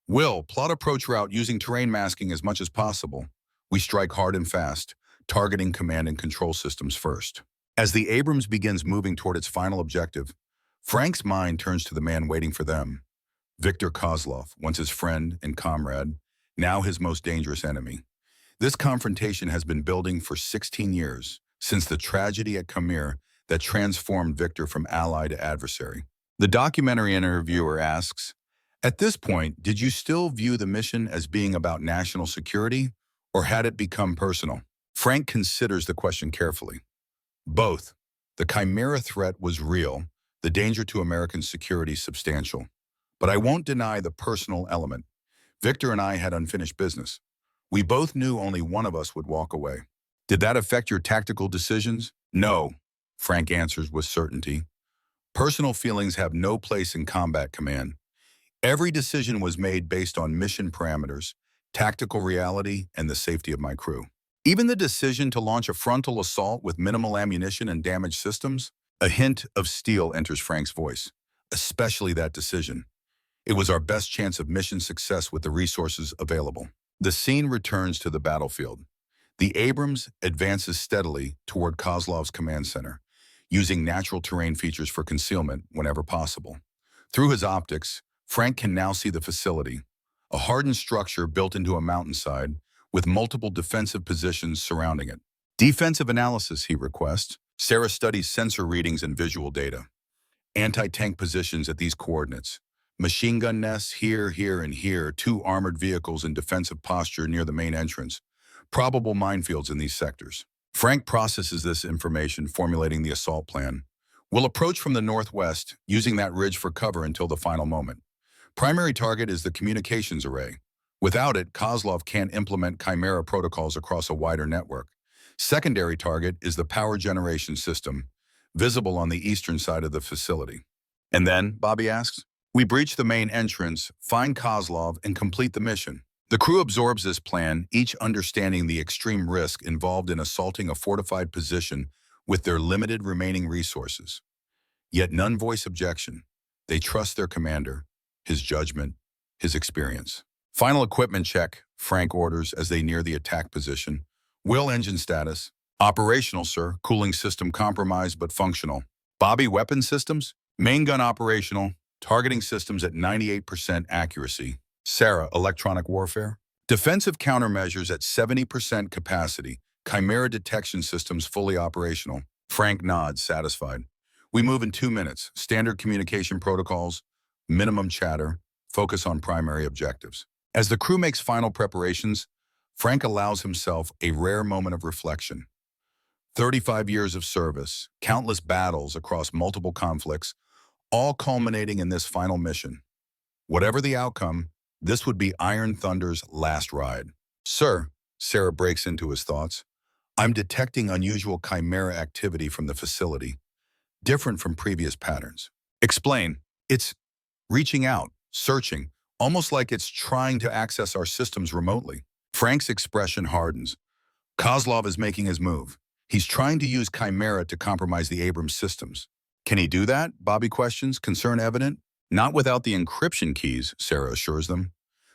Will, plot approach route using terrain masking as much as possible. We strike hard and fast, targeting command and control systems first. As the Abrams begins moving toward its final objective, Frank's mind turns to the man waiting for them. Viktor Kozlov, once his friend and comrade, now his most dangerous enemy. This confrontation has been building for 16 years, since the tragedy at Khmer that transformed Viktor from ally to adversary. The documentary interviewer asks, at this point, did you still view the mission as being about national security, or had it become personal? Frank considers the question carefully. Both. The Chimera threat was real, the danger to American security substantial. But I won't deny the personal element. Viktor and I had unfinished business. We both knew only one of us would walk away. Did that affect your tactical decisions? No, Frank answers with certainty. Personal feelings have no place in combat command. Every decision was made based on mission parameters, tactical reality, and the safety of my crew. Even the decision to launch a frontal assault with minimal ammunition and damaged systems, a hint of steel enters Frank's voice, especially that decision. It was our best chance of mission success with the resources available. The scene returns to the battlefield. The Abrams advances steadily toward Kozlov's command center, using natural terrain features for concealment whenever possible. Through his optics, Frank can now see the facility, a hardened structure built into a mountainside with multiple defensive positions surrounding it. Defensive analysis, he requests. Sarah studies sensor readings and visual data. Anti-tank positions at these coordinates. Machine gun nests here, here, and here, 2 armored vehicles in defensive posture near the main entrance. Probable minefields in these sectors. Frank processes this information, formulating the assault plan. We'll approach from the northwest, using that ridge for cover until the final moment. Primary target is the communications array. Without it, Kozlov can't implement Chimera protocols across a wider network. Secondary target is the power generation system, visible on the eastern side of the facility. And then, Bobby asks, we breach the main entrance, find Kozlov, and complete the mission. The crew absorbs this plan, each understanding the extreme risk involved in assaulting a fortified position with their limited remaining resources. Yet none voice objection. They trust their commander, his judgment, his experience. Final equipment check, Frank orders as they near the attack position. Will engine status. Operational, sir. Cooling system compromised but functional. Bobby, weapon systems. Main gun operational. Targeting systems at 98% accuracy. Sarah, electronic warfare. Defensive countermeasures at 70% capacity. Chimera detection systems fully operational. Frank nods, satisfied. We move in 2 minutes. Standard communication protocols, minimum chatter, focus on primary objectives. As the crew makes final preparations, Frank allows himself a rare moment of reflection. 35 years of service, countless battles across multiple conflicts, all culminating in this final mission. Whatever the outcome, this would be Iron Thunder's last ride. Sir, Sarah breaks into his thoughts, I'm detecting unusual Chimera activity from the facility, different from previous patterns. Explain. It's reaching out, searching, almost like it's trying to access our systems remotely. Frank's expression hardens. Kozlov is making his move. He's trying to use Chimera to compromise the Abrams systems. Can he do that? Bobby questions, concern evident. Not without the encryption keys, Sarah assures them.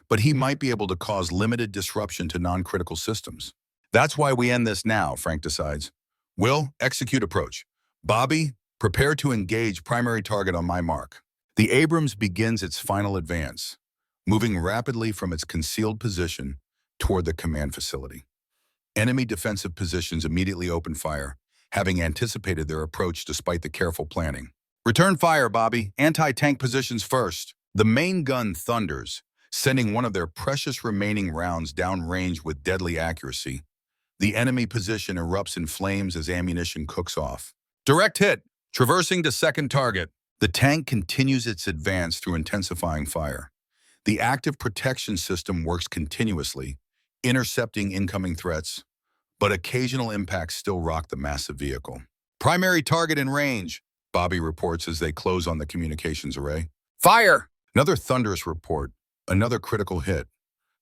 But he might be able to cause limited disruption to non-critical systems. That's why we end this now, Frank decides. Will, execute approach. Bobby, prepare to engage primary target on my mark. The Abrams begins its final advance, moving rapidly from its concealed position toward the command facility. Enemy defensive positions immediately open fire, having anticipated their approach despite the careful planning. Return fire, Bobby. Anti-tank positions first. The main gun thunders, sending one of their precious remaining rounds downrange with deadly accuracy. The enemy position erupts in flames as ammunition cooks off. Direct hit, traversing to second target. The tank continues its advance through intensifying fire. The active protection system works continuously, intercepting incoming threats, but occasional impacts still rock the massive vehicle. Primary target in range, Bobby reports as they close on the communications array. Fire! Another thunderous report, another critical hit.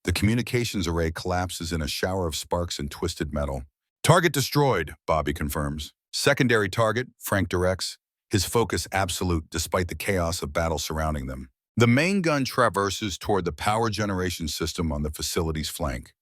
The communications array collapses in a shower of sparks and twisted metal. Target destroyed, Bobby confirms. Secondary target, Frank directs, his focus absolute despite the chaos of battle surrounding them. The main gun traverses toward the power generation system on the facility's flank.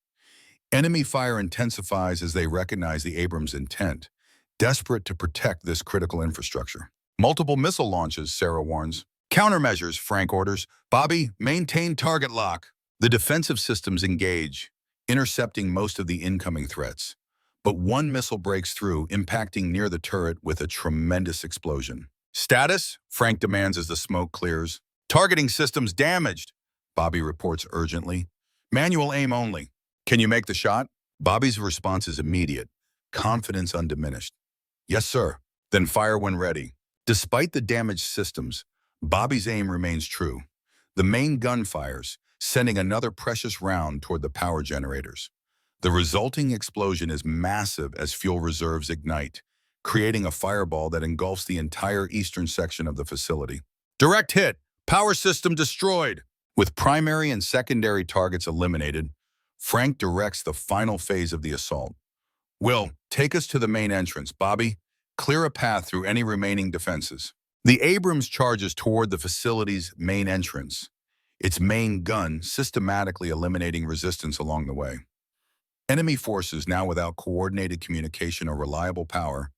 Enemy fire intensifies as they recognize the Abrams' intent, desperate to protect this critical infrastructure. Multiple missile launches, Sarah warns. Countermeasures, Frank orders. Bobby, maintain target lock. The defensive systems engage, intercepting most of the incoming threats. But one missile breaks through, impacting near the turret with a tremendous explosion. Status? Frank demands as the smoke clears. Targeting systems damaged, Bobby reports urgently. Manual aim only. Can you make the shot? Bobby's response is immediate, confidence undiminished. Yes, sir. Then fire when ready. Despite the damaged systems, Bobby's aim remains true. The main gun fires, sending another precious round toward the power generators. The resulting explosion is massive as fuel reserves ignite, creating a fireball that engulfs the entire eastern section of the facility. Direct hit, power system destroyed. With primary and secondary targets eliminated, Frank directs the final phase of the assault. Will, take us to the main entrance. Bobby, clear a path through any remaining defenses. The Abrams charges toward the facility's main entrance, its main gun systematically eliminating resistance along the way. Enemy forces, now without coordinated communication or reliable power,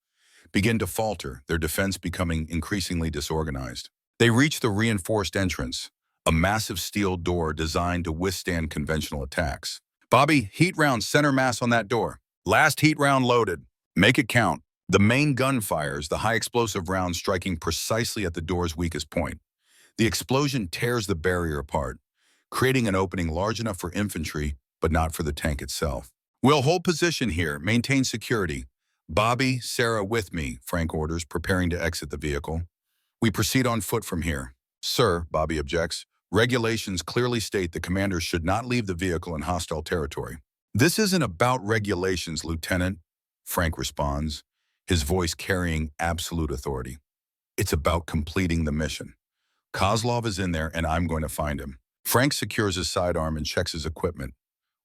begin to falter, their defense becoming increasingly disorganized. They reach the reinforced entrance, a massive steel door designed to withstand conventional attacks. Bobby, heat round center mass on that door. Last heat round loaded. Make it count. The main gun fires, the high explosive round striking precisely at the door's weakest point. The explosion tears the barrier apart, creating an opening large enough for infantry, but not for the tank itself. We'll hold position here, maintain security. Bobby, Sarah with me, Frank orders, preparing to exit the vehicle. We proceed on foot from here. Sir, Bobby objects, regulations clearly state the commander should not leave the vehicle in hostile territory. This isn't about regulations, Lieutenant, Frank responds, his voice carrying absolute authority. It's about completing the mission. Kozlov is in there and I'm going to find him. Frank secures his sidearm and checks his equipment.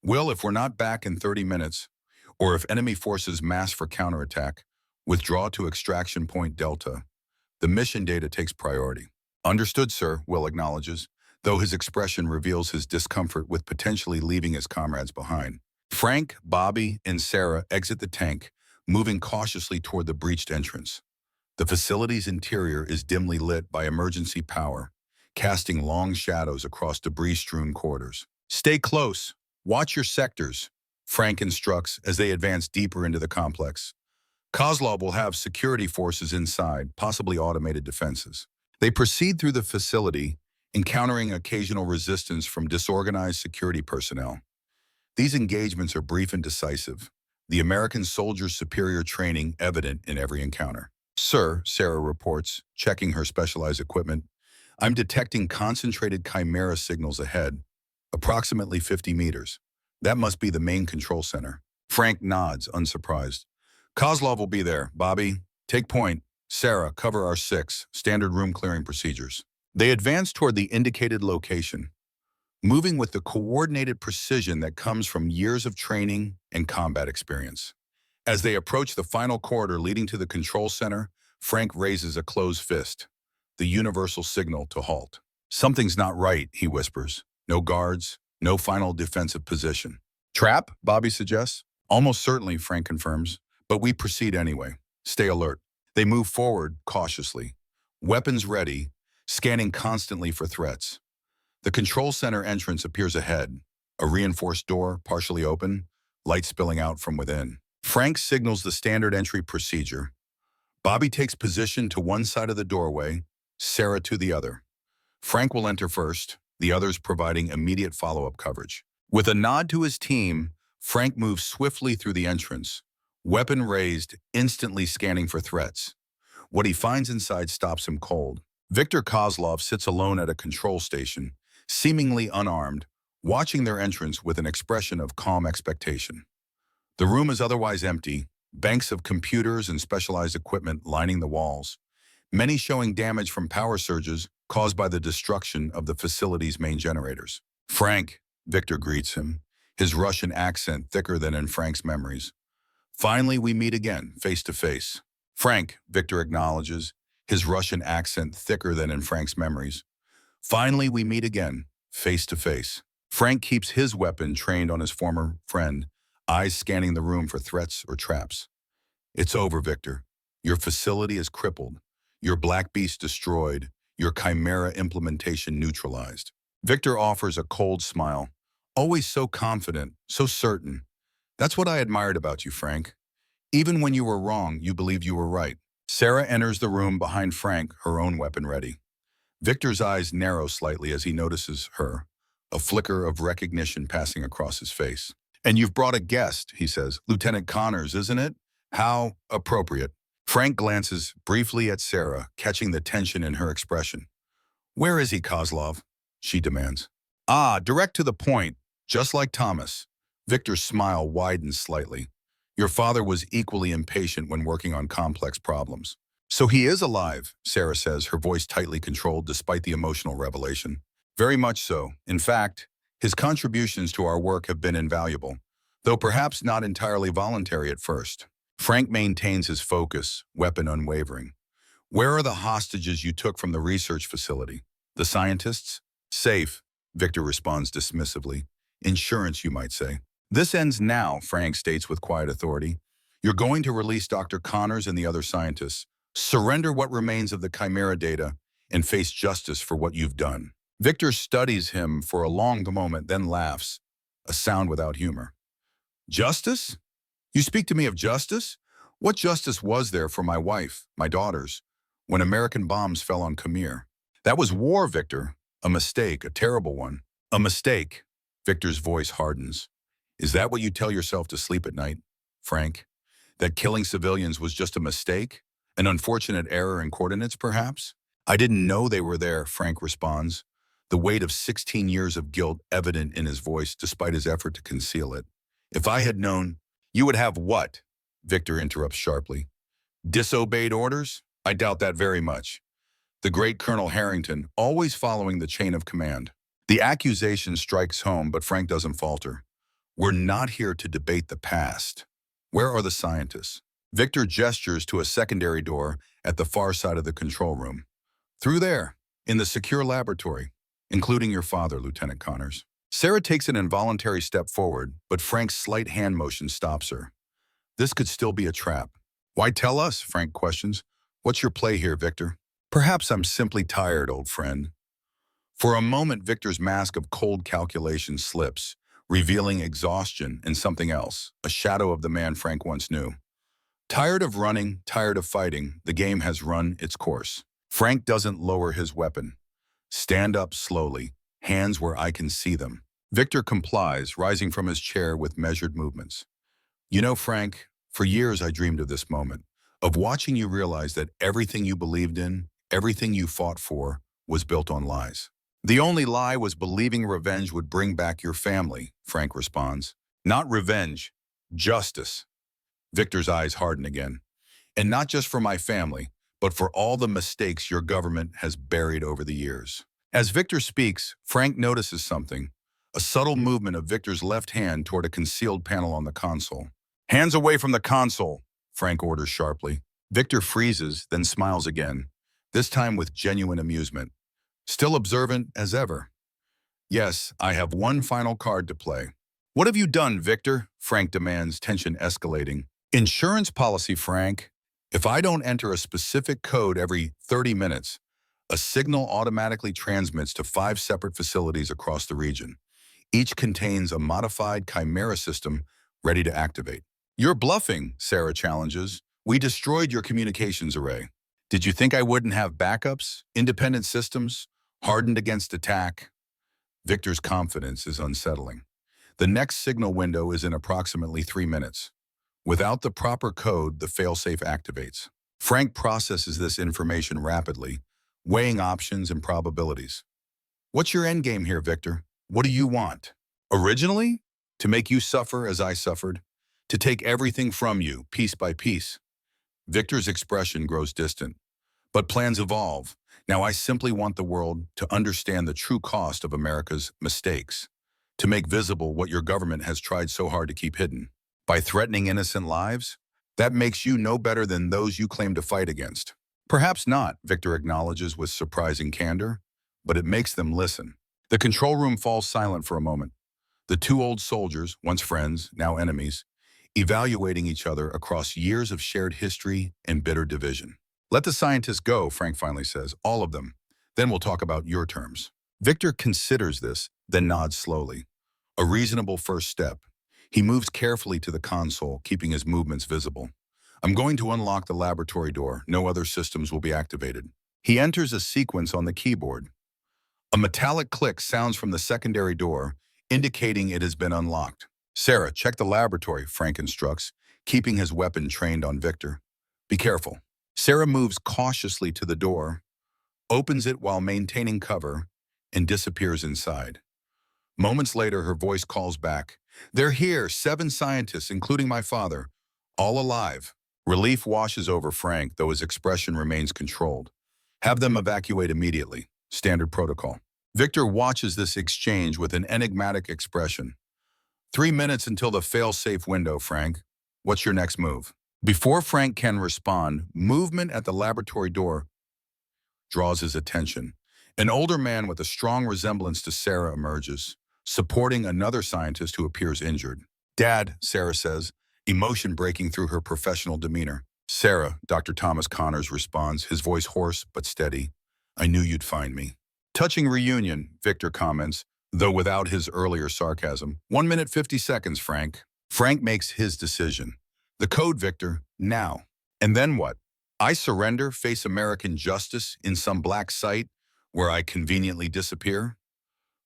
Will, if we're not back in 30 minutes, or if enemy forces mass for counterattack, withdraw to extraction point Delta. The mission data takes priority. Understood, sir, Will acknowledges, though his expression reveals his discomfort with potentially leaving his comrades behind. Frank, Bobby, and Sarah exit the tank, moving cautiously toward the breached entrance. The facility's interior is dimly lit by emergency power, casting long shadows across debris-strewn corridors. Stay close. Watch your sectors, Frank instructs as they advance deeper into the complex. Kozlov will have security forces inside, possibly automated defenses. They proceed through the facility, encountering occasional resistance from disorganized security personnel. These engagements are brief and decisive, the American soldiers' superior training evident in every encounter. Sir, Sarah reports, checking her specialized equipment, I'm detecting concentrated chimera signals ahead, approximately 50 meters. That must be the main control center. Frank nods, unsurprised. Kozlov will be there. Bobby, take point. Sarah, cover our 6, standard room clearing procedures. They advance toward the indicated location, moving with the coordinated precision that comes from years of training and combat experience. As they approach the final corridor leading to the control center, Frank raises a closed fist, the universal signal to halt. Something's not right, he whispers. No guards, no final defensive position. Trap, Bobby suggests. Almost certainly, Frank confirms, but we proceed anyway. Stay alert. They move forward cautiously, weapons ready, scanning constantly for threats. The control center entrance appears ahead, a reinforced door partially open, light spilling out from within. Frank signals the standard entry procedure. Bobby takes position to one side of the doorway, Sarah to the other. Frank will enter first, the others providing immediate follow-up coverage. With a nod to his team, Frank moves swiftly through the entrance, weapon raised, instantly scanning for threats. What he finds inside stops him cold. Viktor Kozlov sits alone at a control station, seemingly unarmed, watching their entrance with an expression of calm expectation. The room is otherwise empty, banks of computers and specialized equipment lining the walls, many showing damage from power surges caused by the destruction of the facility's main generators. Frank, Viktor greets him, his Russian accent thicker than in Frank's memories. Finally, we meet again, face to face. Frank, Viktor acknowledges, his Russian accent thicker than in Frank's memories. Finally, we meet again, face to face. Frank keeps his weapon trained on his former friend, eyes scanning the room for threats or traps. It's over, Viktor. Your facility is crippled, your Black Beast destroyed, your Chimera implementation neutralized. Viktor offers a cold smile, always so confident, so certain. That's what I admired about you, Frank. Even when you were wrong, you believed you were right. Sarah enters the room behind Frank, her own weapon ready. Viktor's eyes narrow slightly as he notices her, a flicker of recognition passing across his face. And you've brought a guest, he says. Lieutenant Connors, isn't it? How appropriate. Frank glances briefly at Sarah, catching the tension in her expression. Where is he, Kozlov? She demands. Ah, direct to the point, just like Thomas. Viktor's smile widens slightly. Your father was equally impatient when working on complex problems. So he is alive, Sarah says, her voice tightly controlled despite the emotional revelation. Very much so. In fact, his contributions to our work have been invaluable, though perhaps not entirely voluntary at first. Frank maintains his focus, weapon unwavering. Where are the hostages you took from the research facility? The scientists? Safe, Viktor responds dismissively. Insurance, you might say. This ends now, Frank states with quiet authority. You're going to release Dr. Connors and the other scientists, surrender what remains of the Chimera data, and face justice for what you've done. Viktor studies him for a long moment, then laughs, a sound without humor. Justice? You speak to me of justice? What justice was there for my wife, my daughters, when American bombs fell on Khmer? That was war, Viktor. A mistake, a terrible one. A mistake. Viktor's voice hardens. Is that what you tell yourself to sleep at night, Frank? That killing civilians was just a mistake? An unfortunate error in coordinates, perhaps? I didn't know they were there, Frank responds, the weight of 16 years of guilt evident in his voice despite his effort to conceal it. If I had known, you would have what? Victor interrupts sharply. Disobeyed orders? I doubt that very much. The great Colonel Harrington, always following the chain of command. The accusation strikes home, but Frank doesn't falter. We're not here to debate the past. Where are the scientists? Victor gestures to a secondary door at the far side of the control room. Through there, in the secure laboratory, including your father, Lieutenant Connors. Sarah takes an involuntary step forward, but Frank's slight hand motion stops her. This could still be a trap. Why tell us? Frank questions. What's your play here, Victor? Perhaps I'm simply tired, old friend. For a moment, Victor's mask of cold calculation slips, revealing exhaustion and something else, a shadow of the man Frank once knew. Tired of running, tired of fighting, the game has run its course. Frank doesn't lower his weapon. Stand up slowly, hands where I can see them. Victor complies, rising from his chair with measured movements. You know, Frank, for years I dreamed of this moment, of watching you realize that everything you believed in, everything you fought for, was built on lies. The only lie was believing revenge would bring back your family, Frank responds. Not revenge, justice. Victor's eyes harden again. And not just for my family, but for all the mistakes your government has buried over the years. As Victor speaks, Frank notices something, a subtle movement of Victor's left hand toward a concealed panel on the console. Hands away from the console, Frank orders sharply. Victor freezes, then smiles again, this time with genuine amusement. Still observant as ever. Yes, I have one final card to play. What have you done, Victor? Frank demands, tension escalating. Insurance policy, Frank. If I don't enter a specific code every 30 minutes, a signal automatically transmits to 5 separate facilities across the region. Each contains a modified chimera system ready to activate. You're bluffing, Sarah challenges. We destroyed your communications array. Did you think I wouldn't have backups, independent systems, hardened against attack? Victor's confidence is unsettling. The next signal window is in approximately 3 minutes. Without the proper code, the failsafe activates. Frank processes this information rapidly, weighing options and probabilities. What's your endgame here, Victor? What do you want? Originally, to make you suffer as I suffered, to take everything from you, piece by piece. Victor's expression grows distant. But plans evolve. Now I simply want the world to understand the true cost of America's mistakes, to make visible what your government has tried so hard to keep hidden. By threatening innocent lives, that makes you no better than those you claim to fight against. Perhaps not, Victor acknowledges with surprising candor, but it makes them listen. The control room falls silent for a moment. The 2 old soldiers, once friends, now enemies, evaluating each other across years of shared history and bitter division. Let the scientists go, Frank finally says, all of them. Then we'll talk about your terms. Victor considers this, then nods slowly. A reasonable first step. He moves carefully to the console, keeping his movements visible. I'm going to unlock the laboratory door. No other systems will be activated. He enters a sequence on the keyboard. A metallic click sounds from the secondary door, indicating it has been unlocked. Sarah, check the laboratory, Frank instructs, keeping his weapon trained on Victor. Be careful. Sarah moves cautiously to the door, opens it while maintaining cover, and disappears inside. Moments later, her voice calls back. They're here, 7 scientists, including my father, all alive. Relief washes over Frank, though his expression remains controlled. Have them evacuate immediately. Standard protocol. Victor watches this exchange with an enigmatic expression. 3 minutes until the fail-safe window, Frank. What's your next move? Before Frank can respond, movement at the laboratory door draws his attention. An older man with a strong resemblance to Sarah emerges, supporting another scientist who appears injured. Dad, Sarah says, emotion breaking through her professional demeanor. Sarah, Dr. Thomas Connors responds, his voice hoarse but steady. I knew you'd find me. Touching reunion, Victor comments, though without his earlier sarcasm. 1 minute 50 seconds, Frank. Frank makes his decision. The code, Victor, now. And then what? I surrender, face American justice in some black site where I conveniently disappear?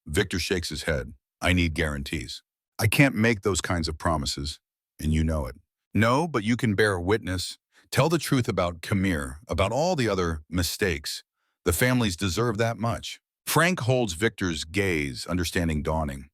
Victor shakes his head. I need guarantees. I can't make those kinds of promises, and you know it. No, but you can bear witness. Tell the truth about Khmer, about all the other mistakes. The families deserve that much. Frank holds Victor's gaze, understanding dawning.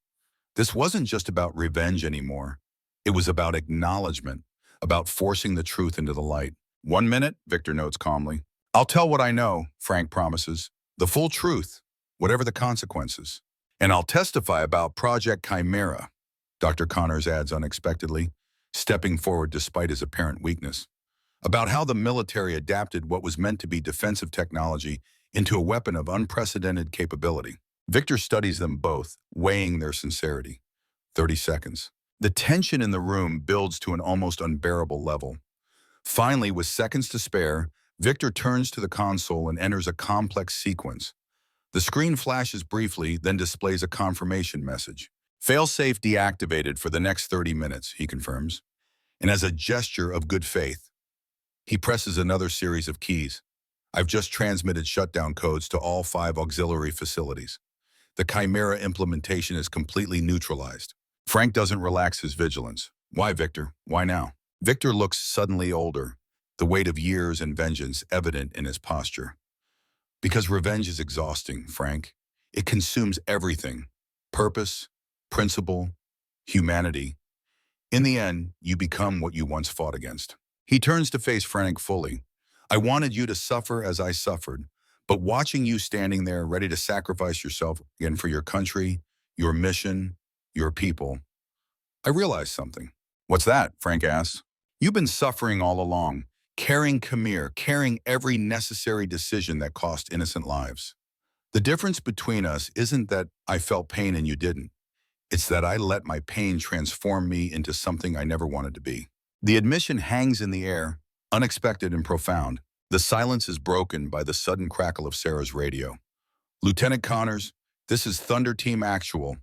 This wasn't just about revenge anymore. It was about acknowledgement, about forcing the truth into the light. 1 minute, Victor notes calmly. I'll tell what I know, Frank promises. The full truth, whatever the consequences. And I'll testify about Project Chimera, Dr. Connors adds unexpectedly, stepping forward despite his apparent weakness. About how the military adapted what was meant to be defensive technology into a weapon of unprecedented capability. Victor studies them both, weighing their sincerity. 30 seconds. The tension in the room builds to an almost unbearable level. Finally, with seconds to spare, Victor turns to the console and enters a complex sequence. The screen flashes briefly, then displays a confirmation message. Failsafe deactivated for the next 30 minutes, he confirms. And as a gesture of good faith, he presses another series of keys. I've just transmitted shutdown codes to all 5 auxiliary facilities. The Chimera implementation is completely neutralized. Frank doesn't relax his vigilance. Why, Victor? Why now? Victor looks suddenly older, the weight of years and vengeance evident in his posture. Because revenge is exhausting, Frank. It consumes everything. Purpose, principle, humanity. In the end, you become what you once fought against. He turns to face Frank fully. I wanted you to suffer as I suffered, but watching you standing there ready to sacrifice yourself again for your country, your mission, your people, I realized something. What's that? Frank asks. You've been suffering all along, carrying Khmer, carrying every necessary decision that cost innocent lives. The difference between us isn't that I felt pain and you didn't. It's that I let my pain transform me into something I never wanted to be. The admission hangs in the air, unexpected and profound. The silence is broken by the sudden crackle of Sarah's radio. Lieutenant Connors, this is Thunder Team Actual.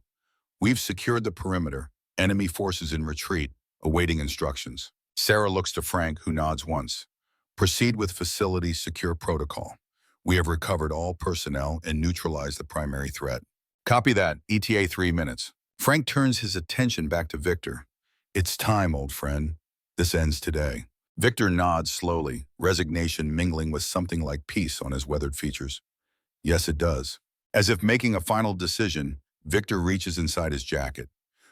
We've secured the perimeter. Enemy forces in retreat, awaiting instructions. Sarah looks to Frank, who nods once. Proceed with facility secure protocol. We have recovered all personnel and neutralized the primary threat. Copy that, ETA 3 minutes. Frank turns his attention back to Victor. It's time, old friend. This ends today. Victor nods slowly, resignation mingling with something like peace on his weathered features. Yes, it does. As if making a final decision, Victor reaches inside his jacket.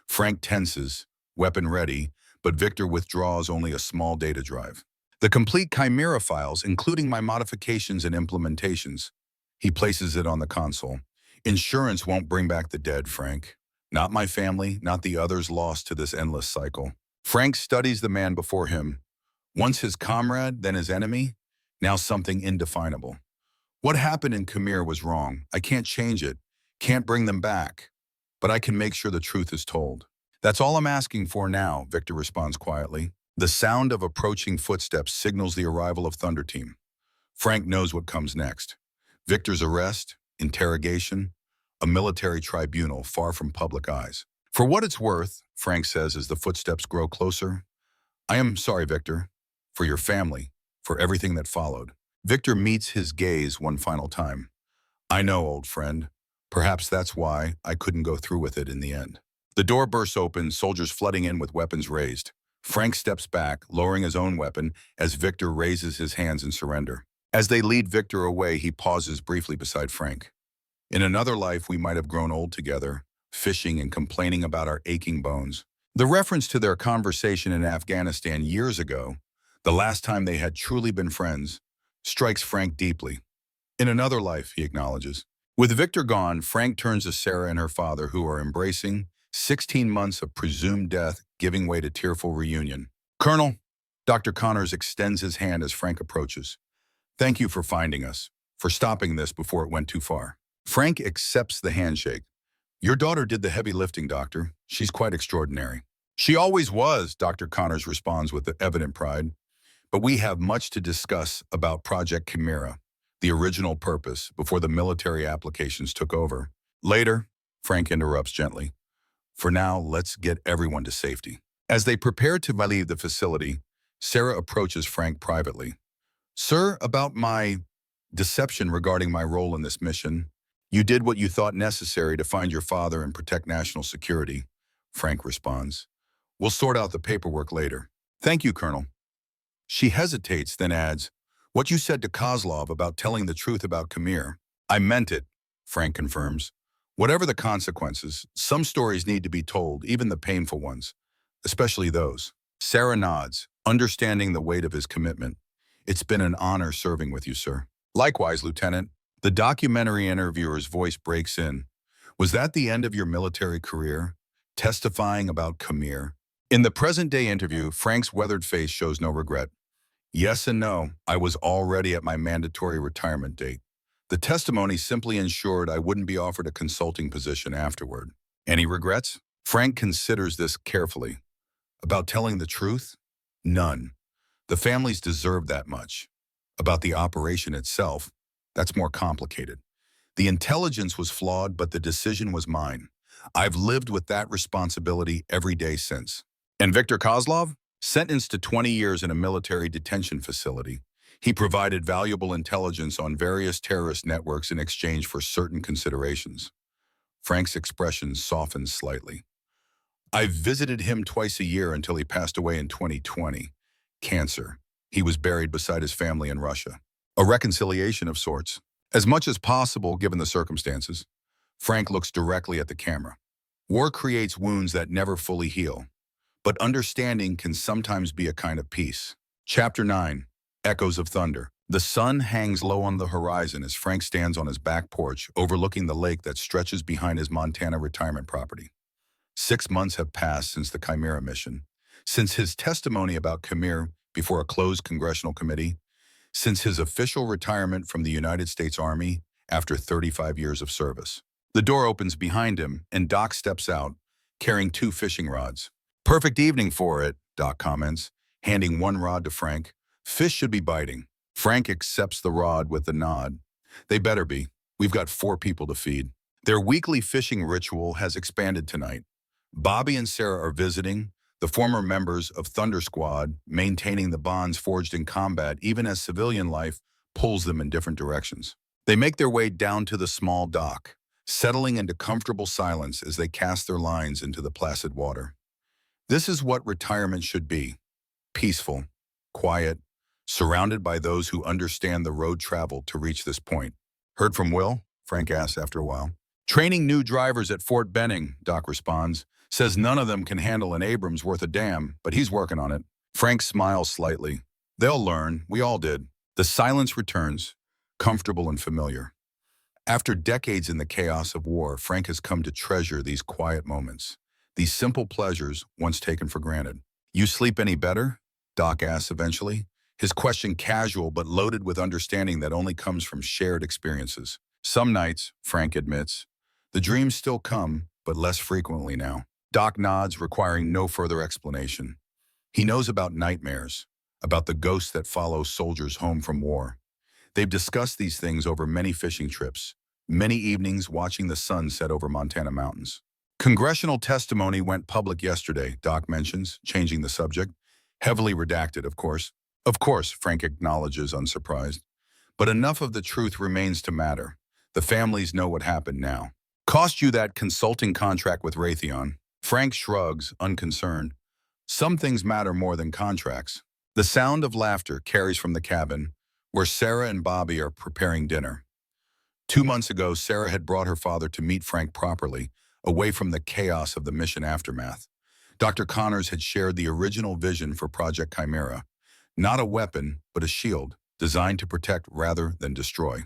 Frank tenses, weapon ready, but Victor withdraws only a small data drive. The complete Chimera files, including my modifications and implementations. He places it on the console. Insurance won't bring back the dead, Frank. Not my family, not the others lost to this endless cycle. Frank studies the man before him. Once his comrade, then his enemy, now something indefinable. What happened in Khmer was wrong. I can't change it, can't bring them back, but I can make sure the truth is told. That's all I'm asking for now, Victor responds quietly. The sound of approaching footsteps signals the arrival of Thunder Team. Frank knows what comes next. Victor's arrest, interrogation, a military tribunal far from public eyes. For what it's worth, Frank says as the footsteps grow closer, I am sorry, Victor, for your family, for everything that followed. Victor meets his gaze one final time. I know, old friend. Perhaps that's why I couldn't go through with it in the end. The door bursts open, soldiers flooding in with weapons raised. Frank steps back, lowering his own weapon as Victor raises his hands in surrender. As they lead Victor away, he pauses briefly beside Frank. In another life, we might have grown old together, fishing and complaining about our aching bones. The reference to their conversation in Afghanistan years ago, the last time they had truly been friends, strikes Frank deeply. In another life, he acknowledges. With Victor gone, Frank turns to Sarah and her father, who are embracing 16 months of presumed death, giving way to tearful reunion. Colonel, Dr. Connors extends his hand as Frank approaches. Thank you for finding us, for stopping this before it went too far. Frank accepts the handshake. Your daughter did the heavy lifting, Doctor. She's quite extraordinary. She always was, Dr. Connors responds with evident pride. But we have much to discuss about Project Chimera, the original purpose, before the military applications took over. Later, Frank interrupts gently. For now, let's get everyone to safety. As they prepare to leave the facility, Sarah approaches Frank privately. Sir, about my deception regarding my role in this mission, you did what you thought necessary to find your father and protect national security, Frank responds. We'll sort out the paperwork later. Thank you, Colonel. She hesitates, then adds, what you said to Kozlov about telling the truth about Khmer. I meant it, Frank confirms. Whatever the consequences, some stories need to be told, even the painful ones, especially those. Sarah nods, understanding the weight of his commitment. It's been an honor serving with you, sir. Likewise, Lieutenant. The documentary interviewer's voice breaks in. Was that the end of your military career? Testifying about Khmer? In the present-day interview, Frank's weathered face shows no regret. Yes and no, I was already at my mandatory retirement date. The testimony simply ensured I wouldn't be offered a consulting position afterward. Any regrets? Frank considers this carefully. About telling the truth? None. The families deserve that much. About the operation itself? That's more complicated. The intelligence was flawed, but the decision was mine. I've lived with that responsibility every day since. And Viktor Kozlov? Sentenced to 20 years in a military detention facility, he provided valuable intelligence on various terrorist networks in exchange for certain considerations. Frank's expression softened slightly. I visited him twice a year until he passed away in 2020. Cancer. He was buried beside his family in Russia. A reconciliation of sorts. As much as possible given the circumstances. Frank looks directly at the camera. War creates wounds that never fully heal. But understanding can sometimes be a kind of peace. Chapter 9. Echoes of Thunder. The sun hangs low on the horizon as Frank stands on his back porch, overlooking the lake that stretches behind his Montana retirement property. 6 months have passed since the Chimera mission, since his testimony about Khmer before a closed congressional committee, since his official retirement from the United States Army after 35 years of service. The door opens behind him, and Doc steps out, carrying 2 fishing rods. Perfect evening for it, Doc comments, handing one rod to Frank. Fish should be biting. Frank accepts the rod with a nod. They better be. We've got 4 people to feed. Their weekly fishing ritual has expanded tonight. Bobby and Sarah are visiting, the former members of Thunder Squad, maintaining the bonds forged in combat even as civilian life pulls them in different directions. They make their way down to the small dock, settling into comfortable silence as they cast their lines into the placid water. This is what retirement should be. Peaceful, quiet, surrounded by those who understand the road traveled to reach this point. Heard from Will? Frank asks after a while. Training new drivers at Fort Benning, Doc responds. Says none of them can handle an Abrams worth a damn, but he's working on it. Frank smiles slightly. They'll learn. We all did. The silence returns, comfortable and familiar. After decades in the chaos of war, Frank has come to treasure these quiet moments. These simple pleasures once taken for granted. You sleep any better? Doc asks eventually. His question casual but loaded with understanding that only comes from shared experiences. Some nights, Frank admits, the dreams still come, but less frequently now. Doc nods, requiring no further explanation. He knows about nightmares, about the ghosts that follow soldiers home from war. They've discussed these things over many fishing trips, many evenings watching the sun set over Montana mountains. Congressional testimony went public yesterday, Doc mentions, changing the subject. Heavily redacted, of course. Of course, Frank acknowledges, unsurprised. But enough of the truth remains to matter. The families know what happened now. Cost you that consulting contract with Raytheon. Frank shrugs, unconcerned. Some things matter more than contracts. The sound of laughter carries from the cabin, where Sarah and Bobby are preparing dinner. 2 months ago, Sarah had brought her father to meet Frank properly, away from the chaos of the mission aftermath. Dr. Connors had shared the original vision for Project Chimera, not a weapon, but a shield, designed to protect rather than destroy.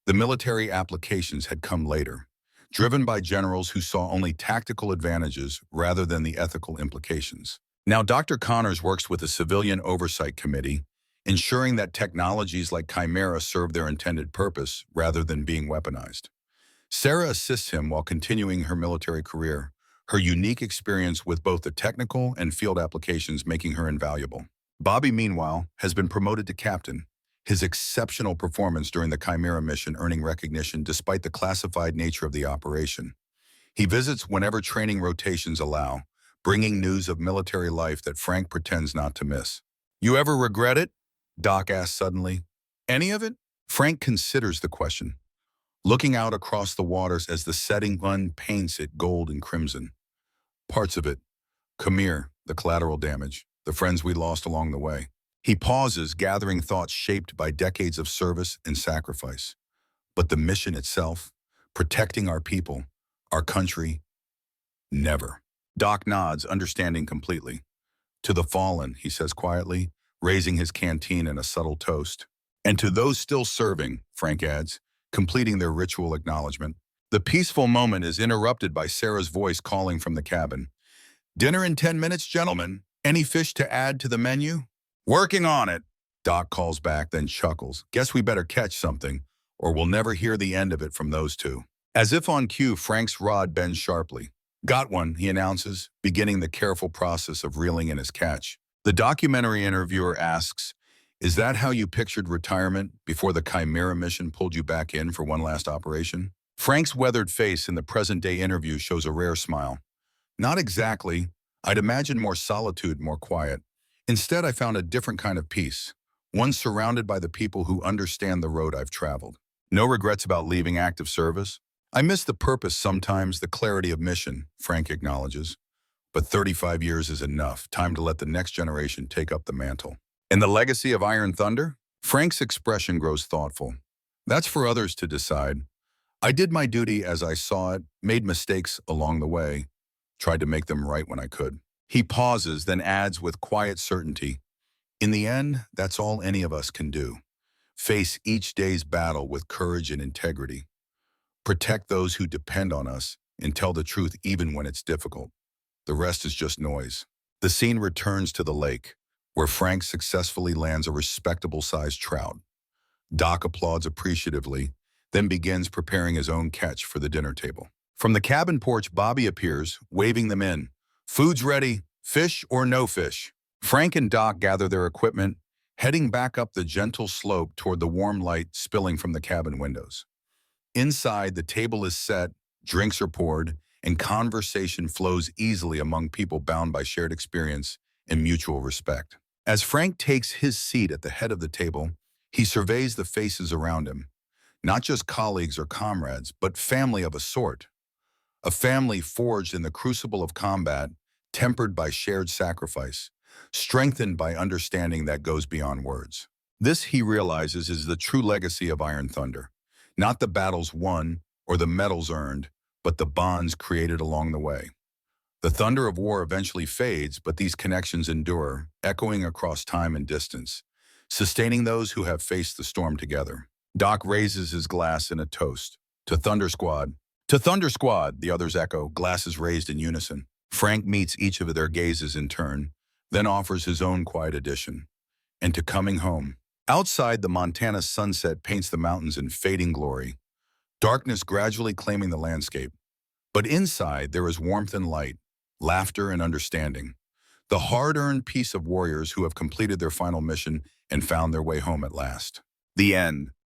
The military applications had come later, driven by generals who saw only tactical advantages rather than the ethical implications. Now Dr. Connors works with a civilian oversight committee, ensuring that technologies like Chimera serve their intended purpose rather than being weaponized. Sarah assists him while continuing her military career, her unique experience with both the technical and field applications making her invaluable. Bobby, meanwhile, has been promoted to captain, his exceptional performance during the Chimera mission earning recognition despite the classified nature of the operation. He visits whenever training rotations allow, bringing news of military life that Frank pretends not to miss. You ever regret it? Doc asks suddenly. Any of it? Frank considers the question, looking out across the waters as the setting sun paints it gold and crimson. Parts of it. Khmer, the collateral damage. the friends we lost along the way. He pauses, gathering thoughts shaped by decades of service and sacrifice. But the mission itself, protecting our people, our country, never. Doc nods, understanding completely. To the fallen, he says quietly, raising his canteen in a subtle toast. And to those still serving, Frank adds, completing their ritual acknowledgement. The peaceful moment is interrupted by Sarah's voice calling from the cabin. "Dinner in 10 minutes, gentlemen. Any fish to add to the menu?" "Working on it," Doc calls back, then chuckles. "Guess we better catch something, or we'll never hear the end of it from those two." As if on cue, Frank's rod bends sharply. "Got one," he announces, beginning the careful process of reeling in his catch. The documentary interviewer asks, "Is that how you pictured retirement before the Chimera mission pulled you back in for one last operation?" Frank's weathered face in the present-day interview shows a rare smile. "Not exactly. I'd imagine more solitude, more quiet. Instead, I found a different kind of peace, one surrounded by the people who understand the road I've traveled. No regrets about leaving active service. I miss the purpose sometimes, the clarity of mission," Frank acknowledges. "But 35 years is enough. Time to let the next generation take up the mantle." "And the legacy of Iron Thunder?" Frank's expression grows thoughtful. "That's for others to decide. I did my duty as I saw it, made mistakes along the way, tried to make them right when I could." He pauses, then adds with quiet certainty, "In the end, that's all any of us can do. Face each day's battle with courage and integrity. Protect those who depend on us and tell the truth even when it's difficult. The rest is just noise." The scene returns to the lake, where Frank successfully lands a respectable-sized trout. Doc applauds appreciatively, then begins preparing his own catch for the dinner table. From the cabin porch, Bobby appears, waving them in. "Food's ready, fish or no fish." Frank and Doc gather their equipment, heading back up the gentle slope toward the warm light spilling from the cabin windows. Inside, the table is set, drinks are poured, and conversation flows easily among people bound by shared experience and mutual respect. As Frank takes his seat at the head of the table, he surveys the faces around him. Not just colleagues or comrades, but family of a sort. A family forged in the crucible of combat, tempered by shared sacrifice, strengthened by understanding that goes beyond words. This, he realizes, is the true legacy of Iron Thunder. Not the battles won or the medals earned, but the bonds created along the way. The thunder of war eventually fades, but these connections endure, echoing across time and distance, sustaining those who have faced the storm together. Doc raises his glass in a toast. "To Thunder Squad." "To Thunder Squad," the others echo, glasses raised in unison. Frank meets each of their gazes in turn, then offers his own quiet addition. "And to coming home." Outside, the Montana sunset paints the mountains in fading glory, darkness gradually claiming the landscape. But inside, there is warmth and light, laughter and understanding. The hard-earned peace of warriors who have completed their final mission and found their way home at last. The end.